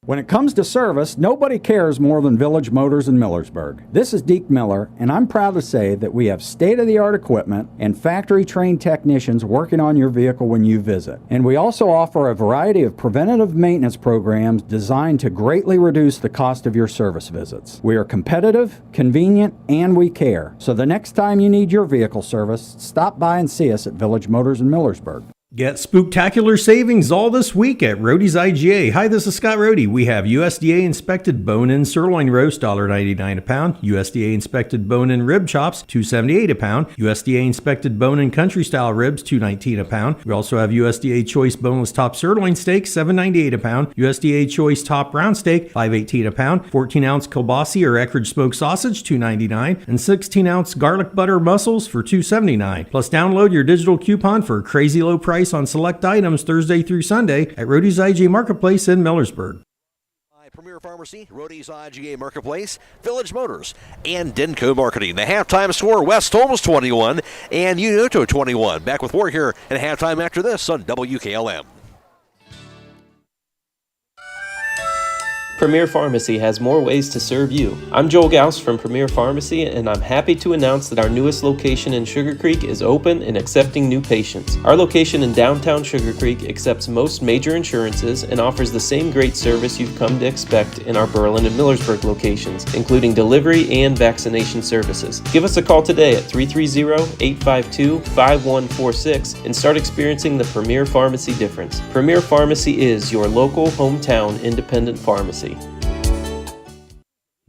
When it comes to service, nobody cares more than Village Motors in Millersburg. This is Deke Miller, and I'm proud to say that we have state-of-the-art equipment and factory-trained technicians working on your vehicle when you visit. And we also offer a variety of preventative maintenance programs designed to greatly reduce the cost of your service visits. We are competitive, convenient, and we care. So the next time you need your vehicle service, stop by and see us at Village Motors in Millersburg. Get spooktacular savings all this week at Roadie's IGA. Hi, this is Scott Roadie. We have USDA inspected bone-in sirloin roast, $1.99 a pound. USDA inspected bone-in rib chops, $2.78 a pound. USDA inspected bone-in country style ribs, $2.19 a pound. We also have USDA choice boneless top sirloin steak, $7.98 a pound. USDA choice top round steak, $5.18 a pound. 14-ounce kielbasa or Eckrich smoked sausage, $2.99, and 16-ounce garlic butter mussels for $2.79. Plus, download your digital coupon for a crazy low price on select items Thursday through Sunday at Roadie's IGA Marketplace in Millersburg. Premier Pharmacy, Roadie's IGA Marketplace, Village Motors, and Denko Marketing. The halftime score, West Holmes 21 and Unioto 21. Back with more here at halftime after this on WKLM. Premier Pharmacy has more ways to serve you. I'm Joel Gauss from Premier Pharmacy, and I'm happy to announce that our newest location in Sugar Creek is open and accepting new patients. Our location in downtown Sugar Creek accepts most major insurances and offers the same great service you've come to expect in our Berlin and Millersburg locations, including delivery and vaccination services. Give us a call today at 330-852-5146 and start experiencing the Premier Pharmacy difference. Premier Pharmacy is your local, hometown, independent pharmacy.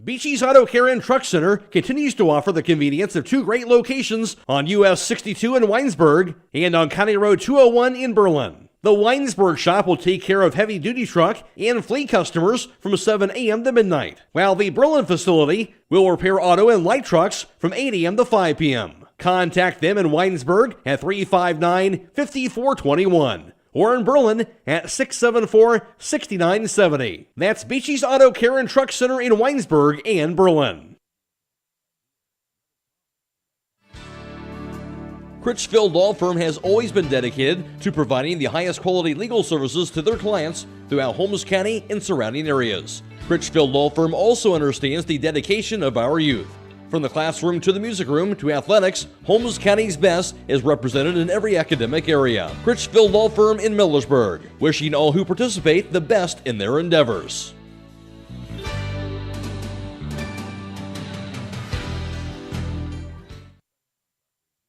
Beachy's Auto Care and Truck Center continues to offer the convenience of two great locations on US 62 in Weinsberg and on County Road 201 in Berlin. The Weinsberg shop will take care of heavy-duty truck and fleet customers from 7 a.m. to midnight, while the Berlin facility will repair auto and light trucks from 8 a.m. to 5 p.m. Contact them in Weinsberg at 359-5421. Or in Berlin at 674-6970. That's Beachy's Auto Care and Truck Center in Weinsberg and Berlin. Critchfield Law Firm has always been dedicated to providing the highest quality legal services to their clients throughout Holmes County and surrounding areas. Critchfield Law Firm also understands the dedication of our youth. From the classroom to the music room to athletics, Holmes County's best is represented in every academic area. Critchfield Law Firm in Millersburg, wishing all who participate the best in their endeavors.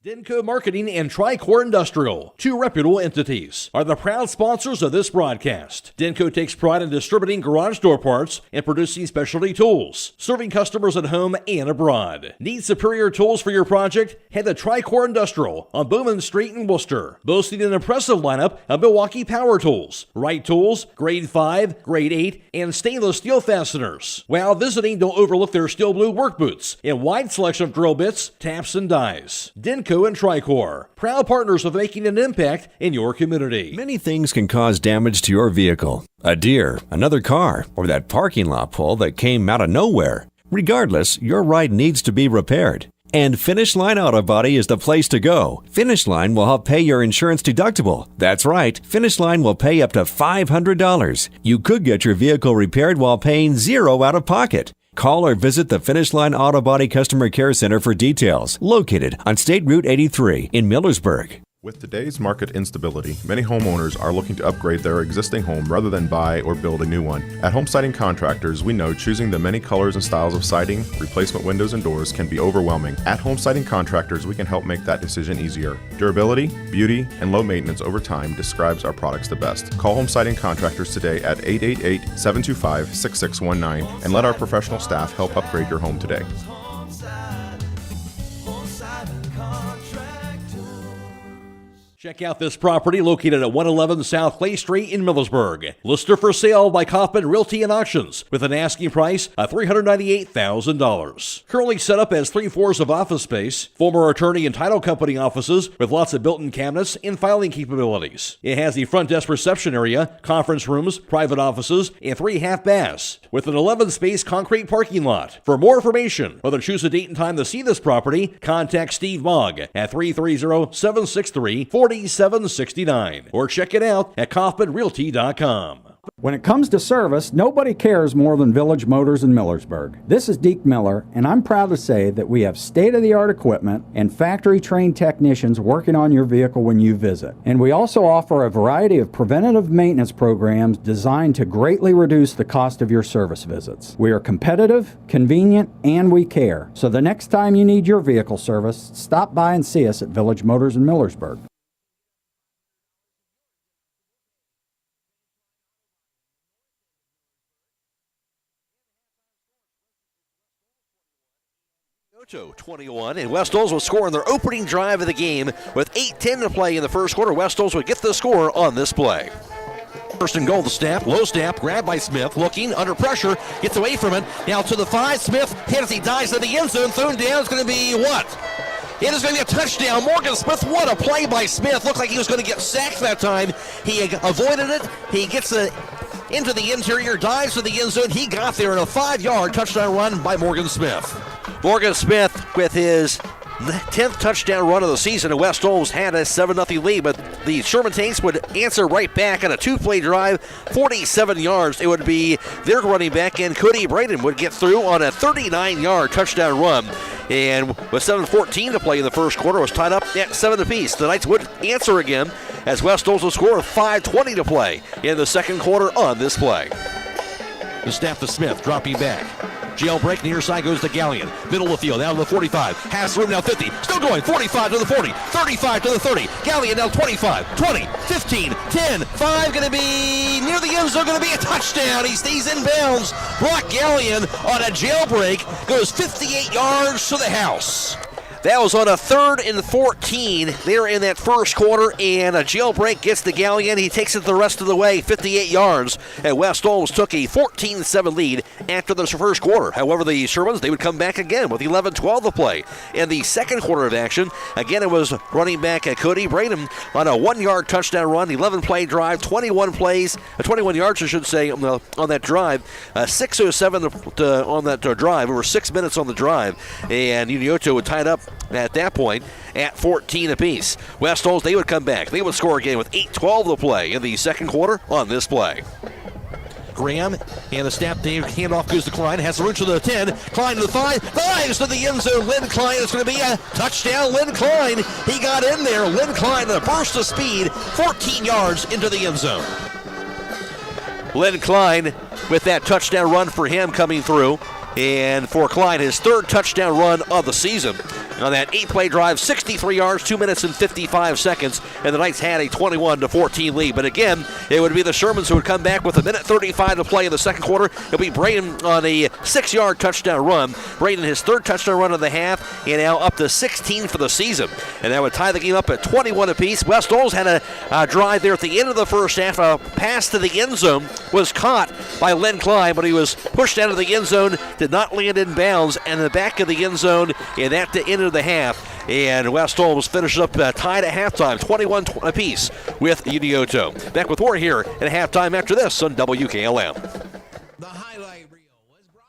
Denko Marketing and Tricor Industrial, two reputable entities, are the proud sponsors of this broadcast. Denko takes pride in distributing garage door parts and producing specialty tools, serving customers at home and abroad. Need superior tools for your project? Head to Tricor Industrial on Bowman Street in Worcester, boasting an impressive lineup of Milwaukee power tools, Wright tools, grade 5, grade 8, and stainless steel fasteners. While visiting, don't overlook their steel blue work boots and wide selection of drill bits, taps, and dies. Denko and Tricor, proud partners of making an impact in your community. Many things can cause damage to your vehicle. A deer, another car, or that parking lot pole that came out of nowhere. Regardless, your ride needs to be repaired. And Finish Line Auto Body is the place to go. Finish Line will help pay your insurance deductible. That's right, Finish Line will pay up to $500. You could get your vehicle repaired while paying $0 out of pocket. Call or visit the Finish Line Auto Body Customer Care Center for details, located on State Route 83 in Millersburg. With today's market instability, many homeowners are looking to upgrade their existing home rather than buy or build a new one. At Home Siding Contractors, we know choosing the many colors and styles of siding, replacement windows, and doors can be overwhelming. At Home Siding Contractors, we can help make that decision easier. Durability, beauty, and low maintenance over time describes our products the best. Call Home Siding Contractors today at 888-725-6619 and let our professional staff help upgrade your home today. Check out this property located at 111 South Clay Street in Millersburg. Listed for sale by Kaufman Realty and Auctions with an asking price of $398,000. Currently set up as 3 floors of office space, former attorney and title company offices with lots of built-in cabinets and filing capabilities. It has the front desk reception area, conference rooms, private offices, and 3 half baths with an 11-space concrete parking lot. For more information, or to choose a date and time to see this property, contact Steve Mogg at 330-763-4769 or check it out at KaufmanRealty.com. When it comes to service, nobody cares more than Village Motors in Millersburg. This is Deke Miller, and I'm proud to say that we have state-of-the-art equipment and factory-trained technicians working on your vehicle when you visit. And we also offer a variety of preventative maintenance programs designed to greatly reduce the cost of your service visits. We are competitive, convenient, and we care. So the next time you need your vehicle service, stop by and see us at Village Motors in Millersburg. Unioto 21, and West Holmes will score on their opening drive of the game with 8:10 to play in the first quarter. West Holmes would get the score on this play. First and goal, the snap, low snap, grabbed by Smith, looking, under pressure, gets away from it. Now to the 5, Smith hits, he dives in the end zone, thrown down. It's going to be what? It is going to be a touchdown. Morgan Smith, what a play by Smith. Looked like he was going to get sacked that time. He avoided it. He gets into the interior, dives to the end zone. He got there in a 5-yard touchdown run by Morgan Smith. Morgan Smith with his 10th touchdown run of the season, and West Holmes had a 7-0 lead, but the Sherman Tanks would answer right back on a 2-play drive, 47 yards. It would be their running back, and Cody Braden would get through on a 39-yard touchdown run. And with 7:14 to play in the first quarter, it was tied up at 7 apiece. The Knights would answer again as West Holmes will score with 5:20 to play in the second quarter on this play. The snap to Smith, dropping back. Jailbreak, near side goes to Gallion. Middle of the field, down to the 45. Has room now 50. Still going, 45 to the 40. 35 to the 30. Gallion now 25, 20, 15, 10, 5. Going to be near the end zone. Going to be a touchdown. He stays in bounds. Brock Gallion on a jailbreak. Goes 58 yards to the house. That was on a 3rd and 14 there in that first quarter, and a jailbreak gets the Gallion. He takes it the rest of the way, 58 yards, and West Holmes took a 14-7 lead after the first quarter. However, the Shermans, they would come back again with 11-12 to play. In the second quarter of action, again, it was running back Cody Braden on a 1-yard touchdown run, 11-play drive, 21 yards, I should say, on that drive. 6:07 on that drive, over 6 minutes on the drive, and Unioto would tie it up at that point at 14 apiece. West Holmes, they would come back. They would score again with 8:12 to play in the second quarter on this play. Graham and the snap, handoff goes to Klein, has the room to the 10, Klein to the 5, dives to the end zone. Lynn Klein, it's going to be a touchdown. Lynn Klein, he got in there. Lynn Klein in a burst of speed, 14 yards into the end zone. Lynn Klein with that touchdown run for him coming through. And for Klein, his 3rd touchdown run of the season. On that 8-play drive, 63 yards, 2 minutes and 55 seconds, and the Knights had a 21-14 lead. But again, it would be the Shermans who would come back with 1:35 to play in the second quarter. It'll be Braden on a 6-yard touchdown run. Braden, his 3rd touchdown run of the half, and now up to 16 for the season. And that would tie the game up at 21 apiece. West Holmes had a drive there at the end of the first half. A pass to the end zone was caught by Len Klein, but he was pushed out of the end zone, did not land in bounds, and the back of the end zone, and at the end of the half. And West Holmes finished up tied at halftime, 21 apiece with Unioto. Back with more here at halftime after this on WKLM. The highlight reel was brought.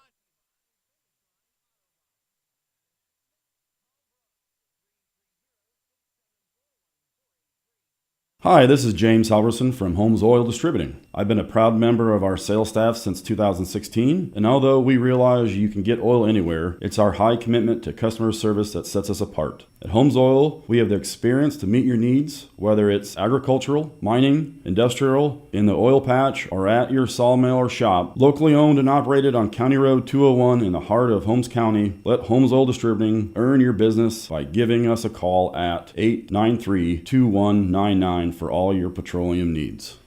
Hi, this is James Halverson from Holmes Oil Distributing. I've been a proud member of our sales staff since 2016, and although we realize you can get oil anywhere, it's our high commitment to customer service that sets us apart. At Holmes Oil, we have the experience to meet your needs, whether it's agricultural, mining, industrial, in the oil patch, or at your sawmill or shop. Locally owned and operated on County Road 201 in the heart of Holmes County, let Holmes Oil Distributing earn your business by giving us a call at 893-2199 for all your petroleum needs.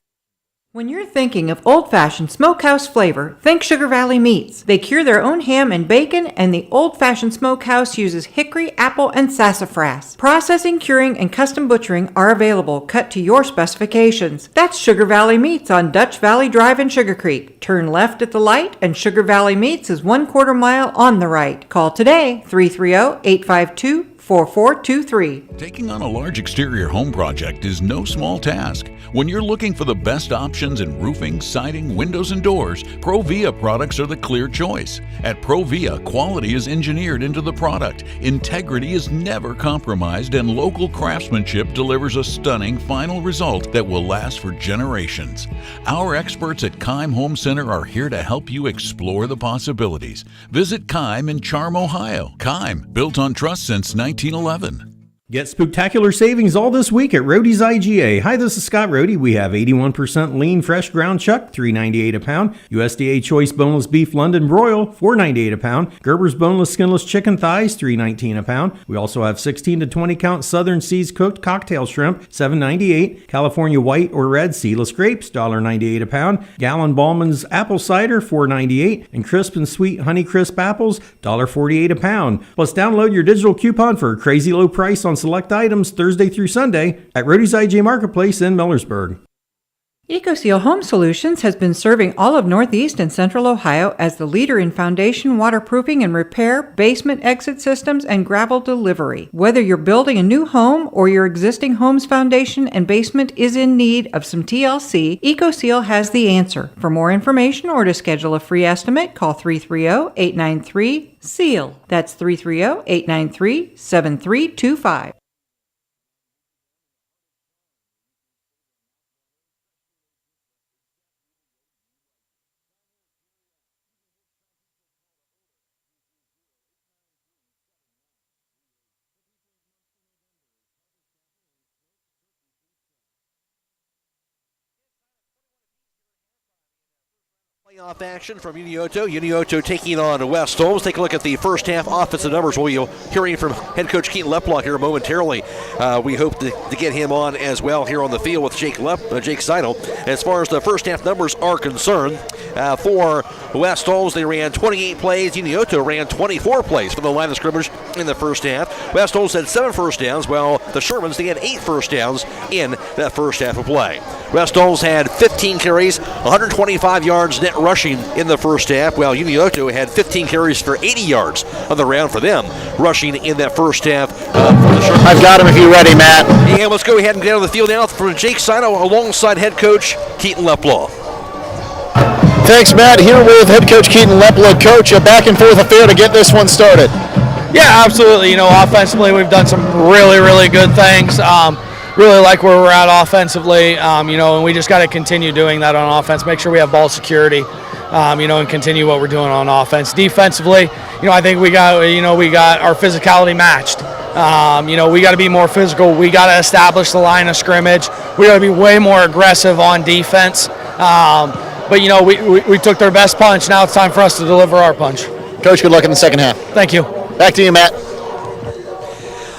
When you're thinking of old-fashioned smokehouse flavor, think Sugar Valley Meats. They cure their own ham and bacon, and the old-fashioned smokehouse uses hickory, apple, and sassafras. Processing, curing, and custom butchering are available, cut to your specifications. That's Sugar Valley Meats on Dutch Valley Drive in Sugar Creek. Turn left at the light, and Sugar Valley Meats is 1/4 mile on the right. Call today, 330-852-4423. Taking on a large exterior home project is no small task. When you're looking for the best options in roofing, siding, windows, and doors, Provia products are the clear choice. At Provia, quality is engineered into the product, integrity is never compromised, and local craftsmanship delivers a stunning final result that will last for generations. Our experts at Keim Home Center are here to help you explore the possibilities. Visit Keim in Charm, Ohio. Keim, built on trust since 1911. Get spectacular savings all this week at Roadie's IGA. Hi, this is Scott Roadie. We have 81% lean fresh ground chuck, $3.98 a pound. USDA choice boneless beef London broil, $4.98 a pound. Gerber's boneless skinless chicken thighs, $3.19 a pound. We also have 16 to 20 count Southern Seas cooked cocktail shrimp, $7.98. California white or red seedless grapes, $1.98 a pound. Gallon Ballman's apple cider, $4.98. And crisp and sweet Honey Crisp apples, $1.48 a pound. Plus download your digital coupon for a crazy low price on select items Thursday through Sunday at Roadie's IJ Marketplace in Millersburg. EcoSeal Home Solutions has been serving all of Northeast and Central Ohio as the leader in foundation waterproofing and repair, basement exit systems, and gravel delivery. Whether you're building a new home or your existing home's foundation and basement is in need of some TLC, EcoSeal has the answer. For more information or to schedule a free estimate, call 330-893-SEAL. That's 330-893-7325. Playoff action from Unioto. Unioto taking on West Holmes. Take a look at the first half offensive numbers. We'll be hearing from head coach Keaton Leppla here momentarily. We hope to get him on as well here on the field with Jake Seidel. As far as the first half numbers are concerned, for West Holmes, they ran 28 plays. Unioto ran 24 plays from the line of scrimmage in the first half. West Holmes had 7 first downs, while the Shermans, they had 8 first downs in that first half of play. West Holmes had 15 carries, 125 yards net rushing in the first half, while Unioto had 15 carries for 80 yards on the round for them, rushing in that first half for the Shermans. I've got him if you're ready, Matt. And let's go ahead and get on the field now for Jake Seidel alongside head coach Keaton Leppla. Thanks, Matt. Here with head coach Keaton Leppla. Coach, a back and forth affair to get this one started. Yeah, absolutely. You know, offensively, we've done some really, really good things. Really like where we're at offensively, and we just got to continue doing that on offense, make sure we have ball security, and continue what we're doing on offense. Defensively, I think we got our physicality matched. We got to be more physical. We got to establish the line of scrimmage. We got to be way more aggressive on defense. But we took their best punch. Now it's time for us to deliver our punch. Coach, good luck in the second half. Thank you. Back to you, Matt.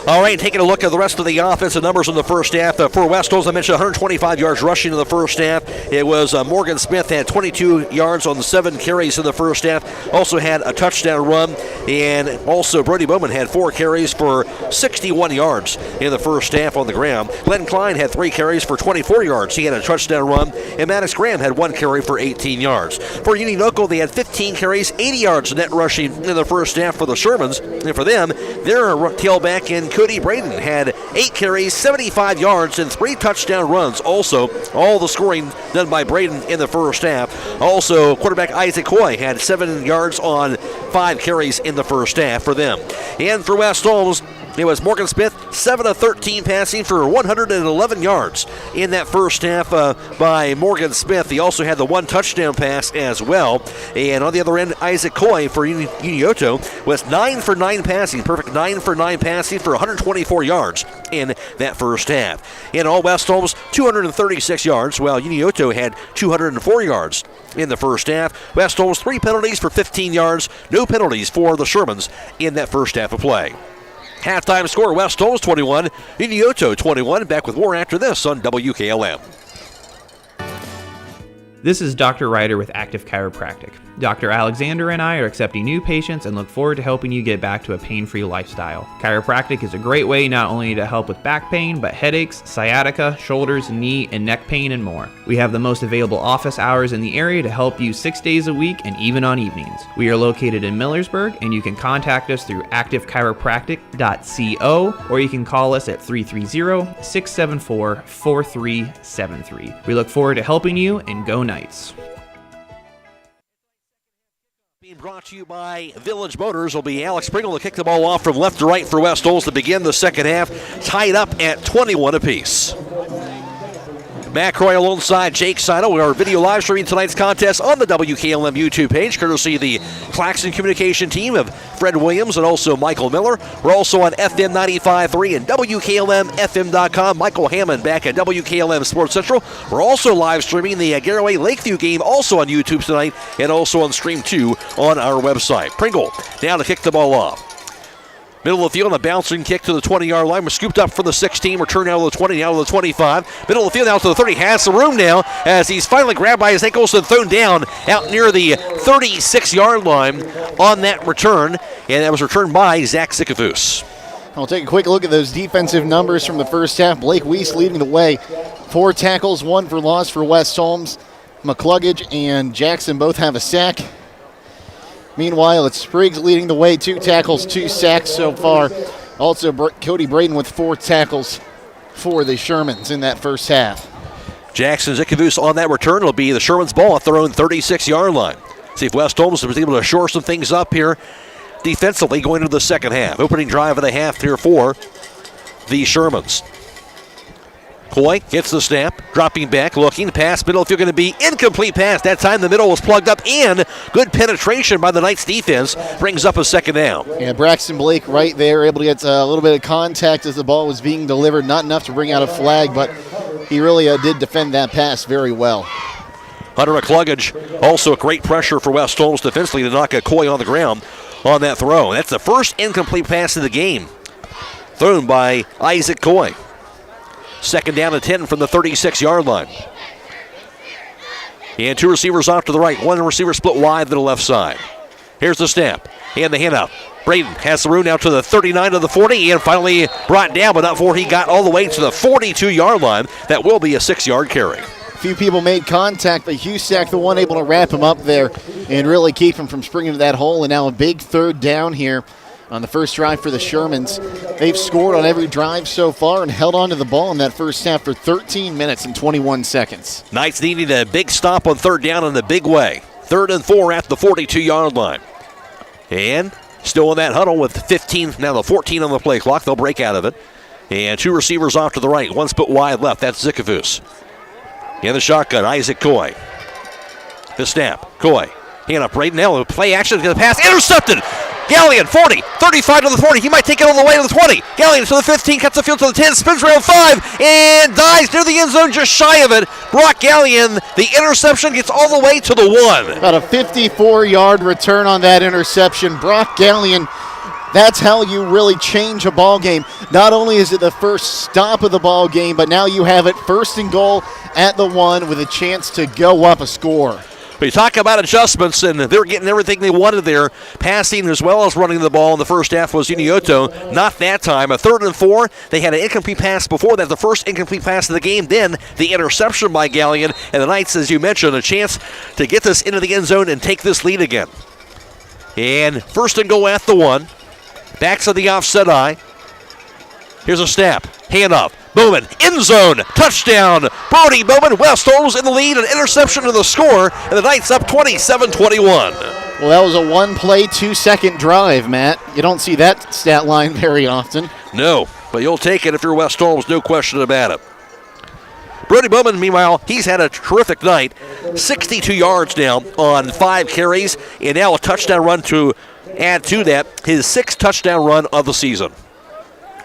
All right, taking a look at the rest of the offensive numbers in the first half. For West Holmes, I mentioned 125 yards rushing in the first half. It was Morgan Smith had 22 yards on 7 carries in the first half. Also had a touchdown run. And also Brody Bowman had 4 carries for 61 yards in the first half on the ground. Glenn Klein had 3 carries for 24 yards. He had a touchdown run. And Maddox Graham had 1 carry for 18 yards. For Unioto, they had 15 carries, 80 yards net rushing in the first half for the Shermans. And for them, their tailback in Cody Braden had 8 carries, 75 yards, and 3 touchdown runs. Also, all the scoring done by Braden in the first half. Also, quarterback Isaac Croy had 7 yards on 5 carries in the first half for them. And for West Holmes, It was Morgan Smith, 7 of 13 passing for 111 yards in that first half by Morgan Smith. He also had the one touchdown pass as well. And on the other end, Isaac Croy for Unioto was 9 for 9 passing, perfect 9 for 9 passing for 124 yards in that first half. In all, West Holmes 236 yards, while Unioto had 204 yards in the first half. West Holmes 3 penalties for 15 yards, no penalties for the Shermans in that first half of play. Halftime score, West Holmes 21, Unioto 21. Back with more after this on WKLM. This is Dr. Ryder with Active Chiropractic. Dr. Alexander and I are accepting new patients and look forward to helping you get back to a pain-free lifestyle. Chiropractic is a great way not only to help with back pain, but headaches, sciatica, shoulders, knee, and neck pain, and more. We have the most available office hours in the area to help you 6 days a week and even on evenings. We are located in Millersburg, and you can contact us through activechiropractic.co, or you can call us at 330-674-4373. We look forward to helping you, and go Knights. Being brought to you by Village Motors will be Alex Pringle to kick the ball off from left to right for West Holmes to begin the second half, tied up at 21 apiece. Matt Croy alongside Jake Seidel. We are video live streaming tonight's contest on the WKLM YouTube page, courtesy of the Claxon communication team of Fred Williams and also Michael Miller. We're also on FM 95.3 and WKLM-FM.com. Michael Hammond back at WKLM Sports Central. We're also live streaming the Garaway Lakeview game also on YouTube tonight and also on Stream 2 on our website. Pringle now to kick the ball off. Middle of the field, a bouncing kick to the 20-yard line. We're scooped up for the 16, return now to the 20, now to the 25. Middle of the field, now to the 30. Has the room now as he's finally grabbed by his ankles and thrown down out near the 36-yard line on that return. And that was returned by Zach Sikafus. I'll take a quick look at those defensive numbers from the first half. Blake Weiss leading the way. 4 tackles, 1 for loss for West Holmes. McCluggage and Jackson both have a sack. Meanwhile, it's Spriggs leading the way, 2 tackles, 2 sacks so far. Also, Cody Braden with 4 tackles for the Shermans in that first half. Jackson Zikavus on that return. It'll be the Shermans' ball at their own 36-yard line. See if West Holmes was able to shore some things up here defensively going into the second half. Opening drive of the half here for the Shermans. Coy gets the snap, dropping back, looking, pass, middle of the field going to be incomplete pass. That time the middle was plugged up and good penetration by the Knights defense brings up a second down. Yeah, Braxton Blake right there, able to get a little bit of contact as the ball was being delivered. Not enough to bring out a flag, but he really did defend that pass very well. Hunter McCluggage, also a great pressure for West Holmes defensively to knock a Coy on the ground on that throw. That's the first incomplete pass of the game thrown by Isaac Coy. Second down and 10 from the 36-yard line. And 2 receivers off to the right. 1 receiver split wide to the left side. Here's the snap and the handoff. Braden has the room now to the 39 to the 40 and finally brought down, but not before he got all the way to the 42-yard line. That will be a 6-yard carry. A few people made contact, but Husak, the one able to wrap him up there and really keep him from springing to that hole. And now a big third down here on the first drive for the Shermans. They've scored on every drive so far and held on to the ball in that first half for 13 minutes and 21 seconds. Knights needing a big stop on third down in the big way. 3rd and 4 at the 42-yard line. And still in that huddle with 15, now the 14 on the play clock. They'll break out of it. And 2 receivers off to the right. 1 split wide left. That's Zikavus. In the shotgun, Isaac Coy. The snap. Coy. Hand up right now. Play action to the pass. Intercepted. Gallion, 40, 35 to the 40. He might take it all the way to the 20. Gallion to the 15, cuts the field to the 10, spins around 5, and dives near the end zone just shy of it. Brock Gallion, the interception gets all the way to the 1. About a 54-yard return on that interception. Brock Gallion, that's how you really change a ball game. Not only is it the first stop of the ball game, but now you have it 1st and goal at the 1 with a chance to go up a score. But you talk about adjustments, and they're getting everything they wanted there. Passing as well as running the ball in the first half was Unioto. Not that time. A 3rd and 4. They had an incomplete pass before that, the first incomplete pass of the game. Then the interception by Gallion. And the Knights, as you mentioned, a chance to get this into the end zone and take this lead again. And 1st and goal at the 1. Back to the offset eye. Here's a snap. Handoff. Bowman, end zone, touchdown. Brody Bowman, West Holmes in the lead, an interception to the score, and the Knights up 27-21. Well, that was a 1-play, 2-second drive, Matt. You don't see that stat line very often. No, but you'll take it if you're West Holmes, no question about it. Brody Bowman, meanwhile, he's had a terrific night. 62 yards now on 5 carries, and now a touchdown run to add to that, his 6th touchdown run of the season.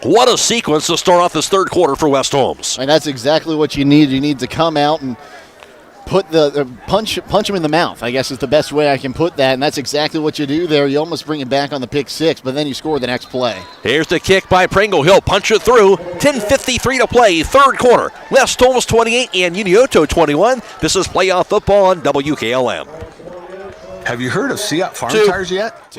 What a sequence to start off this third quarter for West Holmes. And that's exactly what you need. You need to come out and put the punch him in the mouth, I guess is the best way I can put that, and that's exactly what you do there. You almost bring it back on the pick 6, but then you score the next play. Here's the kick by Pringle. He'll punch it through. 10:53 to play, third quarter. West Holmes 28 and Unioto 21. This is playoff football on WKLM. Have you heard of Seat Farm Tires yet?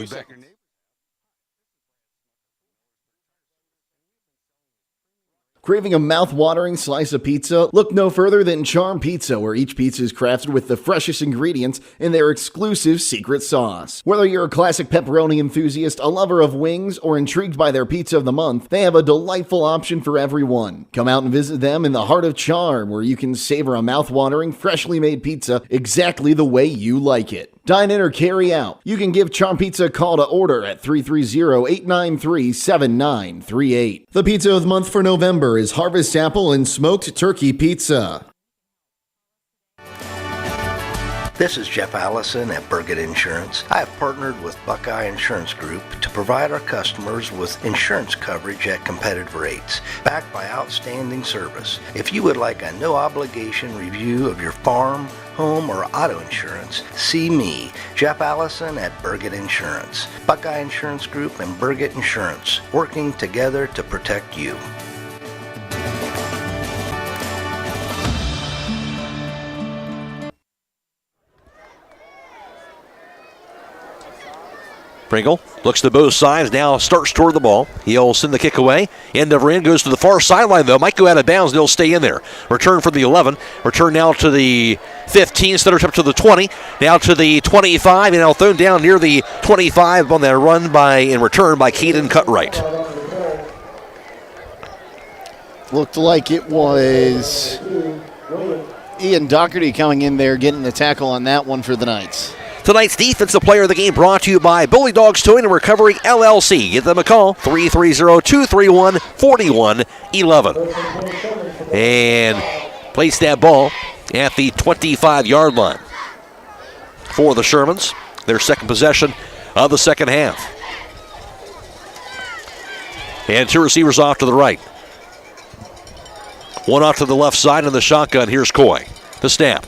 Craving a mouth-watering slice of pizza? Look no further than Charm Pizza, where each pizza is crafted with the freshest ingredients in their exclusive secret sauce. Whether you're a classic pepperoni enthusiast, a lover of wings, or intrigued by their pizza of the month, they have a delightful option for everyone. Come out and visit them in the heart of Charm, where you can savor a mouth-watering, freshly made pizza exactly the way you like it. Dine in or carry out. You can give Charm Pizza a call to order at 330-893-7938. The pizza of the month for November is Harvest Apple and Smoked Turkey Pizza. This is Jeff Allison at Burgett Insurance. I have partnered with Buckeye Insurance Group to provide our customers with insurance coverage at competitive rates, backed by outstanding service. If you would like a no-obligation review of your farm, home, or auto insurance, see me, Jeff Allison at Burgett Insurance. Buckeye Insurance Group and Burgett Insurance, working together to protect you. Pringle looks to both sides, now starts toward the ball. He'll send the kick away. End over end, goes to the far sideline, though. Might go out of bounds, and he'll stay in there. Return for the 11. Return now to the 15, stutters up to the 20. Now to the 25, and now thrown down near the 25 on that run by and return by Keaton Cutright. Looked like it was Ian Doherty coming in there, getting the tackle on that one for the Knights. Tonight's Defensive Player of the Game brought to you by Bully Dogs Towing and Recovery, LLC. Give them a call, 330-231-4111. And place that ball at the 25-yard line for the Shermans. Their second possession of the second half. And 2 receivers off to the right. 1 off to the left side in the shotgun. Here's Croy. The snap.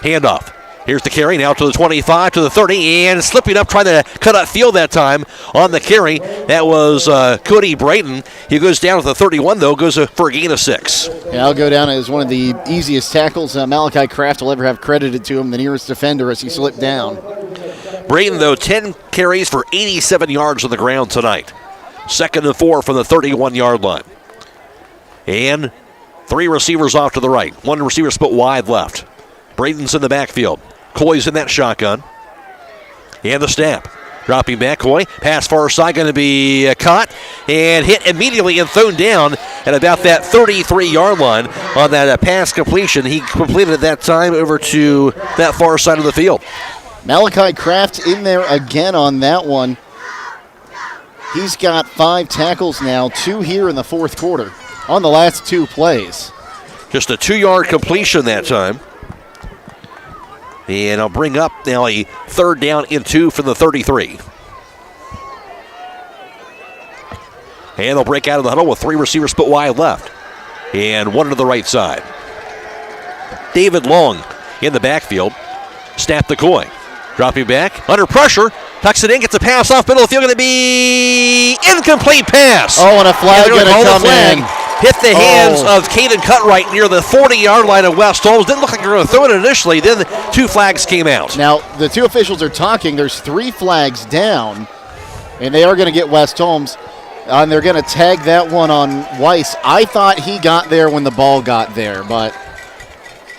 Handoff. Here's the carry, now to the 25, to the 30, and slipping up, trying to cut up field that time on the carry. That was Cody Brayton. He goes down to the 31, though, goes for a gain of 6. Yeah, I'll go down as one of the easiest tackles Malachi Kraft will ever have credited to him, the nearest defender as he slipped down. Brayton, though, 10 carries for 87 yards on the ground tonight. 2nd and 4 from the 31-yard line. And 3 receivers off to the right. 1 receiver split wide left. Brayton's in the backfield. Coy's in that shotgun. And the snap. Dropping back, Croy. Pass far side, going to be caught and hit immediately and thrown down at about that 33-yard line on that pass completion. He completed at that time over to that far side of the field. Malachi Kraft in there again on that one. He's got 5 tackles now, 2 here in the fourth quarter on the last 2 plays. Just a 2-yard completion that time. And I'll bring up now a 3rd down and 2 from the 33. And they'll break out of the huddle with 3 receivers split wide left. And 1 to the right side. David Long in the backfield. Snap the Croy. Dropping back. Under pressure. Tucks it in. Gets a pass off middle of the field. Going to be incomplete pass. Oh, and a flag going to come in. Hit the hands of Keaton Cutright near the 40-yard line of West Holmes. Didn't look like they were going to throw it initially. Then 2 flags came out. Now, the 2 officials are talking. There's 3 flags down, and they are going to get West Holmes. And they're going to tag that one on Weiss. I thought he got there when the ball got there, but,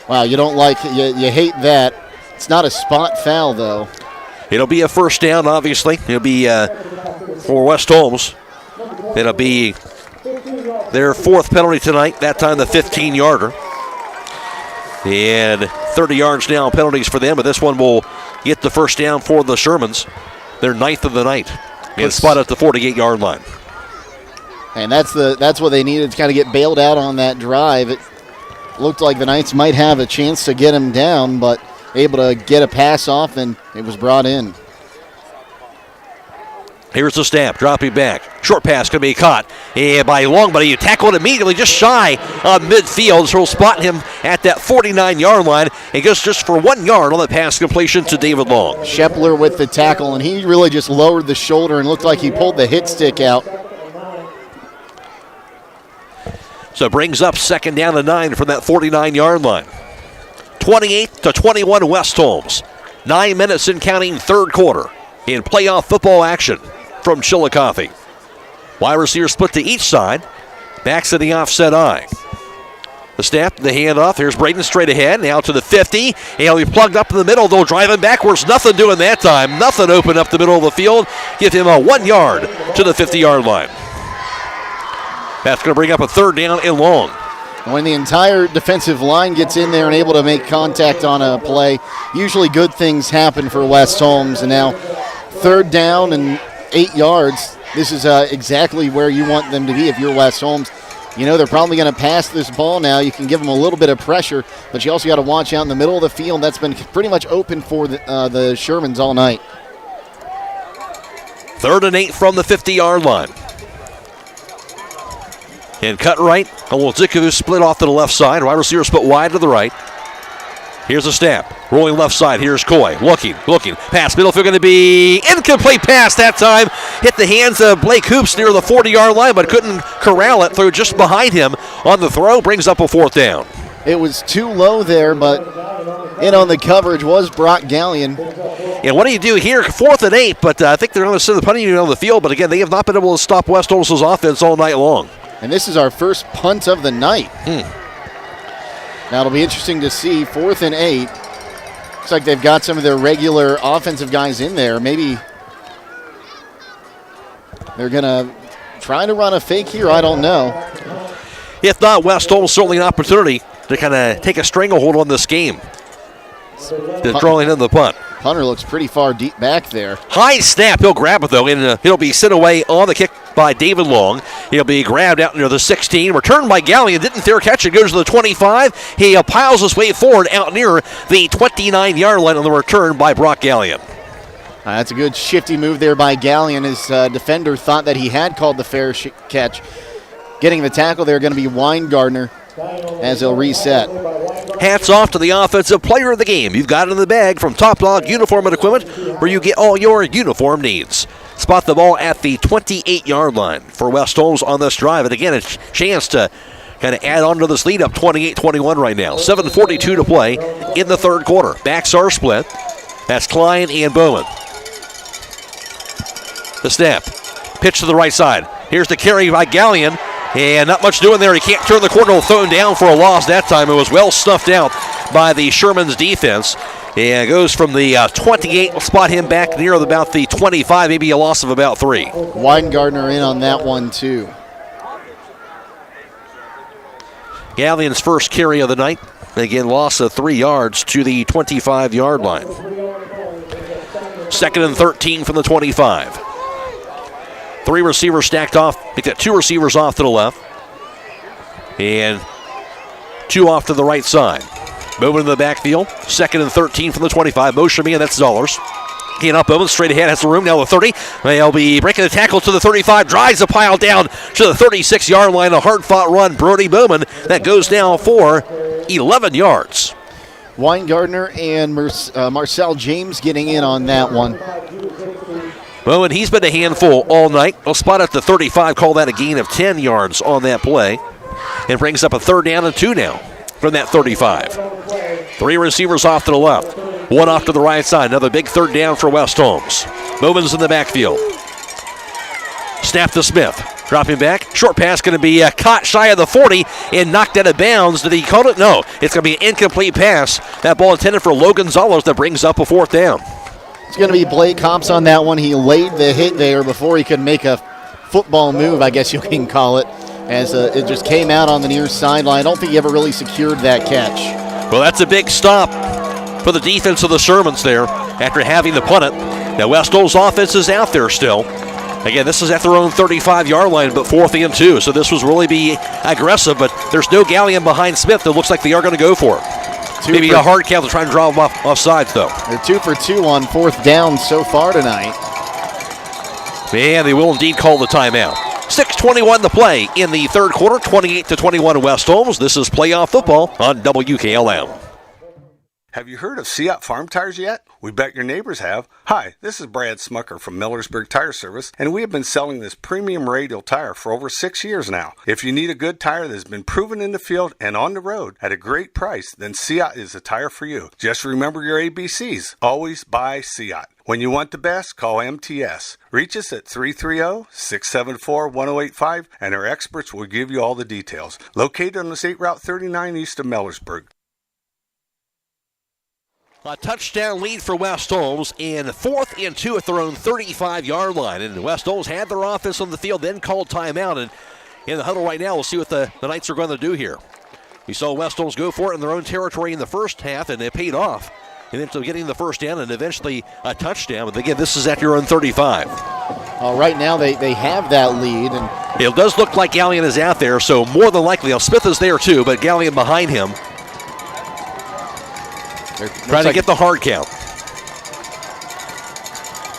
wow, you don't like it. You hate that. It's not a spot foul, though. It'll be a first down, obviously. It'll be for West Holmes. It'll be their 4th penalty tonight, that time the 15-yarder. And 30 yards now, penalties for them, but this one will get the first down for the Shermans. Their 9th of the night. And spot at the 48-yard line. And that's what they needed to kind of get bailed out on that drive. It looked like the Knights might have a chance to get him down, but able to get a pass off, and it was brought in. Here's the snap, dropping back. Short pass going to be caught by Long, but he tackled immediately just shy on midfield. So we'll spot him at that 49-yard line. He goes just for 1 yard on the pass completion to David Long. Shepler with the tackle, and he really just lowered the shoulder and looked like he pulled the hit stick out. So brings up 2nd down and 9 from that 49-yard line. 28-21 West Holmes. 9 minutes and counting, 3rd quarter in playoff football action from Chillicothe. Wide receiver split to each side. Backs to the offset eye. The snap, the handoff. Here's Braden straight ahead. Now to the 50. And he'll be plugged up in the middle. They'll drive him backwards. Nothing doing that time. Nothing open up the middle of the field. Give him a 1 yard to the 50-yard line. That's going to bring up a 3rd down and long. When the entire defensive line gets in there and able to make contact on a play, usually good things happen for West Holmes. And now 3rd down and 8 yards. This is exactly where you want them to be if you're West Holmes. You know they're probably going to pass this ball now. You can give them a little bit of pressure, but you also got to watch out in the middle of the field. That's been pretty much open for the Shermans all night. 3rd and 8 from the 50-yard line. And cut right. Olzikovu split off to the left side. Wide receiver split wide to the right. Here's a snap. Rolling left side. Here's Croy. Looking. Pass. Middle field going to be incomplete pass that time. Hit the hands of Blake Hoops near the 40-yard line, but couldn't corral it. Through just behind him on the throw. Brings up a 4th down. It was too low there, but in on the coverage was Brock Gallion. And what do you do here? 4th and 8, but I think they're going to send the punting unit on the field. But again, they have not been able to stop West Holmes' offense all night long. And this is our first punt of the night. Now it'll be interesting to see 4th and 8. Looks like they've got some of their regular offensive guys in there. Maybe they're going to try to run a fake here. I don't know. If not, West Holmes certainly an opportunity to kind of take a stranglehold on this game. They're throwing in the punt. Punter looks pretty far deep back there. High snap. He'll grab it, though, and he'll be sent away on the kick by David Long. He'll be grabbed out near the 16. Returned by Gallion. Didn't fair catch it. Goes to the 25. He piles his way forward out near the 29-yard line on the return by Brock Gallion. That's a good shifty move there by Gallion. His defender thought that he had called the fair catch. Getting the tackle there going to be Weingartner as he'll reset. Hats off to the offensive player of the game. You've got it in the bag from Top Dog Uniform and Equipment, where you get all your uniform needs. Spot the ball at the 28-yard line for West Holmes on this drive. And again, a chance to kind of add on to this lead up 28-21 right now. 7:42 to play in the 3rd quarter. Backs are split. That's Klein and Bowman. The snap. Pitch to the right side. Here's the carry by Gallion. And not much doing there. He can't turn the corner. He'll throw him down for a loss that time. It was well snuffed out by the Sherman's defense. And goes from the 28. We'll spot him back near about the 25. Maybe a loss of about 3. Weingartner in on that one, too. Gallion's first carry of the night. Again, loss of 3 yards to the 25-yard line. 2nd and 13 from the 25. 3 receivers stacked off. They got 2 receivers off to the left. And 2 off to the right side. Bowman in the backfield. 2nd and 13 from the 25. Motion man, that's Zollers. Keying up Bowman straight ahead. Has the room now the 30. They'll be breaking the tackle to the 35. Drives the pile down to the 36-yard line. A hard-fought run. Brody Bowman. That goes now for 11 yards. Weingartner and Marcel James getting in on that one. Bowman, he's been a handful all night. We'll spot at the 35. Call that a gain of 10 yards on that play. And brings up a 3rd down and 2 now from that 35. 3 receivers off to the left. 1 off to the right side. Another big 3rd down for West Holmes. Bowman's in the backfield. Snap to Smith. Dropping back. Short pass going to be caught shy of the 40 and knocked out of bounds. Did he call it? No. It's going to be an incomplete pass. That ball intended for Logan Zollers that brings up a 4th down. It's going to be Blake Hops on that one. He laid the hit there before he could make a football move, I guess you can call it, as it just came out on the near sideline. I don't think he ever really secured that catch. Well, that's a big stop for the defense of the Shermans there after having to punt it. Now, West Holmes' offense is out there still. Again, this is at their own 35-yard line, but 4th and 2. So this was really be aggressive, but there's no Galleon behind Smith. It looks like they are going to go for it. Maybe a hard count to try and draw them off sides, though. They're 2 for 2 on 4th down so far tonight. And they will indeed call the timeout. 6:21 to play in the third quarter, 28-21 West Holmes. This is playoff football on WKLM. Have you heard of Seat Farm Tires yet? We bet your neighbors have. Hi, this is Brad Smucker from Millersburg Tire Service, and we have been selling this premium radial tire for over 6 years now. If you need a good tire that has been proven in the field and on the road at a great price, then Seat is the tire for you. Just remember your ABCs. Always buy Seat. When you want the best, call MTS. Reach us at 330-674-1085, and our experts will give you all the details. Located on the State Route 39 east of Millersburg. A touchdown lead for West Holmes in 4th and 2 at their own 35-yard line. And West Holmes had their offense on the field, then called timeout. And in the huddle right now, we'll see what the Knights are going to do here. We saw West Holmes go for it in their own territory in the first half, and it paid off. And ended up getting the first down and eventually a touchdown. But again, this is at your own 35. Right now they have that lead. And it does look like Galleon is out there, so more than likely, Smith is there too, but Galleon behind him. Trying to get the hard count.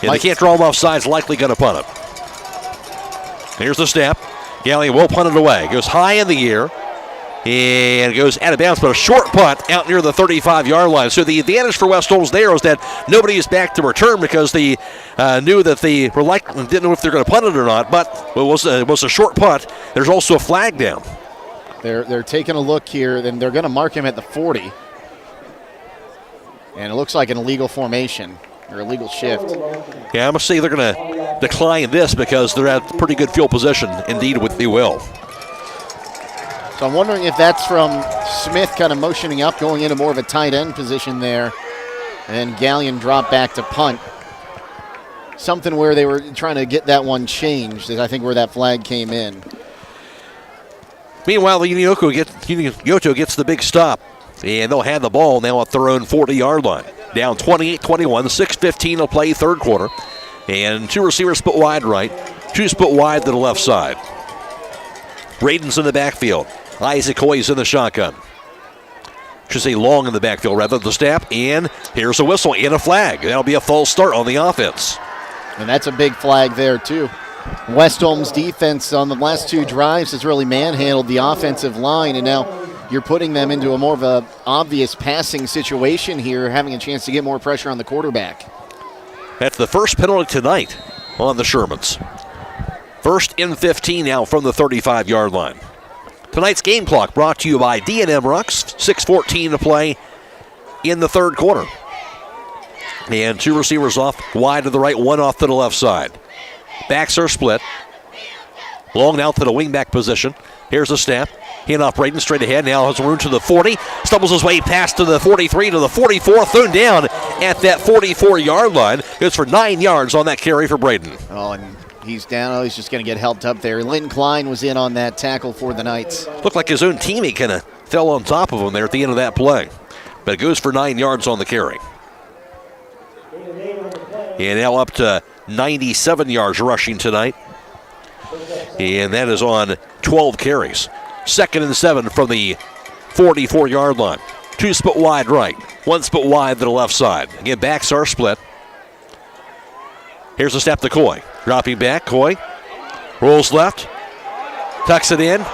And they can't draw him off sides, likely going to punt it. Here's the snap. Galleon will punt it away. Goes high in the air. And goes out of bounds, but a short punt out near the 35-yard line. So the advantage for West Holmes there is that nobody is back to return because they knew that they were didn't know if they're going to punt it or not, but it was a short punt. There's also a flag down. They're taking a look here, and they're going to mark him at the 40. And it looks like an illegal formation or illegal shift. Yeah, I'm going to say they're going to decline this because they're at pretty good field position. Indeed, they will. So I'm wondering if that's from Smith kind of motioning up, going into more of a tight end position there, and Galleon dropped back to punt. Something where they were trying to get that one changed is I think where that flag came in. Meanwhile, the Unioto gets the big stop. And they'll have the ball now at their own 40-yard line. Down 28-21, 6:15 to play third quarter. And 2 receivers split wide right, 2 split wide to the left side. Braden's in the backfield. Isaac Hoy's in the shotgun. Should say long in the backfield rather than the snap. And here's a whistle and a flag. That'll be a false start on the offense. And that's a big flag there, too. West Holmes' defense on the last 2 drives has really manhandled the offensive line, and now you're putting them into a more of a obvious passing situation here, having a chance to get more pressure on the quarterback. That's the first penalty tonight on the Shermans. 1st and 15 now from the 35-yard line. Tonight's game clock brought to you by D&M Rucks. 6:14 to play in the third quarter. And 2 receivers off wide to the right, 1 off to the left side. Backs are split. Long now to the wingback position. Here's a snap. Hand off Braden straight ahead. Now has room to the 40. Stumbles his way past to the 43 to the 44. Thrown down at that 44-yard line. Goes for 9 yards on that carry for Braden. Oh, and he's down. Oh, he's just going to get helped up there. Lynn Klein was in on that tackle for the Knights. Looked like his own teammate kind of fell on top of him there at the end of that play. But it goes for 9 yards on the carry. And now up to 97 yards rushing tonight. And that is on 12 carries. 2nd and 7 from the 44-yard line. 2 split wide right, 1 split wide to the left side. Again, backs are split. Here's a snap to Coy. Dropping back, Coy rolls left, tucks it in.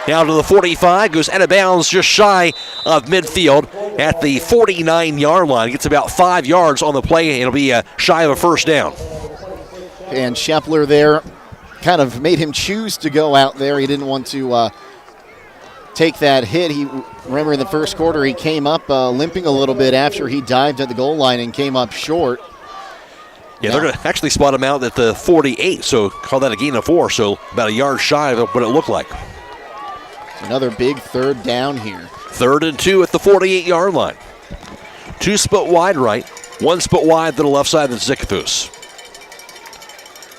Down to the 45, goes out of bounds just shy of midfield at the 49-yard line. Gets about 5 yards on the play, and it'll be shy of a first down. And Shepler there kind of made him choose to go out there. He didn't want to take that hit. Remember in the first quarter, he came up limping a little bit after he dived at the goal line and came up short. Yeah, they're going to actually spot him out at the 48, so call that a gain of 4, so about a yard shy of what it looked like. Another big third down here. 3rd and 2 at the 48-yard line. 2 split wide right, 1 split wide to the left side of Zikafus.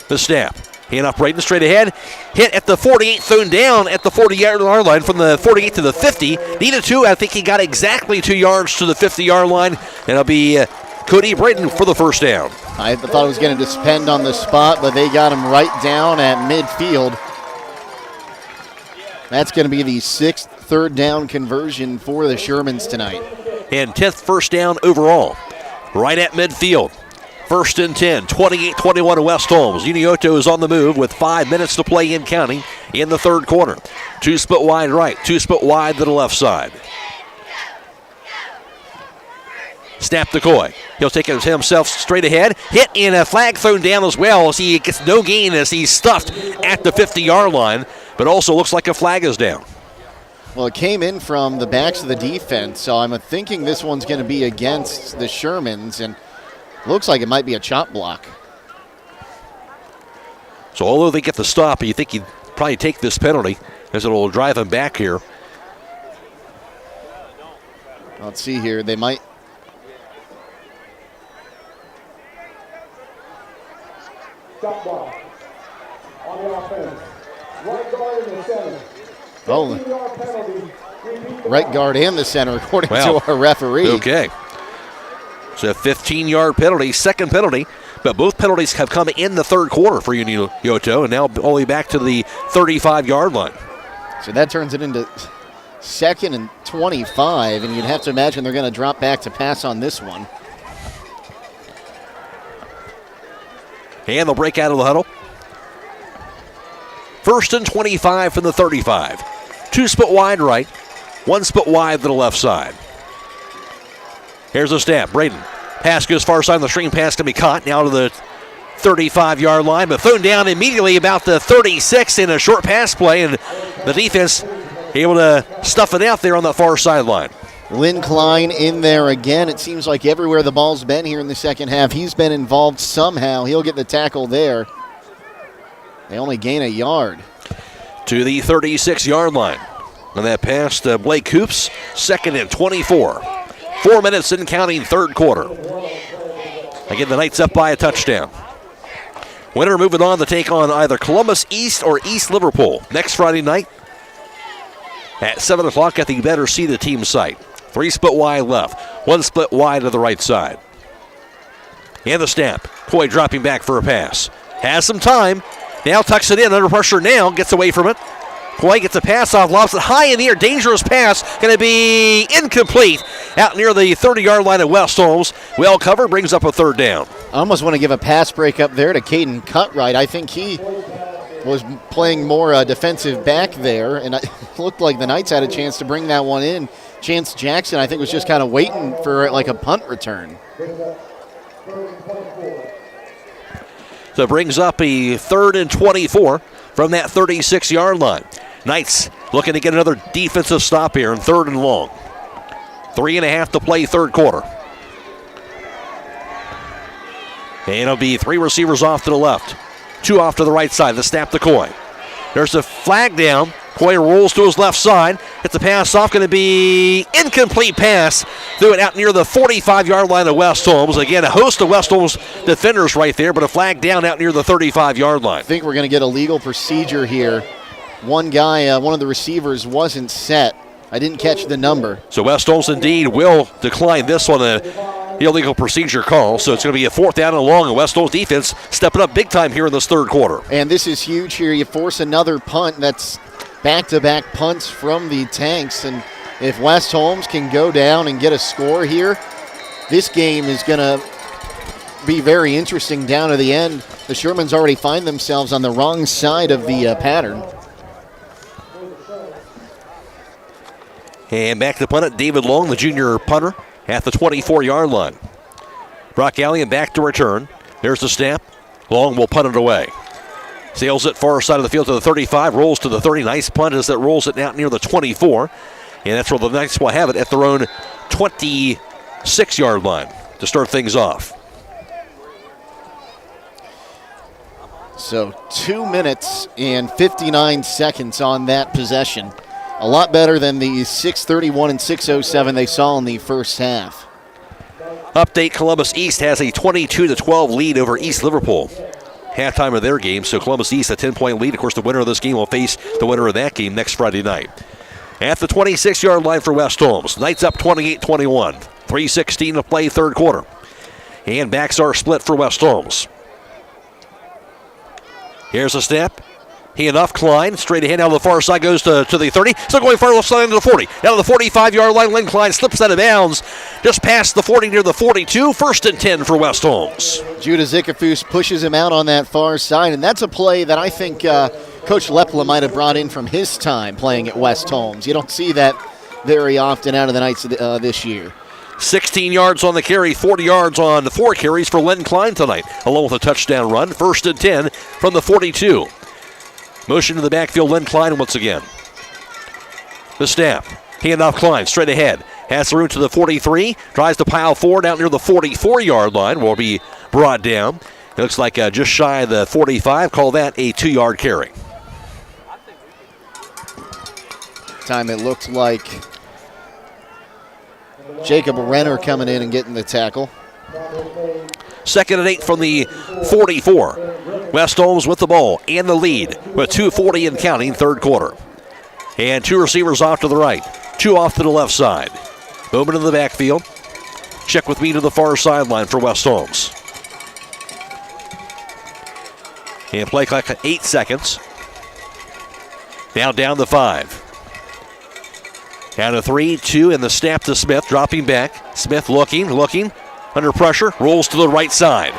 The snap. Hand off Braden straight ahead. Hit at the 48, thrown down at the 40-yard line from the 48 to the 50. Needed 2. I think he got exactly 2 yards to the 50-yard line. And it'll be Cody Braden for the first down. I thought it was going to depend on the spot, but they got him right down at midfield. That's going to be the 6th third down conversion for the Shermans tonight. And 10th first down overall. Right at midfield. 1st and 10, 28-21 West Holmes. Unioto is on the move with 5 minutes to play in counting in the third quarter. 2 split wide right, 2 split wide to the left side. Snap to Croy. He'll take it himself straight ahead. Hit and a flag thrown down as well as he gets no gain as he's stuffed at the 50-yard line, but also looks like a flag is down. Well, it came in from the backs of the defense, so I'm thinking this one's going to be against the Shermans, and looks like it might be a chop block. So although they get the stop, you think he'd probably take this penalty as it'll drive him back here. Let's see here. They might. Chop block on the offense. Right guard in the center. Oh, right guard and the center, according to our referee. Okay. So a 15-yard penalty, second penalty, but both penalties have come in the third quarter for Unioto, and now only back to the 35-yard line. So that turns it into 2nd and 25, and you'd have to imagine they're going to drop back to pass on this one. And they'll break out of the huddle. 1st and 25 from the 35. 2 split wide right, 1 split wide to the left side. Here's a snap. Braden. Pass goes far side of the string. Pass can be caught now to the 35-yard line, but thrown down immediately about the 36 in a short pass play, and the defense able to stuff it out there on the far sideline. Lynn Klein in there again. It seems like everywhere the ball's been here in the second half, he's been involved somehow. He'll get the tackle there. They only gain a yard. To the 36-yard line. And that pass to Blake Hoops, 2nd and 24. 4 minutes in counting, third quarter. Again, the Knights up by a touchdown. Winner moving on to take on either Columbus East or East Liverpool next Friday night at 7 o'clock at the better seated team site. 3 split wide left, 1 split wide to the right side. And the snap. Croy dropping back for a pass. Has some time. Now tucks it in under pressure now. Gets away from it. Croy gets a pass off, lobs it high in the air. Dangerous pass. Going to be incomplete out near the 30-yard line at West Holmes. Well covered, brings up a third down. I almost want to give a pass break up there to Caden Cutright. I think he was playing more defensive back there, and it looked like the Knights had a chance to bring that one in. Chance Jackson, I think, was just kind of waiting for like a punt return. So it brings up a 3rd and 24 from that 36-yard line. Knights looking to get another defensive stop here in 3rd and long. 3.5 to play, third quarter. And it'll be 3 receivers off to the left, 2 off to the right side. The snap to Croy. There's a flag down. Croy rolls to his left side. Gets the pass off. Going to be incomplete pass. Threw it out near the 45-yard line of West Holmes. Again, a host of West Holmes defenders right there, but a flag down out near the 35-yard line. I think we're going to get a legal procedure here. One guy, one of the receivers wasn't set. I didn't catch the number. So West Holmes indeed will decline this one, the illegal procedure call. So it's going to be a 4th down and long, and West Holmes defense stepping up big time here in this third quarter. And this is huge here. You force another punt. That's back-to-back punts from the Tanks. And if West Holmes can go down and get a score here, this game is going to be very interesting down to the end. The Shermans already find themselves on the wrong side of the pattern. And back to punt it, David Long, the junior punter, at the 24-yard line. Brock Allian back to return. There's the snap. Long will punt it away. Sails it far side of the field to the 35, rolls to the 30. Nice punt as that rolls it out near the 24. And that's where the Knights will have it at their own 26-yard line to start things off. So 2 minutes and 59 seconds on that possession. A lot better than the 6:31 and 6:07 they saw in the first half. Update, Columbus East has a 22-12 lead over East Liverpool. halftime of their game. So Columbus East, a 10-point lead. Of course, the winner of this game will face the winner of that game next Friday night. At the 26-yard line for West Holmes. Knights up 28-21. 3:16 to play, third quarter. And backs are split for West Holmes. Here's a snap. He enough. Klein straight ahead out of the far side, goes to the 30. Still going far left side to the 40. Down to the 45-yard line. Lynn Klein slips out of bounds just past the 40 near the 42. 1st and 10 for West Holmes. Judah Zickafoos pushes him out on that far side, and that's a play that I think Coach Leppla might have brought in from his time playing at West Holmes. You don't see that very often out of the Knights this year. 16 yards on the carry, 40 yards on the 4 carries for Len Klein tonight, along with a touchdown run. 1st and 10 from the 42. Motion to the backfield, Len Klein once again. The snap. Hand off Klein, straight ahead. Has the route to the 43. Tries to pile forward out near the 44-yard line. Will be brought down. It looks like just shy of the 45. Call that a 2-yard carry. Time it looked like Jacob Renner coming in and getting the tackle. 2nd and 8 from the 44. West Holmes with the ball and the lead with 2:40 and counting, third quarter. And 2 receivers off to the right, 2 off to the left side. Bowman in the backfield. Check with me to the far sideline for West Holmes. And play clock at 8 seconds. Now down to 5. Down to 3, 2, and the snap to Smith, dropping back. Smith looking, under pressure, rolls to the right side.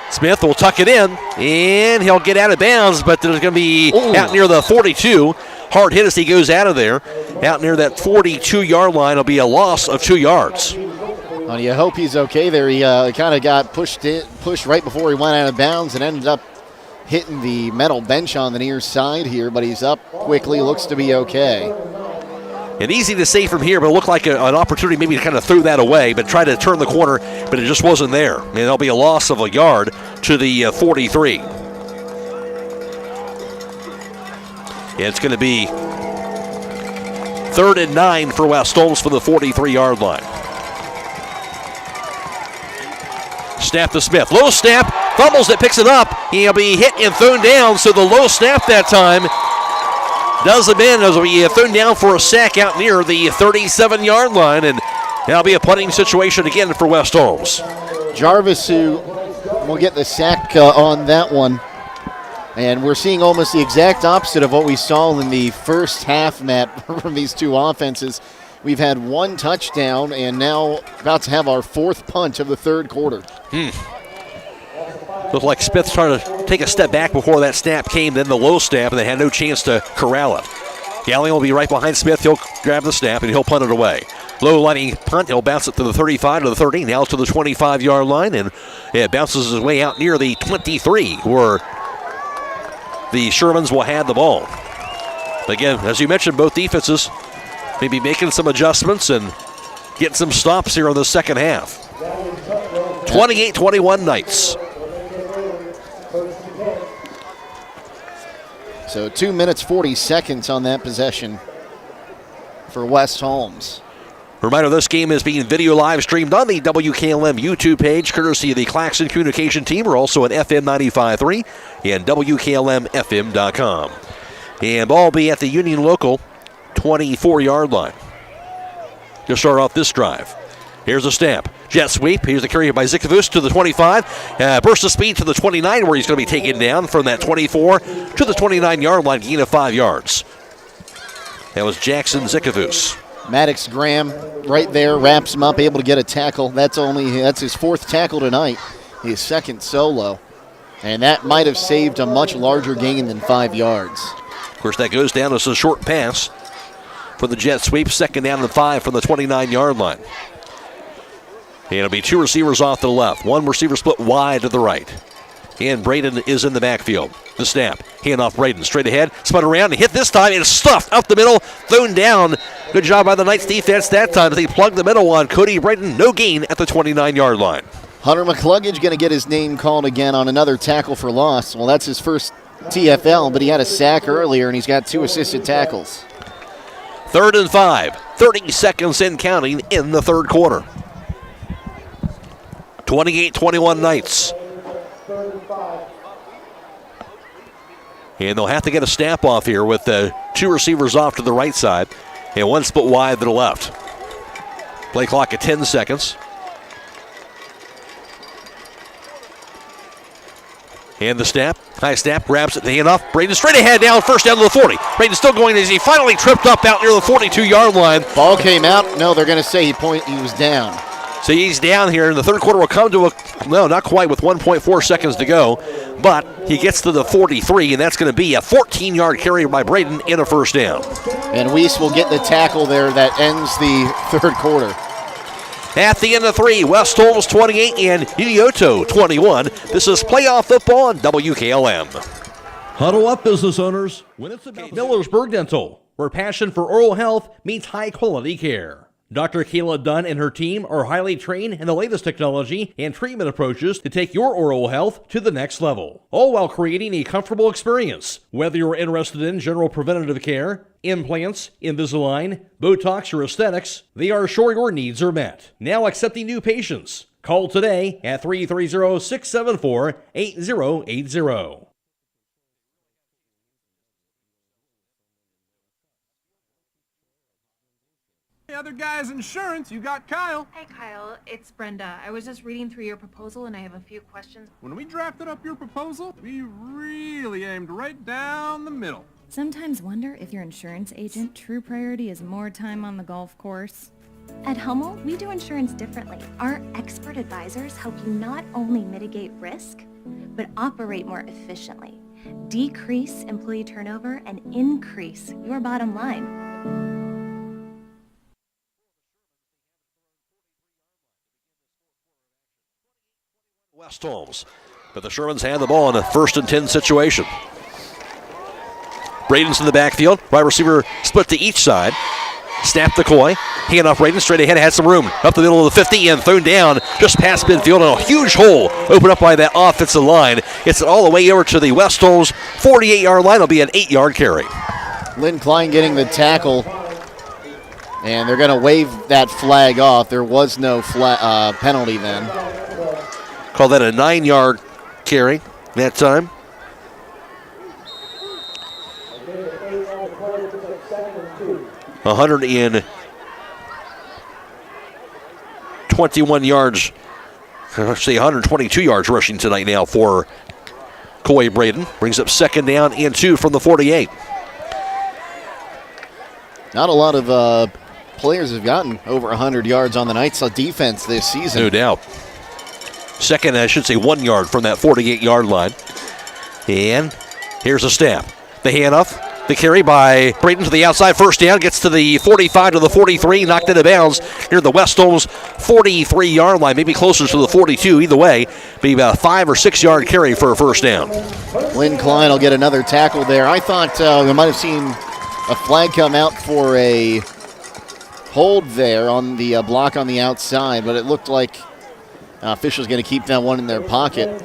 Smith will tuck it in, and he'll get out of bounds, but there's going to be out near the 42. Hard hit as he goes out of there. Out near that 42-yard line will be a loss of 2 yards. Well, you hope he's okay there. He kind of got pushed right before he went out of bounds and ended up hitting the metal bench on the near side here, but he's up quickly, looks to be okay. And easy to say from here, but it looked like an opportunity maybe to kind of throw that away, but try to turn the corner, but it just wasn't there. And there'll be a loss of a yard to the 43. Yeah, it's going to be 3rd and 9 for West Holmes for the 43-yard line. Snap to Smith. Low snap, fumbles it, picks it up. He'll be hit and thrown down, so the low snap that time does him in as we thrown down for a sack out near the 37-yard line, and that'll be a punting situation again for West Holmes. Jarvis, who will get the sack on that one, and we're seeing almost the exact opposite of what we saw in the first half, Matt, from these two offenses. We've had 1 touchdown, and now about to have our 4th punt of the third quarter. Looked like Smith trying to take a step back before that snap came, then the low snap, and they had no chance to corral it. Gallion will be right behind Smith. He'll grab the snap, and he'll punt it away. Low lining punt. He'll bounce it to the 35, to the 30, now to the 25-yard line, and it bounces his way out near the 23, where the Shermans will have the ball. Again, as you mentioned, both defenses maybe making some adjustments and getting some stops here in the second half. 28-21 Knights. So 2 minutes, 40 seconds on that possession for West Holmes. Reminder, this game is being video live streamed on the WKLM YouTube page, courtesy of the Claxon Communication Team. We're also at FM 95.3 and WKLM-FM.com. And ball will be at the Union Local 24-yard line to start off this drive. Here's a snap. Jet sweep. Here's the carry by Zickafoos to the 25. Burst of speed to the 29, where he's going to be taken down from that 24 to the 29-yard line, gain of 5 yards. That was Jackson Zickafoos. Maddox Graham right there, wraps him up, able to get a tackle. That's his 4th tackle tonight, his 2nd solo. And that might have saved a much larger gain than 5 yards. Of course, that goes down as a short pass for the jet sweep. 2nd down and 5 from the 29-yard line. And it'll be 2 receivers off to the left. 1 receiver split wide to the right. And Braden is in the backfield. The snap. Hand off Braden. Straight ahead. Spun around and hit this time. And stuffed up the middle. Thrown down. Good job by the Knights defense that time as they plugged the middle on Cody Braden. No gain at the 29-yard line. Hunter McCluggage going to get his name called again on another tackle for loss. Well, that's his first TFL, but he had a sack earlier, and he's got 2 assisted tackles. 3rd and 5. 30 seconds in counting in the third quarter. 28-21 Knights. And they'll have to get a snap off here with two receivers off to the right side and one split wide to the left. Play clock at 10 seconds. And the snap, high snap, grabs it, the handoff. Braden straight ahead down, first down to the 40. Braden still going as he finally tripped up out near the 42-yard line. Ball came out. No, they're going to say he was down. So he's down here, and the third quarter will come to not quite with 1.4 seconds to go, but he gets to the 43, and that's going to be a 14-yard carry by Braden in a first down. And Weiss will get the tackle there that ends the third quarter. At the end of 3, West Holmes 28 and Unioto 21. This is playoff football on WKLM. Huddle up, business owners. When it's about Millersburg Dental, where passion for oral health meets high-quality care. Dr. Kayla Dunn and her team are highly trained in the latest technology and treatment approaches to take your oral health to the next level, all while creating a comfortable experience. Whether you're interested in general preventative care, implants, Invisalign, Botox, or aesthetics, they are sure your needs are met. Now accepting new patients. Call today at 330-674-8080. Other guy's insurance, you got Kyle. Hey Kyle, it's Brenda. I was just reading through your proposal and I have a few questions. When we drafted up your proposal, we really aimed right down the middle. Sometimes wonder if your insurance agent true priority is more time on the golf course. At Hummel, we do insurance differently. Our expert advisors help you not only mitigate risk, but operate more efficiently, decrease employee turnover, and increase your bottom line. West Holmes, but the Shermans have the ball in a 1st and 10 situation. Braden's in the backfield. Wide receiver split to each side. Snap to Croy. Hand off Braden straight ahead. Had some room up the middle of the 50 and thrown down just past midfield. And a huge hole opened up by that offensive line. It's all the way over to the West Holmes 48-yard line. It'll be an 8-yard carry. Lynn Klein getting the tackle. And they're going to wave that flag off. There was no penalty then. Call that a 9-yard carry that time. A 121 yards, actually 122 yards rushing tonight now for Croy Braden. Brings up 2nd down and 2 from the 48. Not a lot of players have gotten over 100 yards on the Knights defense this season. No doubt. 1 yard from that 48-yard line. And here's a snap. The handoff. The carry by Braden to the outside. First down. Gets to the 45 to the 43. Knocked into bounds near the West Holmes 43-yard line. Maybe closer to the 42. Either way, be about a 5 or 6 yard carry for a first down. Lynn Klein will get another tackle there. I thought we might have seen a flag come out for a hold there on the block on the outside, but it looked like officials going to keep that one in their pocket.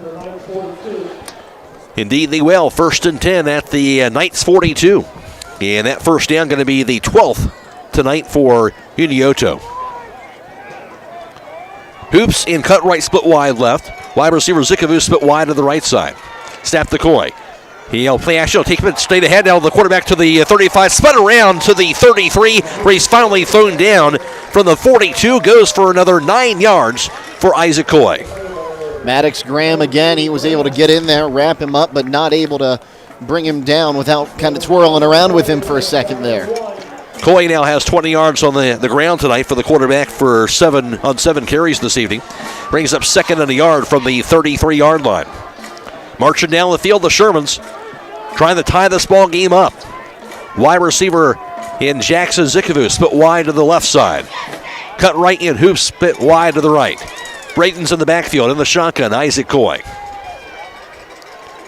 Indeed, they will. 1st and 10 at the Knights 42. And that first down going to be the 12th tonight for Unioto. Hoops in cut right, split wide left. Wide receiver Zikovu split wide to the right side. Snap to Croy. He'll play action. He'll take it straight ahead. Now the quarterback to the 35. Spun around to the 33, where he's finally thrown down from the 42. Goes for another 9 yards for Isaac Croy. Maddox Graham again. He was able to get in there, wrap him up, but not able to bring him down without kind of twirling around with him for a second there. Croy now has 20 yards on the ground tonight for the quarterback for 7 carries this evening. Brings up 2nd and a yard from the 33-yard line. Marching down the field, the Shermans trying to tie this ball game up. Wide receiver in Jackson Zikovu, split wide to the left side. Cut right in, Hoops split wide to the right. Braden's in the backfield in the shotgun, Isaac Croy.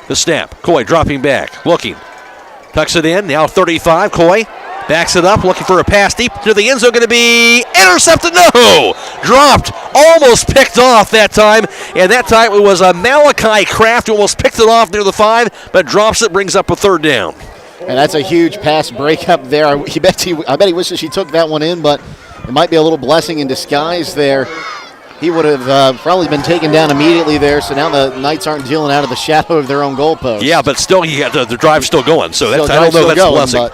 The snap, Croy dropping back, looking. Tucks it in, now 35, Croy backs it up, looking for a pass deep to the end zone, going to be intercepted, no! Dropped, almost picked off that time, and that time it was a Malachi Kraft who almost picked it off near the 5, but drops it, brings up a 3rd down. And that's a huge pass breakup there. I bet he wishes he took that one in, but it might be a little blessing in disguise there he would have probably been taken down immediately there. So now the Knights aren't dealing out of the shadow of their own goalpost. Yeah, but still, you got the drive still going. So that's, I don't know if that's a blessing.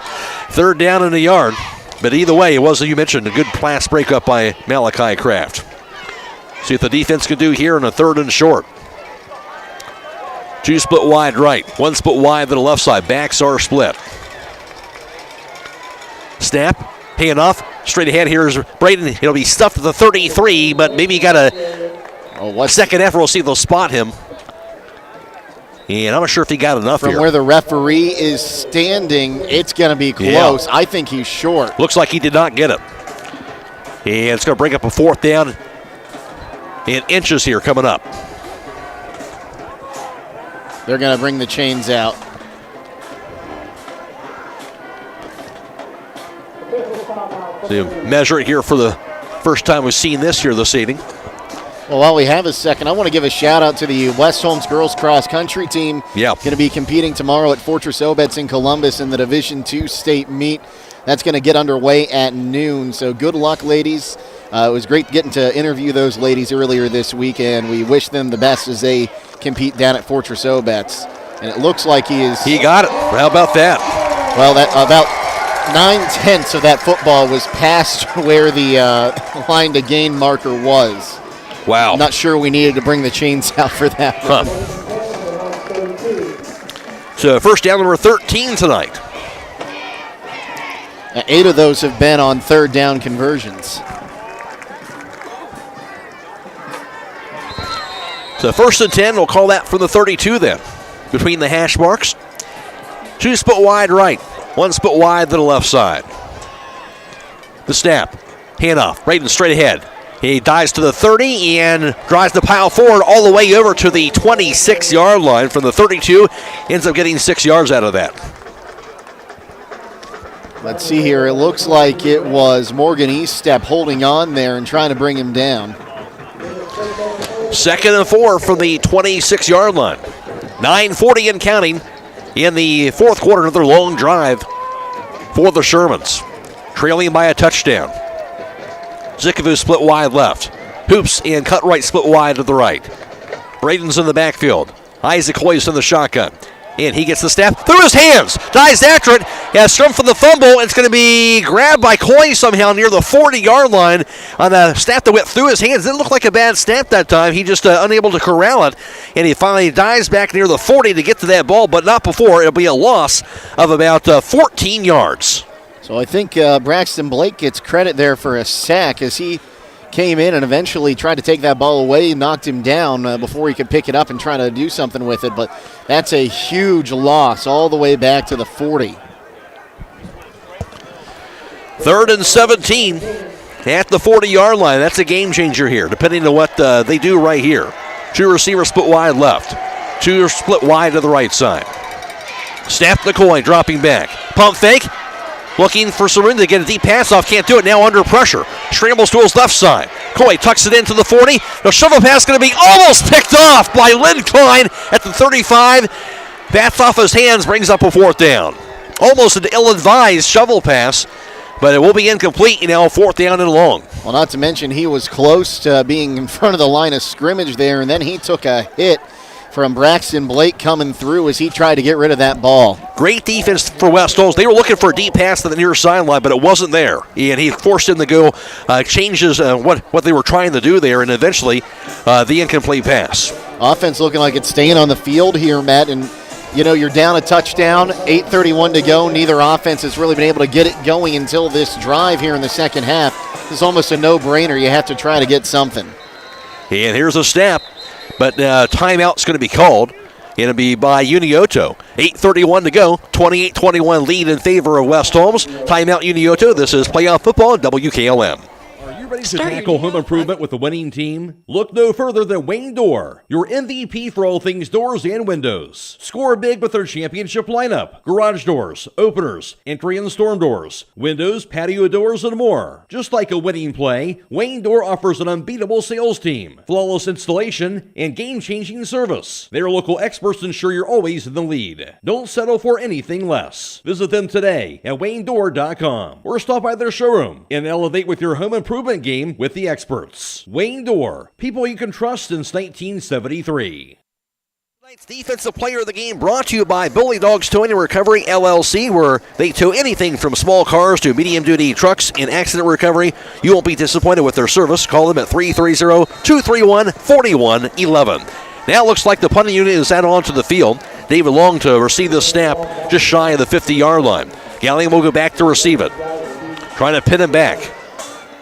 Third down in the yard. But either way, it was, as you mentioned, a good pass breakup by Malachi Kraft. See what the defense can do here in a 3rd and short. 2 split wide right, 1 split wide to the left side. Backs are split. Snap, handoff, straight ahead. Here's Braden. He'll be stuffed at the 33, but maybe he got a second effort. We'll see if they'll spot him. And I'm not sure if he got enough From here. where the referee is standing, it's going to be close. Yeah. I think he's short. Looks like he did not get it. And it's going to bring up a 4th down in inches here coming up. They're going to bring the chains out. So you measure it here for the first time we've seen this here this evening. Well, while we have a second, I want to give a shout out to the West Holmes girls cross country team. Yeah. Going to be competing tomorrow at Fortress Obetz in Columbus in the Division II state meet. That's going to get underway at noon. So good luck, ladies. It was great getting to interview those ladies earlier this week, and we wish them the best as they compete down at Fortress Obetz. And it looks like he got it. How about that? Well, that about 9/10 of that football was past where the line to gain marker was. Wow. Not sure we needed to bring the chains out for that. Huh. So first down number 13 tonight. 8 of those have been on 3rd down conversions. So 1st and 10, we'll call that from the 32 then. Between the hash marks. 2 split wide right, 1 split wide to the left side. The snap, handoff, Braden straight ahead. He dives to the 30 and drives the pile forward all the way over to the 26-yard line from the 32. Ends up getting 6 yards out of that. Let's see here. It looks like it was Morgan Eastep holding on there and trying to bring him down. 2nd and 4 from the 26-yard line. 9:40 and counting in the 4th quarter. Another long drive for the Shermans. Trailing by a touchdown. Zikovu split wide left. Hoops and cut right split wide to the right. Braden's in the backfield. Isaac Hoyce in the shotgun. And he gets the snap through his hands. Dives after it. Has scrum for the fumble. It's going to be grabbed by Coy somehow near the 40-yard line on the snap that went through his hands. Didn't look like a bad snap that time. He just unable to corral it. And he finally dives back near the 40 to get to that ball, but not before. It'll be a loss of about 14 yards. So I think Braxton Blake gets credit there for a sack as he came in and eventually tried to take that ball away, knocked him down before he could pick it up and try to do something with it. But that's a huge loss all the way back to the 40. 3rd and 17 at the 40-yard line. That's a game changer here, depending on what they do right here. 2 receivers split wide left. 2 split wide to the right side. Snap the coin, dropping back. Pump fake. Looking for Sarin to get a deep pass off. Can't do it. Now under pressure. Scrambles to his left side. Croy tucks it into the 40. The shovel pass going to be almost picked off by Lynn Klein at the 35. Bats off his hands. Brings up a 4th down. Almost an ill-advised shovel pass, but it will be incomplete. 4th down and long. Well, not to mention he was close to being in front of the line of scrimmage there, and then he took a hit from Braxton Blake coming through as he tried to get rid of that ball. Great defense for West Holmes. They were looking for a deep pass to the near sideline, but it wasn't there. And he forced him to go, changes what they were trying to do there, and eventually the incomplete pass. Offense looking like it's staying on the field here, Matt, and you're down a touchdown, 8:31 to go. Neither offense has really been able to get it going until this drive here in the second half. It's almost a no-brainer. You have to try to get something. And here's a snap. But timeout's going to be called. It'll be by Unioto. 8:31 to go. 28-21 lead in favor of West Holmes. Timeout Unioto. This is Playoff Football at WKLM. Ready to tackle home improvement with the winning team? Look no further than Wayne Door, your MVP for all things doors and windows. Score big with their championship lineup. Garage doors, openers, entry and storm doors, windows, patio doors, and more. Just like a winning play, Wayne Door offers an unbeatable sales team, flawless installation, and game-changing service. Their local experts ensure you're always in the lead. Don't settle for anything less. Visit them today at WayneDoor.com or stop by their showroom and elevate with your home improvement game with the experts. Wayne Dorr, people you can trust since 1973. Tonight's Defensive Player of the Game brought to you by Bully Dogs Towing and Recovery, LLC, where they tow anything from small cars to medium-duty trucks in accident recovery. You won't be disappointed with their service. Call them at 330-231-4111. Now it looks like the punting unit is out onto the field. David Long to receive the snap just shy of the 50-yard line. Gallion will go back to receive it. Trying to pin him back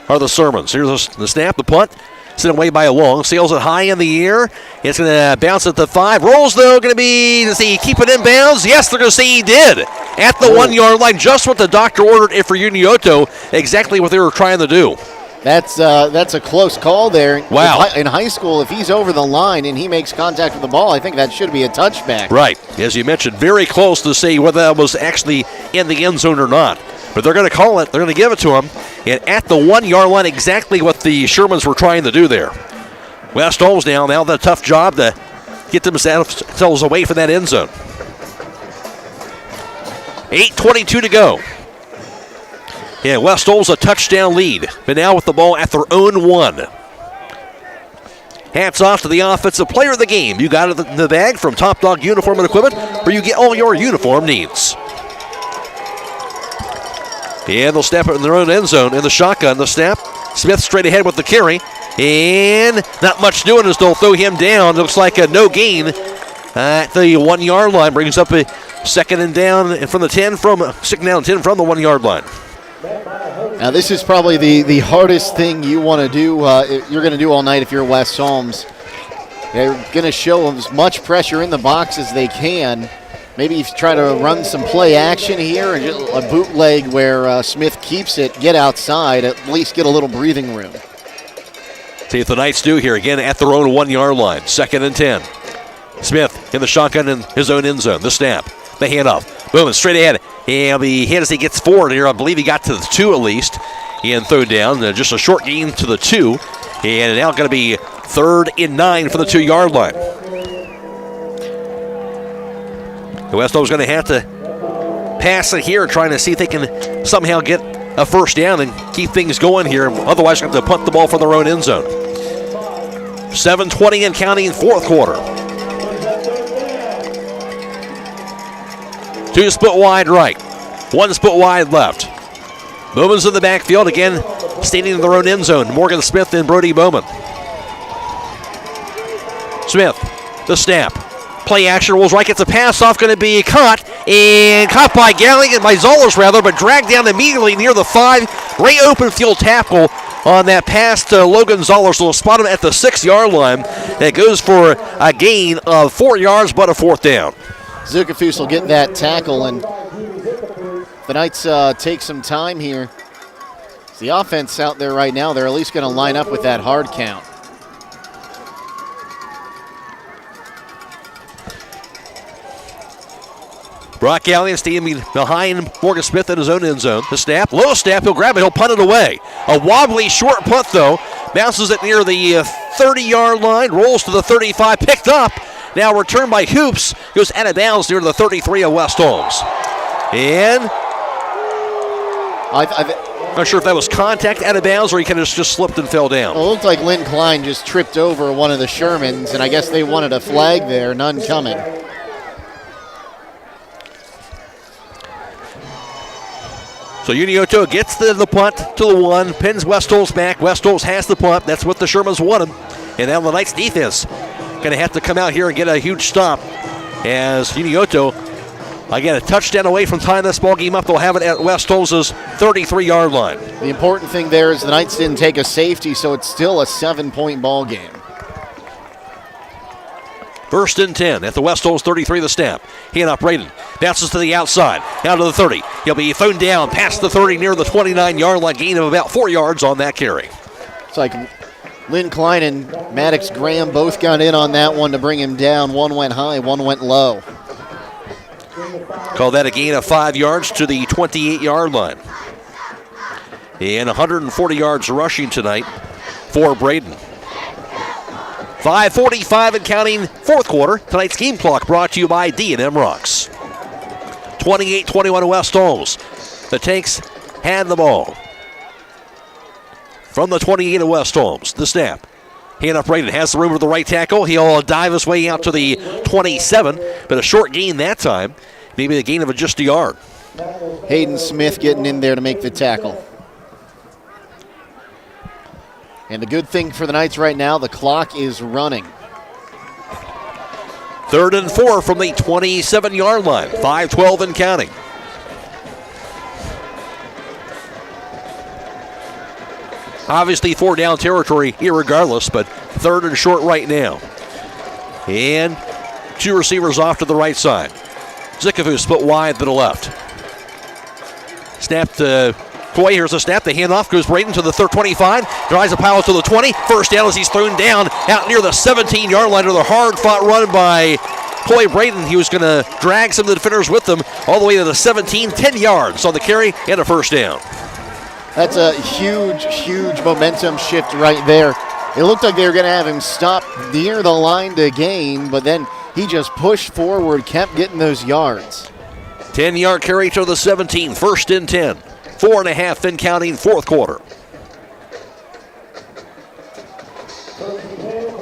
are the Sermons. Here's the snap, the punt. Sent away by a Long. Sails it high in the air. It's going to bounce at the 5. Rolls, though, going to be, does he keep it in bounds? Yes, they're going to say he did. At the 1 yard line, just what the doctor ordered it for Unioto. Exactly what they were trying to do. That's a close call there. Wow. In high school, if he's over the line and he makes contact with the ball, I think that should be a touchback. Right. As you mentioned, very close to say whether that was actually in the end zone or not. But they're going to call it. They're going to give it to him. And at the 1 yard line, exactly what the Shermans were trying to do there. West Holmes now the tough job to get themselves away from that end zone. 8:22 to go. Yeah, West Holmes a touchdown lead. But now with the ball at their own 1. Hats off to the offensive player of the game. You got it in the bag from Top Dog Uniform and Equipment, where you get all your uniform needs. And they'll snap it in their own end zone in the shotgun. The snap. Smith straight ahead with the carry. And not much doing as they'll throw him down. Looks like a no gain at the 1 yard line. Brings up a second and down from the 10 from the 1 yard line. Now this is probably the hardest thing you want to do. You're going to do all night if you're West Holmes. They're going to show as much pressure in the box as they can. Maybe try to run some play action here, and a bootleg where Smith keeps it, get outside, at least get a little breathing room. See what the Knights do here, again at their own 1 yard line. 2nd and 10. Smith in the shotgun in his own end zone. The snap, the handoff, boom, straight ahead. And the hit as he gets forward here, I believe he got to the 2 at least. And throw down, just a short gain to the 2. And now going to be 3rd and 9 for the 2 yard line. The West Holmes going to have to pass it here, trying to see if they can somehow get a first down and keep things going here. Otherwise, they're going to punt the ball for their own end zone. 7:20 and counting, 4th quarter. 2 split wide right, 1 split wide left. Bowman's in the backfield again, standing in their own end zone. Morgan Smith and Brody Bowman. Smith, the snap. Play action rolls right, gets a pass off, going to be caught by Galligan, by Zollers rather, but dragged down immediately near the 5. Great open field tackle on that pass to Logan Zollers. So we'll spot him at the 6 yard line. That goes for a gain of 4 yards, but a 4th down. Zukafus will get that tackle, and the Knights take some time here. The offense out there right now, they're at least going to line up with that hard count. Brock Gallion standing behind Morgan Smith in his own end zone. The snap, low snap, he'll grab it, he'll punt it away. A wobbly short punt though, bounces it near the 30 yard line, rolls to the 35, picked up. Now returned by Hoops, goes out of bounds near the 33 of West Holmes. And not sure if that was contact out of bounds or he kind of just slipped and fell down. Well, it looked like Lynn Klein just tripped over one of the Shermans, and I guess they wanted a flag there, none coming. So Unioto gets the punt to the 1, pins West Holmes back. West Holmes has the punt. That's what the Shermans wanted. And now the Knights defense going to have to come out here and get a huge stop as Unioto, again, a touchdown away from tying this ball game up. They'll have it at West Holmes' 33-yard line. The important thing there is the Knights didn't take a safety, so it's still a 7-point ball game. 1st and 10 at the West Holmes 33, the snap. Hand up, Braden. Bounces to the outside, down to the 30. He'll be thrown down past the 30 near the 29-yard line, gain of about 4 yards on that carry. It's like Lynn Klein and Maddox Graham both got in on that one to bring him down. One went high, one went low. Call that a gain of 5 yards to the 28-yard line. And 140 yards rushing tonight for Braden. 5:45 and counting, 4th quarter. Tonight's game clock brought to you by D&M Rocks. 28-21 West Holmes. The Tanks had the ball. from the 28 of West Holmes. The snap. Hand up Braden, has the room to the right tackle. He'll dive his way out to the 27, but a short gain that time. Maybe a gain of just a yard. Hayden Smith getting in there to make the tackle. And the good thing for the Knights right now, the clock is running. 3rd and 4 from the 27-yard line. 5:12 and counting. Obviously 4-down territory irregardless, but 3rd and short right now. And 2 receivers off to the right side. Zickavu split wide to the left. Snap to Croy. Here's a snap. The handoff goes Braden to the 25. Drives a pile to the 20. First down as he's thrown down out near the 17-yard line. With a hard-fought run by Croy Braden. He was going to drag some of the defenders with him all the way to the 17. 10 yards on the carry and a first down. That's a huge, huge momentum shift right there. It looked like they were going to have him stop near the line to gain, but then he just pushed forward, kept getting those yards. 10-yard carry to the 17, 1st and 10. 4.5 in counting, 4th quarter.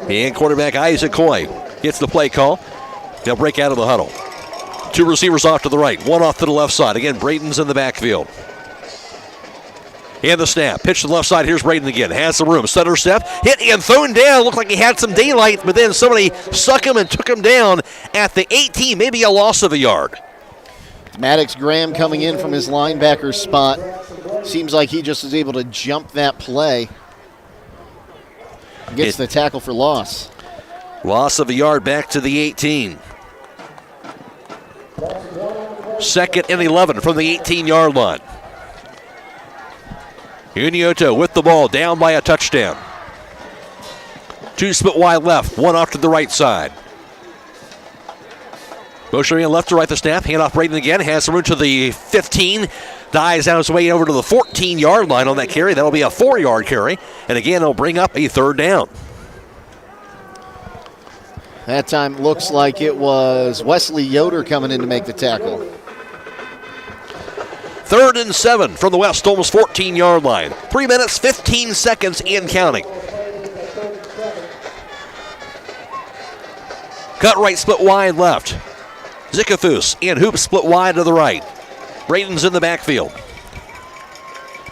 And quarterback Isaac Coy gets the play call. They'll break out of the huddle. 2 receivers off to the right, 1 off to the left side. Again, Braden's in the backfield. And the snap. Pitch to the left side. Here's Braden again. Has the room. Center step. Hit and thrown down. Looked like he had some daylight, but then somebody sucked him and took him down at the 18. Maybe a loss of a yard. Maddox Graham coming in from his linebacker spot. Seems like he just was able to jump that play. Gets the tackle for loss. Loss of a yard back to the 18. 2nd and 11 from the 18-yard line. Unioto with the ball, down by a touchdown. 2 split wide left, 1 off to the right side. Motion left to right the snap, hand off Braden again, has some room to the 15. Dives out his way over to the 14-yard line on that carry. That'll be a 4-yard carry. And again, it'll bring up a 3rd down. That time looks like it was Wesley Yoder coming in to make the tackle. 3rd and 7 from the West Holmes 14-yard line. 3 minutes, 15 seconds and counting. Cut right, split wide left. Zickathus and Hoop split wide to the right. Braden's in the backfield.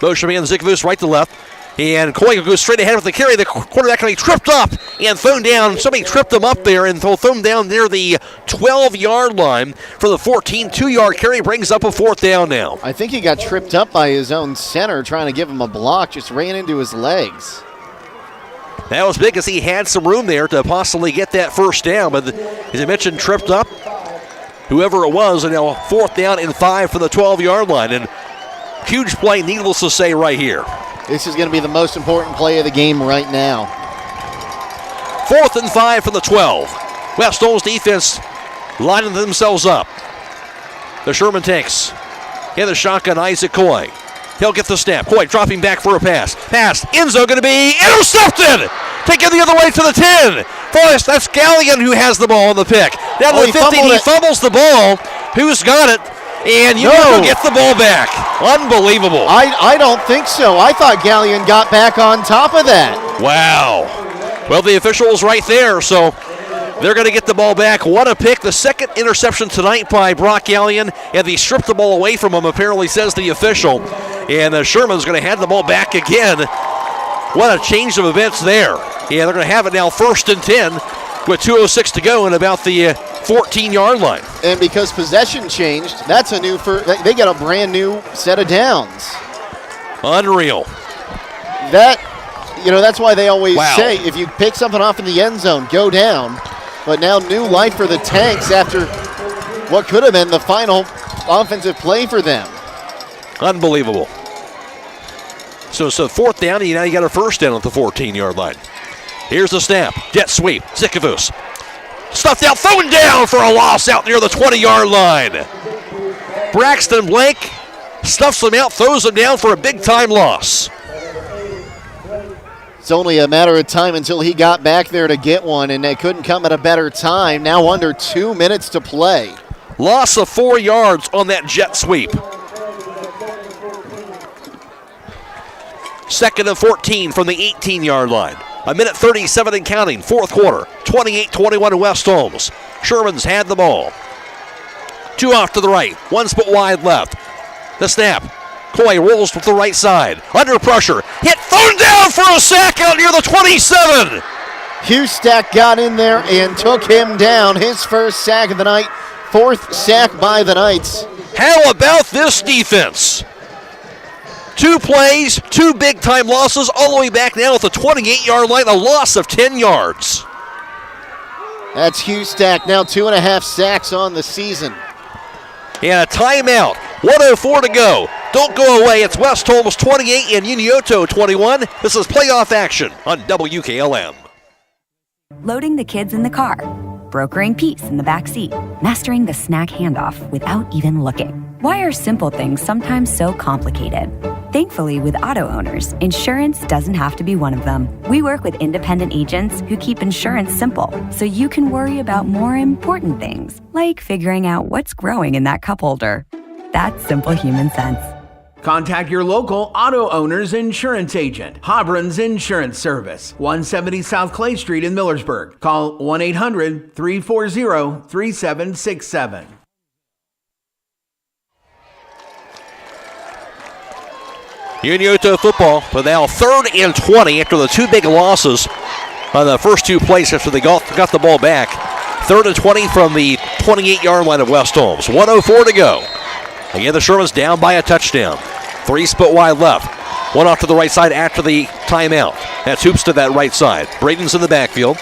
Motion man Zickathus right to left. And Coy goes straight ahead with the carry. The quarterback can be tripped up and thrown down. Somebody tripped him up there and thrown him down near the 12-yard line for the 14. 2-yard carry brings up a 4th down now. I think he got tripped up by his own center trying to give him a block. Just ran into his legs. That was big as he had some room there to possibly get that first down. But as I mentioned, tripped up. Whoever it was, and now 4th down and 5 from the 12-yard line. And huge play, needless to say, right here. This is going to be the most important play of the game right now. 4th and 5 from the 12. West Holmes defense lining themselves up. The Sherman takes in the shotgun, Isaac Coy. He'll get the snap. Coy dropping back for a pass. Pass. End zone going to be intercepted. Taken the other way to the 10. Forrest, that's Gallion who has the ball on the pick. Down to the 15, he fumbles the ball. Who's got it? And Unioto gets the ball back. Unbelievable. I don't think so. I thought Gallion got back on top of that. Wow. Well, the official's right there, so they're going to get the ball back. What a pick. The 2nd interception tonight by Brock Gallion, and they stripped the ball away from him, apparently says the official. And Sherman's going to hand the ball back again. What a change of events there. Yeah, they're going to have it now 1st and 10 with 2:06 to go and about the 14-yard line. And because possession changed, that's a new they got a brand new set of downs. Unreal. That's why they always say if you pick something off in the end zone, go down. But now new life for the Tanks after what could have been the final offensive play for them. Unbelievable. So 4th down, and now you got a first down at the 14-yard line. Here's the snap. Jet sweep. Zickathus. Stuffed out, thrown down for a loss out near the 20-yard line. Braxton Blake stuffs him out, throws him down for a big-time loss. It's only a matter of time until he got back there to get one, and they couldn't come at a better time. Now under 2 minutes to play. Loss of 4 yards on that jet sweep. 2nd and 14 from the 18-yard line. A minute 37 and counting, fourth quarter. 28-21 West Holmes. Sherman's had the ball. 2 off to the right, 1 split wide left. The snap. Croy rolls to the right side. Under pressure. Hit, thrown down for a sack out near the 27. Hustack got in there and took him down. His first sack of the night. 4th sack by the Knights. How about this defense? 2 plays, 2 big-time losses, all the way back now at the 28-yard line, a loss of 10 yards. That's Hustack, now 2.5 sacks on the season. And a timeout, 1:04 to go. Don't go away, it's West Holmes 28 and Unioto 21. This is playoff action on WKLM. Loading the kids in the car, brokering peace in the back seat, mastering the snack handoff without even looking. Why are simple things sometimes so complicated? Thankfully, with auto owners, insurance doesn't have to be one of them. We work with independent agents who keep insurance simple, so you can worry about more important things, like figuring out what's growing in that cup holder. That's simple human sense. Contact your local auto owner's insurance agent. Hobron's Insurance Service, 170 South Clay Street in Millersburg. Call 1-800-340-3767. Unioto football, but now 3rd and 20 after the 2 big losses on the first 2 plays after they got the ball back. 3rd and 20 from the 28-yard line of West Holmes. 1:04 to go. Again, the Shermans down by a touchdown. 3 split wide left. 1 off to the right side after the timeout. That's Hoops to that right side. Braden's in the backfield.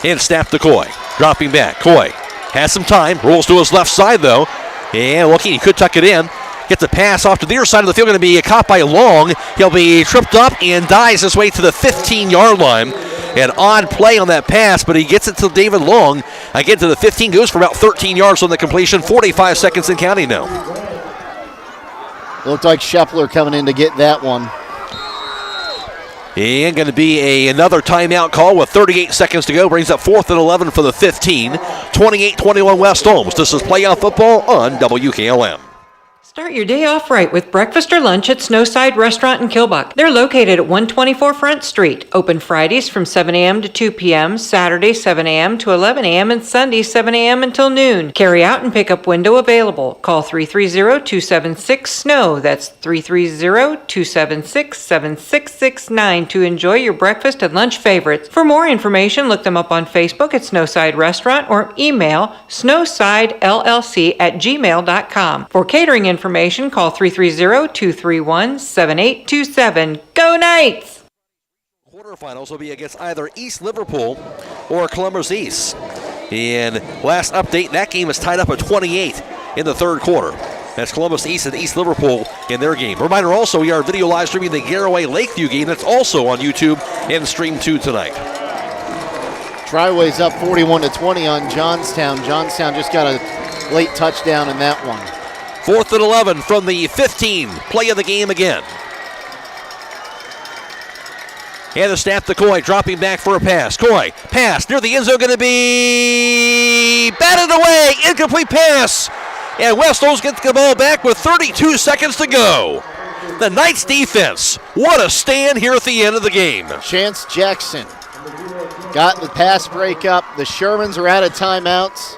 And snap to Coy. Dropping back. Coy has some time. Rolls to his left side, though. And looking, he could tuck it in. Gets a pass off to the other side of the field. Going to be caught by Long. He'll be tripped up and dives his way to the 15-yard line. An odd play on that pass, but he gets it to David Long. Again to the 15, goes for about 13 yards on the completion. 45 seconds and counting now. Looked like Shepler coming in to get that one. And going to be another timeout call with 38 seconds to go. Brings up 4th and 11 for the 15. 28-21 West Holmes. This is playoff football on WKLM. Start your day off right with breakfast or lunch at Snowside Restaurant in Kilbuck. They're located at 124 Front Street. Open Fridays from 7 a.m. to 2 p.m., Saturday 7 a.m. to 11 a.m., and Sunday 7 a.m. until noon. Carry out and pickup window available. Call 330-276-SNOW. That's 330-276-7669 to enjoy your breakfast and lunch favorites. For more information, look them up on Facebook at Snowside Restaurant or email snowsidellc@gmail.com. For catering information, call 330-231-7827. Go Knights! Quarterfinals will be against either East Liverpool or Columbus East. And last update, that game is tied up at 28 in the 3rd quarter. That's Columbus East and East Liverpool in their game. Reminder also, we are video live streaming the Garaway Lakeview game. That's also on YouTube and Stream 2 tonight. Triway's up 41-20 on Johnstown. Johnstown just got a late touchdown in that one. 4th and 11 from the 15. Play of the game again. And the snap to Coy, dropping back for a pass. Coy, pass near the end zone, going to be batted away. Incomplete pass. And West Holmes gets the ball back with 32 seconds to go. The Knights defense, what a stand here at the end of the game. Chance Jackson got the pass break up. The Shermans are out of timeouts.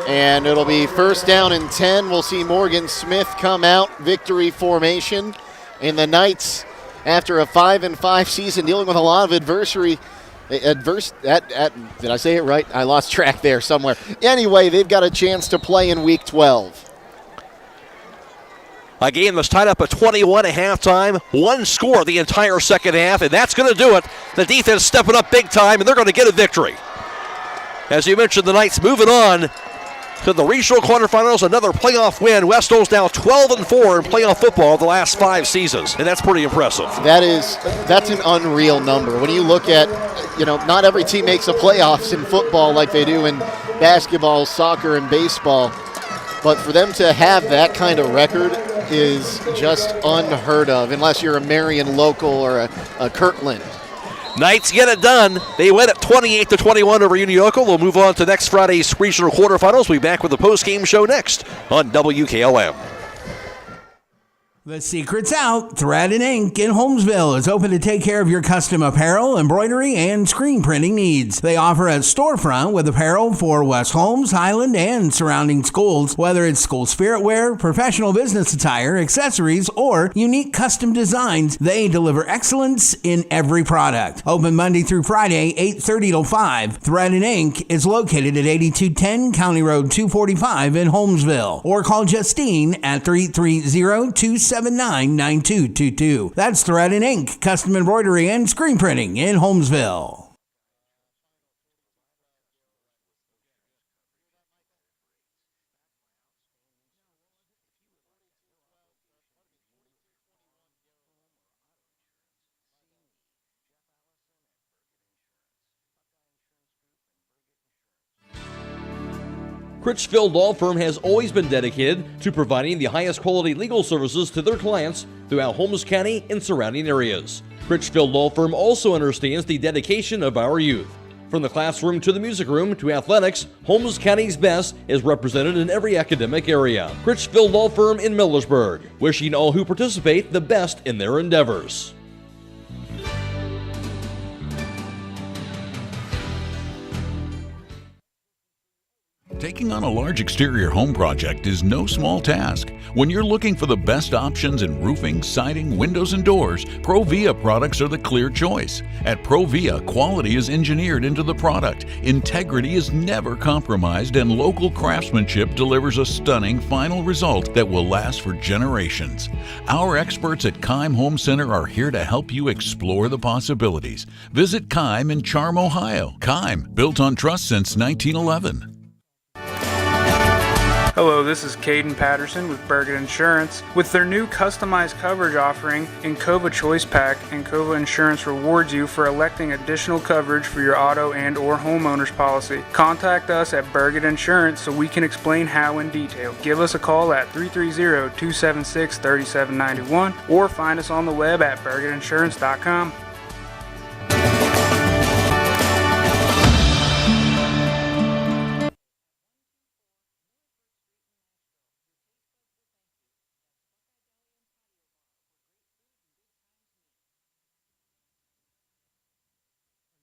And it'll be 1st down and 10. We'll see Morgan Smith come out, victory formation. And the Knights, after a 5-5 season, dealing with a lot of adversity. Did I say it right? I lost track there somewhere. Anyway, they've got a chance to play in Week 12. A game that's tied up at 21 at halftime. 1 score the entire second half, and that's going to do it. The defense stepping up big time, and they're going to get a victory. As you mentioned, the Knights moving on to the regional quarterfinals, another playoff win. West Holmes now 12-4 in playoff football the last 5 seasons, and that's pretty impressive. That's an unreal number. When you look at, not every team makes the playoffs in football like they do in basketball, soccer, and baseball. But for them to have that kind of record is just unheard of, unless you're a Marion local or a Kirtland. Knights get it done. They win at 28-21 over Unioto. We'll move on to next Friday's regional quarterfinals. We'll be back with the post-game show next on WKLM. The secret's out. Thread and Ink in Holmesville is open to take care of your custom apparel, embroidery, and screen printing needs. They offer a storefront with apparel for West Holmes, Highland, and surrounding schools. Whether it's school spirit wear, professional business attire, accessories, or unique custom designs, they deliver excellence in every product. Open Monday through Friday, 8:30 till 5. Thread and Ink is located at 8210 County Road 245 in Holmesville. Or call Justine at 330-279-9222. That's Thread and Ink, custom embroidery and screen printing in Holmesville. Critchfield Law Firm has always been dedicated to providing the highest quality legal services to their clients throughout Holmes County and surrounding areas. Critchfield Law Firm also understands the dedication of our youth. From the classroom to the music room to athletics, Holmes County's best is represented in every academic area. Critchfield Law Firm in Millersburg, wishing all who participate the best in their endeavors. Taking on a large exterior home project is no small task. When you're looking for the best options in roofing, siding, windows, and doors, Provia products are the clear choice. At Provia, quality is engineered into the product, integrity is never compromised, and local craftsmanship delivers a stunning final result that will last for generations. Our experts at Keim Home Center are here to help you explore the possibilities. Visit Keim in Charm, Ohio. Keim, built on trust since 1911. Hello, this is Caden Patterson with Berget Insurance. With their new customized coverage offering, Encova Choice Pack, Encova Insurance rewards you for electing additional coverage for your auto and or homeowner's policy. Contact us at Berget Insurance so we can explain how in detail. Give us a call at 330-276-3791 or find us on the web at bergetinsurance.com.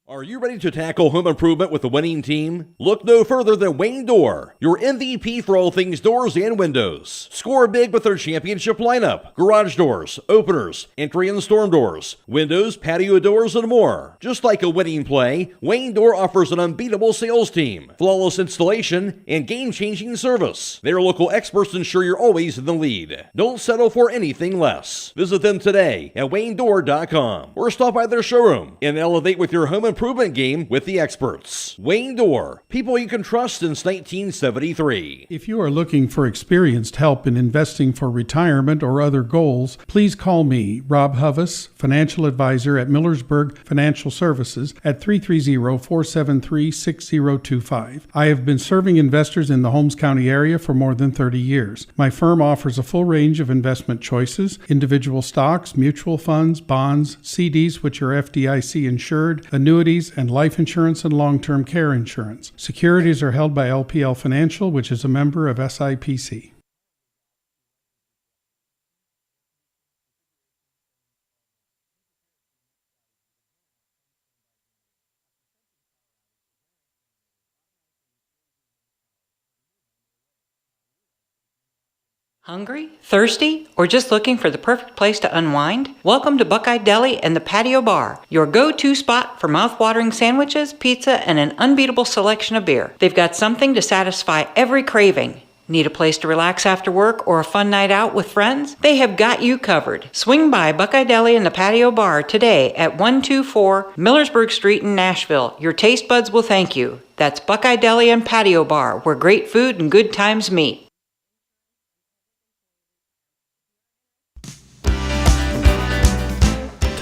Are you ready to tackle home improvement with a winning team? Look no further than Wayne Door, your MVP for all things doors and windows. Score big with their championship lineup: garage doors, openers, entry and storm doors, windows, patio doors, and more. Just like a winning play, Wayne Door offers an unbeatable sales team, flawless installation, and game-changing service. Their local experts ensure you're always in the lead. Don't settle for anything less. Visit them today at waynedoor.com or stop by their showroom and elevate with your home improvement game with the experts. Wayne Door, people you can trust since 1973. If you are looking for experienced help in investing for retirement or other goals, please call me, Rob Huvis, financial advisor at Millersburg Financial Services at 330-473-6025. I have been serving investors in the Holmes County area for more than 30 years. My firm offers a full range of investment choices: individual stocks, mutual funds, bonds, CDs which are FDIC insured, annuities, and life insurance and long-term care insurance. Securities are held by LPL Financial, which is a member of SIPC. Hungry? Thirsty? Or just looking for the perfect place to unwind? Welcome to Buckeye Deli and the Patio Bar, your go-to spot for mouth-watering sandwiches, pizza, and an unbeatable selection of beer. They've got something to satisfy every craving. Need a place to relax after work or a fun night out with friends? They have got you covered. Swing by Buckeye Deli and the Patio Bar today at 124 Millersburg Street in Nashville. Your taste buds will thank you. That's Buckeye Deli and Patio Bar, where great food and good times meet.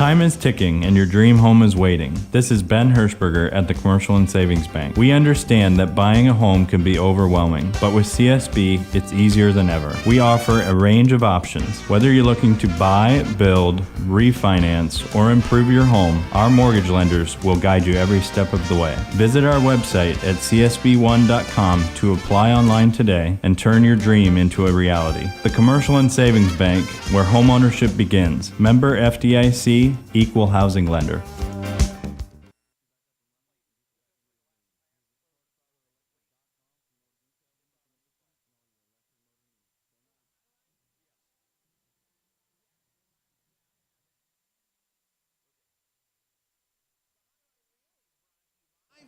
Time is ticking and your dream home is waiting. This is Ben Hirschberger at the Commercial and Savings Bank. We understand that buying a home can be overwhelming, but with CSB, it's easier than ever. We offer a range of options. Whether you're looking to buy, build, refinance, or improve your home, our mortgage lenders will guide you every step of the way. Visit our website at csb1.com to apply online today and turn your dream into a reality. The Commercial and Savings Bank, where homeownership begins. Member FDIC, Equal Housing Lender.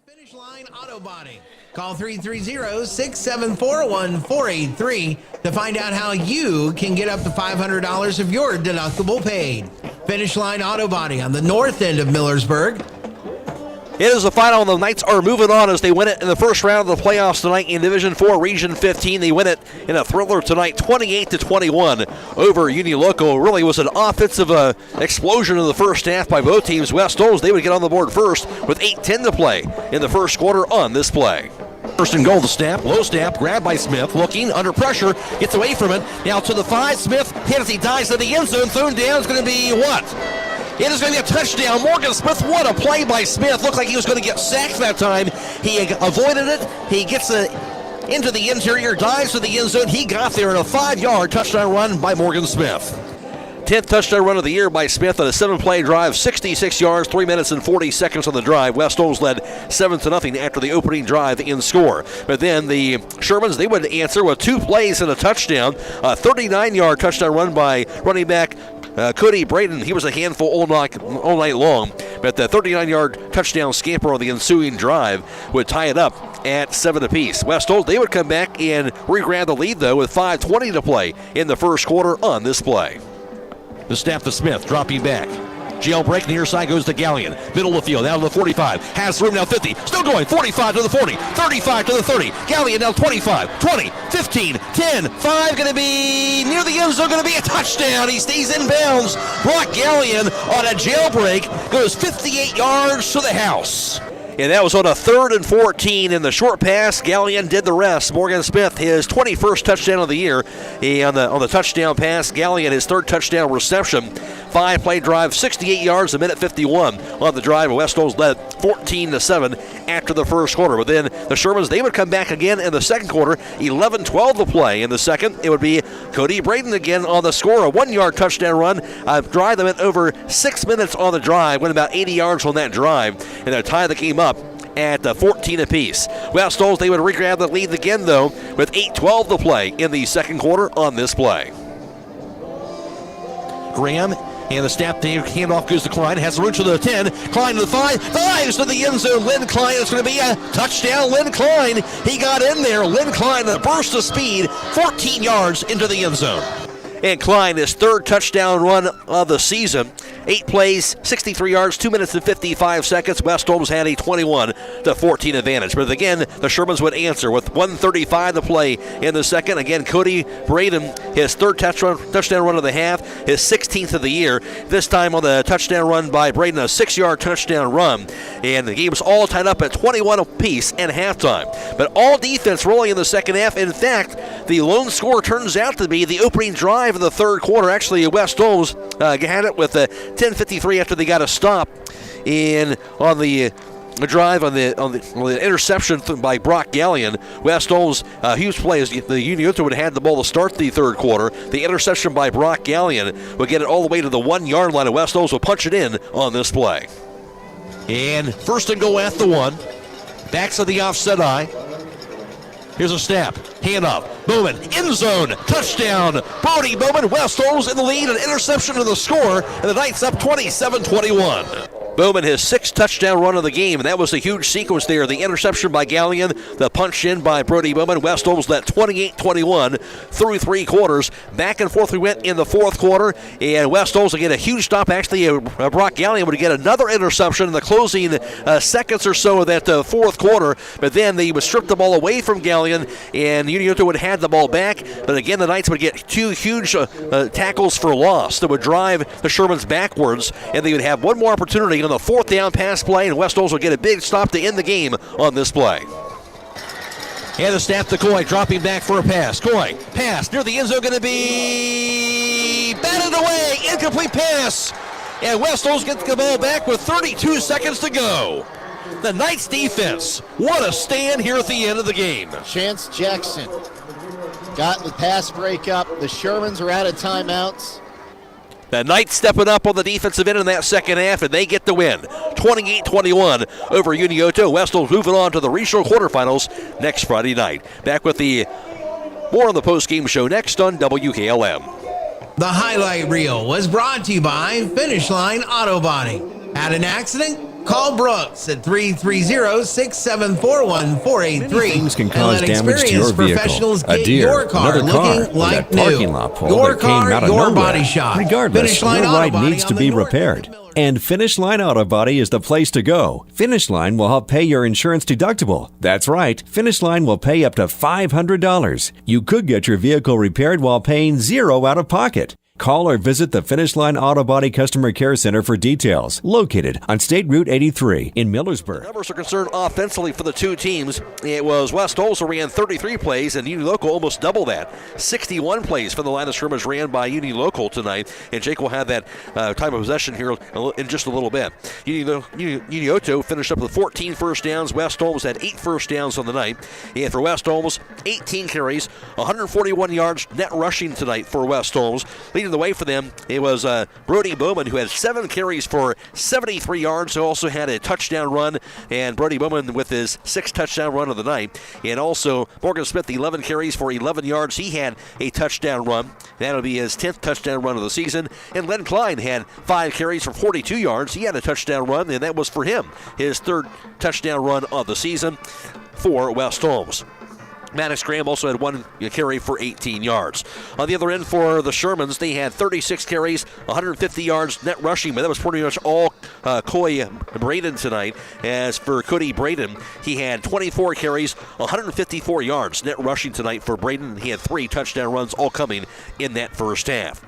Finish Line Auto Body. Call 330-674-1483 to find out how you can get up to $500 of your deductible paid. Finish Line Auto Body on the north end of Millersburg. It is the final, and the Knights are moving on as they win it in the first round of the playoffs tonight in Division 4, Region 15. They win it in a thriller tonight, 28-21 over Unioto. Really was an offensive explosion in the first half by both teams. West Holmes, they would get on the board first with 8:10 to play in the first quarter on this play. First and goal, the snap, low snap, grabbed by Smith, looking, under pressure, gets away from it. Now to the 5, Smith hits, he dives to the end zone, thrown down, it's going to be what? It is going to be a touchdown. Morgan Smith, what a play by Smith. Looked like he was going to get sacked that time. He avoided it. He gets into the interior, dives to the end zone. He got there in a 5-yard touchdown run by Morgan Smith. 10th touchdown run of the year by Smith on a 7-play drive, 66 yards, 3 minutes and 40 seconds on the drive. West Holmes led 7-0 after the opening drive in score. But then the Shermans, they would answer with 2 plays and a touchdown. A 39-yard touchdown run by running back Cody Braden. He was a handful all night long, but the 39-yard touchdown scamper on the ensuing drive would tie it up at 7 apiece. West Holmes, they would come back and re-grab the lead, though, with 5:20 to play in the first quarter on this play. The snap to Smith, dropping back. Jailbreak, near side goes to Gallion. Middle of the field, down to the 45. Has room now, 50. Still going, 45 to the 40. 35 to the 30. Gallion now 25, 20, 15, 10, 5. Going to be near the end zone, going to be a touchdown. He stays in bounds. Brock Gallion on a jailbreak goes 58 yards to the house. And that was on a 3rd and 14 in the short pass. Gallion did the rest. Morgan Smith, his 21st touchdown of the year. On the touchdown pass, Gallion, his 3rd touchdown reception. 5-play drive, 68 yards, a minute 51 on the drive. West Holmes led 14-7 after the first quarter. But then the Shermans, they would come back again in the second quarter. 11-12 to play in the second. It would be Cody Braden again on the score. A 1-yard touchdown run. A drive that went over 6 minutes on the drive. Went about 80 yards on that drive. And they tie the game up at 14 apiece. West Holmes, they would re-grab the lead again, though, with 8:12 to play in the second quarter on this play. Graham and the snap, handoff goes to Klein, has the room to the 10, Klein to the 5, dives to the end zone. Lynn Klein, it's going to be a touchdown. Lynn Klein, he got in there. Lynn Klein, a burst of speed, 14 yards into the end zone. And Klein, his 3rd touchdown run of the season. 8 plays, 63 yards, 2 minutes and 55 seconds. West Holmes had a 21-14 advantage. But again, the Shermans would answer with 1:35 to play in the second. Again, Cody Braden, his 3rd touchdown run of the half, his 16th of the year. This time on the touchdown run by Braden, a 6-yard touchdown run. And the game was all tied up at 21 apiece at halftime. But all defense rolling in the second half. In fact, the lone score turns out to be the opening drive in the third quarter. Actually, West Holmes had it with 10:53 after they got a stop on the drive on the interception by Brock Gallion. West Holmes, huge play as the Unioto would have had the ball to start the third quarter. The interception by Brock Gallion would get it all the way to the 1-yard line, and West Holmes will punch it in on this play. And first and goal at the 1. Backs to the offset eye. Here's a snap. Hand off. Bowman. End zone. Touchdown. Brody Bowman. West Holmes in the lead. An interception to the score. And the Knights up 27-21. Bowman, his 6th touchdown run of the game, and that was a huge sequence there. The interception by Gallion, the punch in by Brody Bowman. West Holmes led 28-21 through 3 quarters. Back and forth we went in the 4th quarter, and West Holmes will get a huge stop. Actually, Brock Gallion would get another interception in the closing seconds or so of that 4th quarter, but then they would strip the ball away from Gallion, and Unioto would have the ball back. But again, the Knights would get 2 huge tackles for loss that would drive the Shermans backwards, and they would have one more opportunity on the 4th down pass play, and West Holmes will get a big stop to end the game on this play. And the snap to Croy, dropping back for a pass. Croy, pass near the end zone, going to be batted away, incomplete pass, and West Holmes gets the ball back with 32 seconds to go. The Knights defense, what a stand here at the end of the game. Chance Jackson got the pass break up. The Shermans are out of timeouts. The Knights stepping up on the defensive end in that second half, and they get the win. 28-21 over Unioto. West Holmes moving on to the regional quarterfinals next Friday night. Back with more on the post-game show next on WKLM. The highlight reel was brought to you by Finish Line Auto Body. Had an accident? Call Brooks at 330-674-1483. Things can cause damage to your vehicle. A deer, another car, or that parking lot pole that came out of nowhere. Body shop. Regardless, your ride needs to be repaired. And Finish Line Auto Body is the place to go. Finish Line will help pay your insurance deductible. That's right, Finish Line will pay up to $500. You could get your vehicle repaired while paying $0 out of pocket. Call or visit the Finish Line Auto Body Customer Care Center for details. Located on State Route 83 in Millersburg. Numbers are concerned offensively for the two teams. It was West Holmes who ran 33 plays, and Unioto almost double that. 61 plays for the line of scrimmage ran by Unioto tonight, and Jake will have that time of possession here in just a little bit. Unioto finished up with 14 first downs. West Holmes had 8 first downs on the night. And for West Holmes, 18 carries, 141 yards net rushing tonight for West Holmes. Leading the way for them, it was Brody Bowman, who had 7 carries for 73 yards, who also had a touchdown run, and Brody Bowman with his 6th touchdown run of the night. And also Morgan Smith, 11 carries for 11 yards. He had a touchdown run. That'll be his 10th touchdown run of the season. And Len Klein had 5 carries for 42 yards. He had a touchdown run, and that was for him, his 3rd touchdown run of the season for West Holmes. Maddox Graham also had 1 carry for 18 yards. On the other end for the Shermans, they had 36 carries, 150 yards net rushing, but that was pretty much all Coy Braden tonight. As for Cody Braden, he had 24 carries, 154 yards net rushing tonight for Braden. He had 3 touchdown runs, all coming in that first half.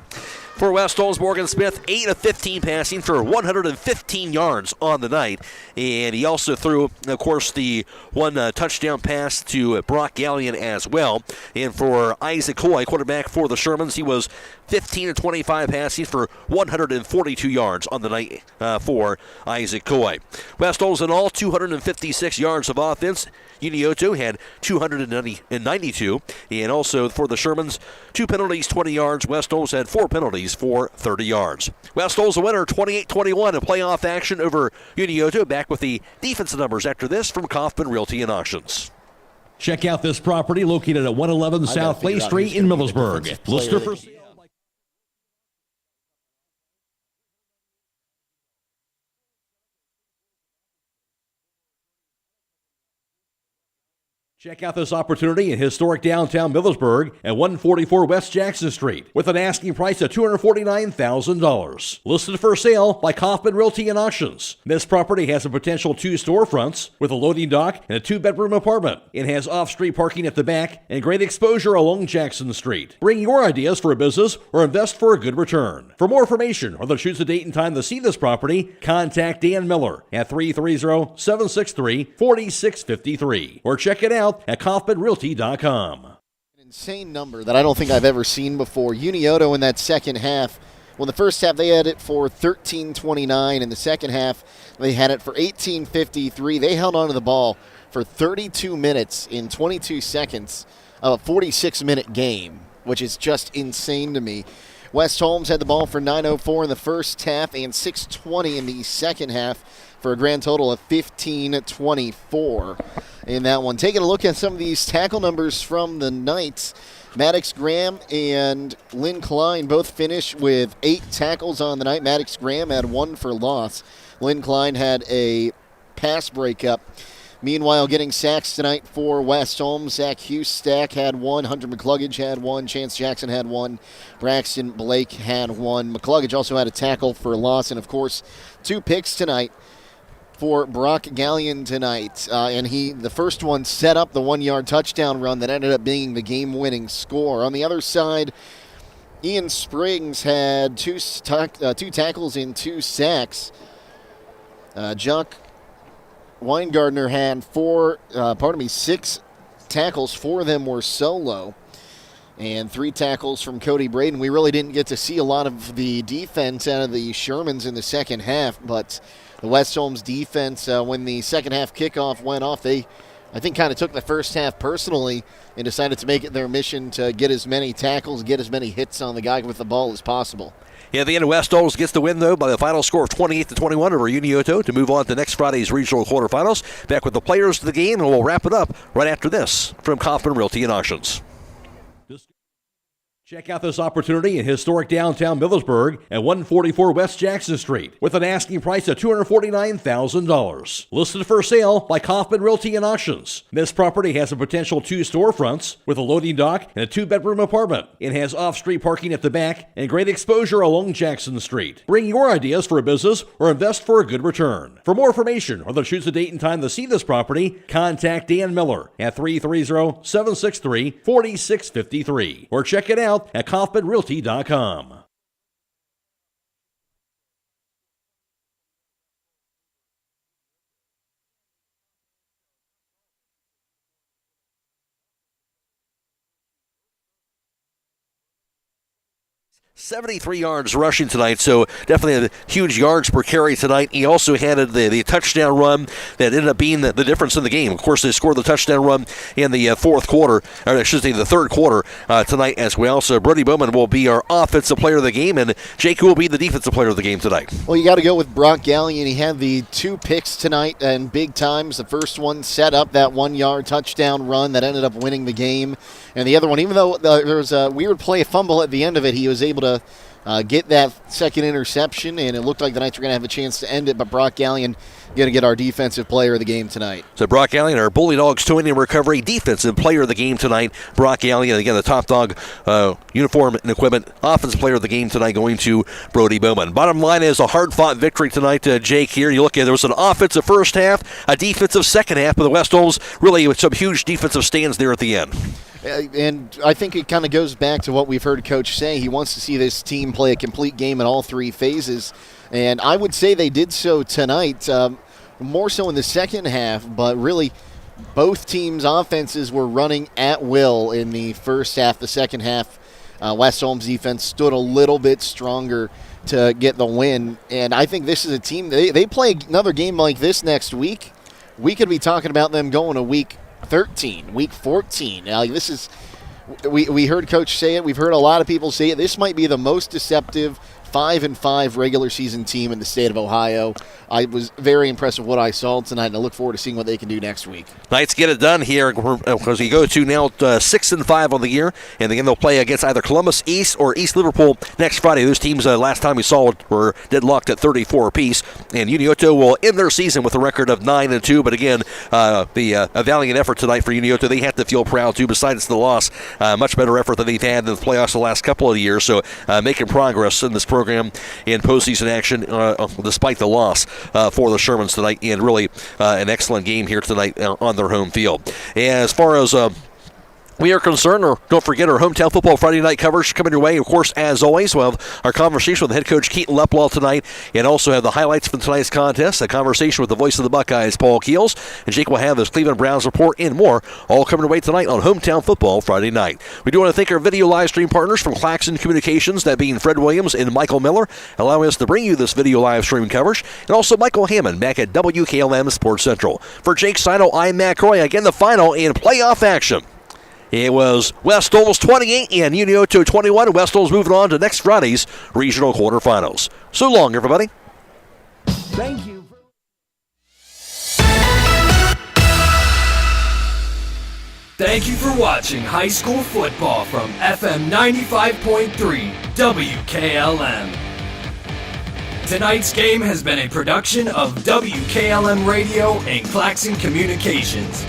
For West Holmes, Morgan Smith, 8 of 15 passing for 115 yards on the night. And he also threw, of course, the 1 touchdown pass to Brock Gallion as well. And for Isaac Coy, quarterback for the Shermans, he was 15 of 25 passing for 142 yards on the night for Isaac Coy. West Holmes in all, 256 yards of offense. Unioto had 292. And also for the Shermans, 2 penalties, 20 yards. West Holmes had 4 penalties for 30 yards. West Holmes a winner, 28-21 in playoff action over Unioto. Back with the defensive numbers after this from Kaufman Realty and Auctions. Check out this property located at 111 South Play Street in Millersburg. Lister for sale. Check out this opportunity in historic downtown Millersburg at 144 West Jackson Street with an asking price of $249,000. Listed for sale by Kaufman Realty and Auctions. This property has a potential 2 storefronts with a loading dock and a 2-bedroom apartment. It has off-street parking at the back and great exposure along Jackson Street. Bring your ideas for a business or invest for a good return. For more information or to choose a date and time to see this property, contact Dan Miller at 330-763-4653 or check it out at KaufmanRealty.com. An insane number that I don't think I've ever seen before. Unioto in that second half, well, in the first half they had it for 13:29. In the second half, they had it for 18:53. They held onto the ball for 32 minutes in 22 seconds of a 46-minute game, which is just insane to me. West Holmes had the ball for 9:04 in the first half and 6:20 in the second half for a grand total of 15-24 in that one. Taking a look at some of these tackle numbers from the Knights, Maddox Graham and Lynn Klein both finished with 8 tackles on the night. Maddox Graham had 1 for loss. Lynn Klein had a pass breakup. Meanwhile, getting sacks tonight for West Holmes. Zach Hustack had 1. Hunter McCluggage had 1. Chance Jackson had 1. Braxton Blake had 1. McCluggage also had a tackle for loss. And, of course, 2 picks tonight for Brock Gallion tonight. And the first one set up the 1-yard touchdown run that ended up being the game-winning score. On the other side, Ian Spriggs had 2 tackles and 2 sacks. Jock Weingardner had 6 tackles. 4 of them were solo. And 3 tackles from Cody Braden. We really didn't get to see a lot of the defense out of the Shermans in the second half, but the West Holmes defense, when the second half kickoff went off, they, I think, kind of took the first half personally and decided to make it their mission to get as many tackles, get as many hits on the guy with the ball as possible. Yeah, the end of West Holmes gets the win, though, by the final score of 28-21 over Unioto to move on to next Friday's regional quarterfinals. Back with the players of the game, and we'll wrap it up right after this from Kaufman Realty and Auctions. Check out this opportunity in historic downtown Millersburg at 144 West Jackson Street with an asking price of $249,000. Listed for sale by Kaufman Realty and Auctions. This property has a potential 2 storefronts with a loading dock and a 2-bedroom apartment. It has off-street parking at the back and great exposure along Jackson Street. Bring your ideas for a business or invest for a good return. For more information or to choose a date and time to see this property, contact Dan Miller at 330-763-4653 or check it out at KaufmanRealty.com. $73 yards rushing tonight, so definitely a huge yards per carry tonight. He also had the touchdown run that ended up being the difference in the game. Of course, they scored the touchdown run in the fourth quarter, or I should say the third quarter tonight as well. So Brody Bowman will be our offensive player of the game, and Jake, who will be the defensive player of the game tonight? Well, you got to go with Brock Gallion. He had the 2 picks tonight and big times. The first one set up that 1-yard touchdown run that ended up winning the game. And the other one, even though there was a weird play fumble at the end of it, he was able to get that second interception, and it looked like the Knights were going to have a chance to end it, but Brock Gallion going to get our defensive player of the game tonight. So Brock Gallion, our Bully Dogs towing and recovery defensive player of the game tonight. Brock Gallion, again, the top dog uniform and equipment offensive player of the game tonight going to Brody Bowman. Bottom line is a hard-fought victory tonight, Jake, here. You look at there was an offensive first half, a defensive second half, but the West Holmes really with some huge defensive stands there at the end. And I think it kind of goes back to what we've heard Coach say. He wants to see this team play a complete game in all 3 phases. And I would say they did so tonight, more so in the second half, but really both teams' offenses were running at will in the first half. The second half, West Holmes defense stood a little bit stronger to get the win. And I think this is a team, they play another game like this next week. We could be talking about them going to week 13, week 14. Now, this is, we heard Coach say it. We've heard a lot of people say it. This might be the most deceptive 5-5 regular season team in the state of Ohio. I was very impressed with what I saw tonight, and I look forward to seeing what they can do next week. Knights get it done here because we go to now 6-5 on the year, and again they'll play against either Columbus East or East Liverpool next Friday. Those teams last time we saw were deadlocked at 34 apiece, and Unioto will end their season with a record of 9-2. But again, a valiant effort tonight for Unioto. They have to feel proud too. Besides the loss, much better effort than they've had in the playoffs the last couple of years. So making progress in this program in postseason action despite the loss for the Shermans tonight, and really an excellent game here tonight on their home field. As far as we are concerned, or don't forget our hometown football Friday night coverage coming your way. Of course, as always, we'll have our conversation with head coach Keaton Leppla tonight, and also have the highlights from tonight's contest, a conversation with the voice of the Buckeyes, Paul Keels, and Jake will have his Cleveland Browns report and more, all coming your way tonight on hometown football Friday night. We do want to thank our video live stream partners from Claxon Communications, that being Fred Williams and Michael Miller, allowing us to bring you this video live stream coverage, and also Michael Hammond back at WKLM Sports Central. For Jake Seidel, I'm Matt Croy. Again, the final in playoff action. It was West Holmes 28 and Unioto 21. West Holmes moving on to next Friday's regional quarterfinals. So long, everybody. Thank you. This 1 Thank you for watching high school football from FM 95.3 WKLM. Tonight's game has been a production of WKLM Radio and Claxon Communications.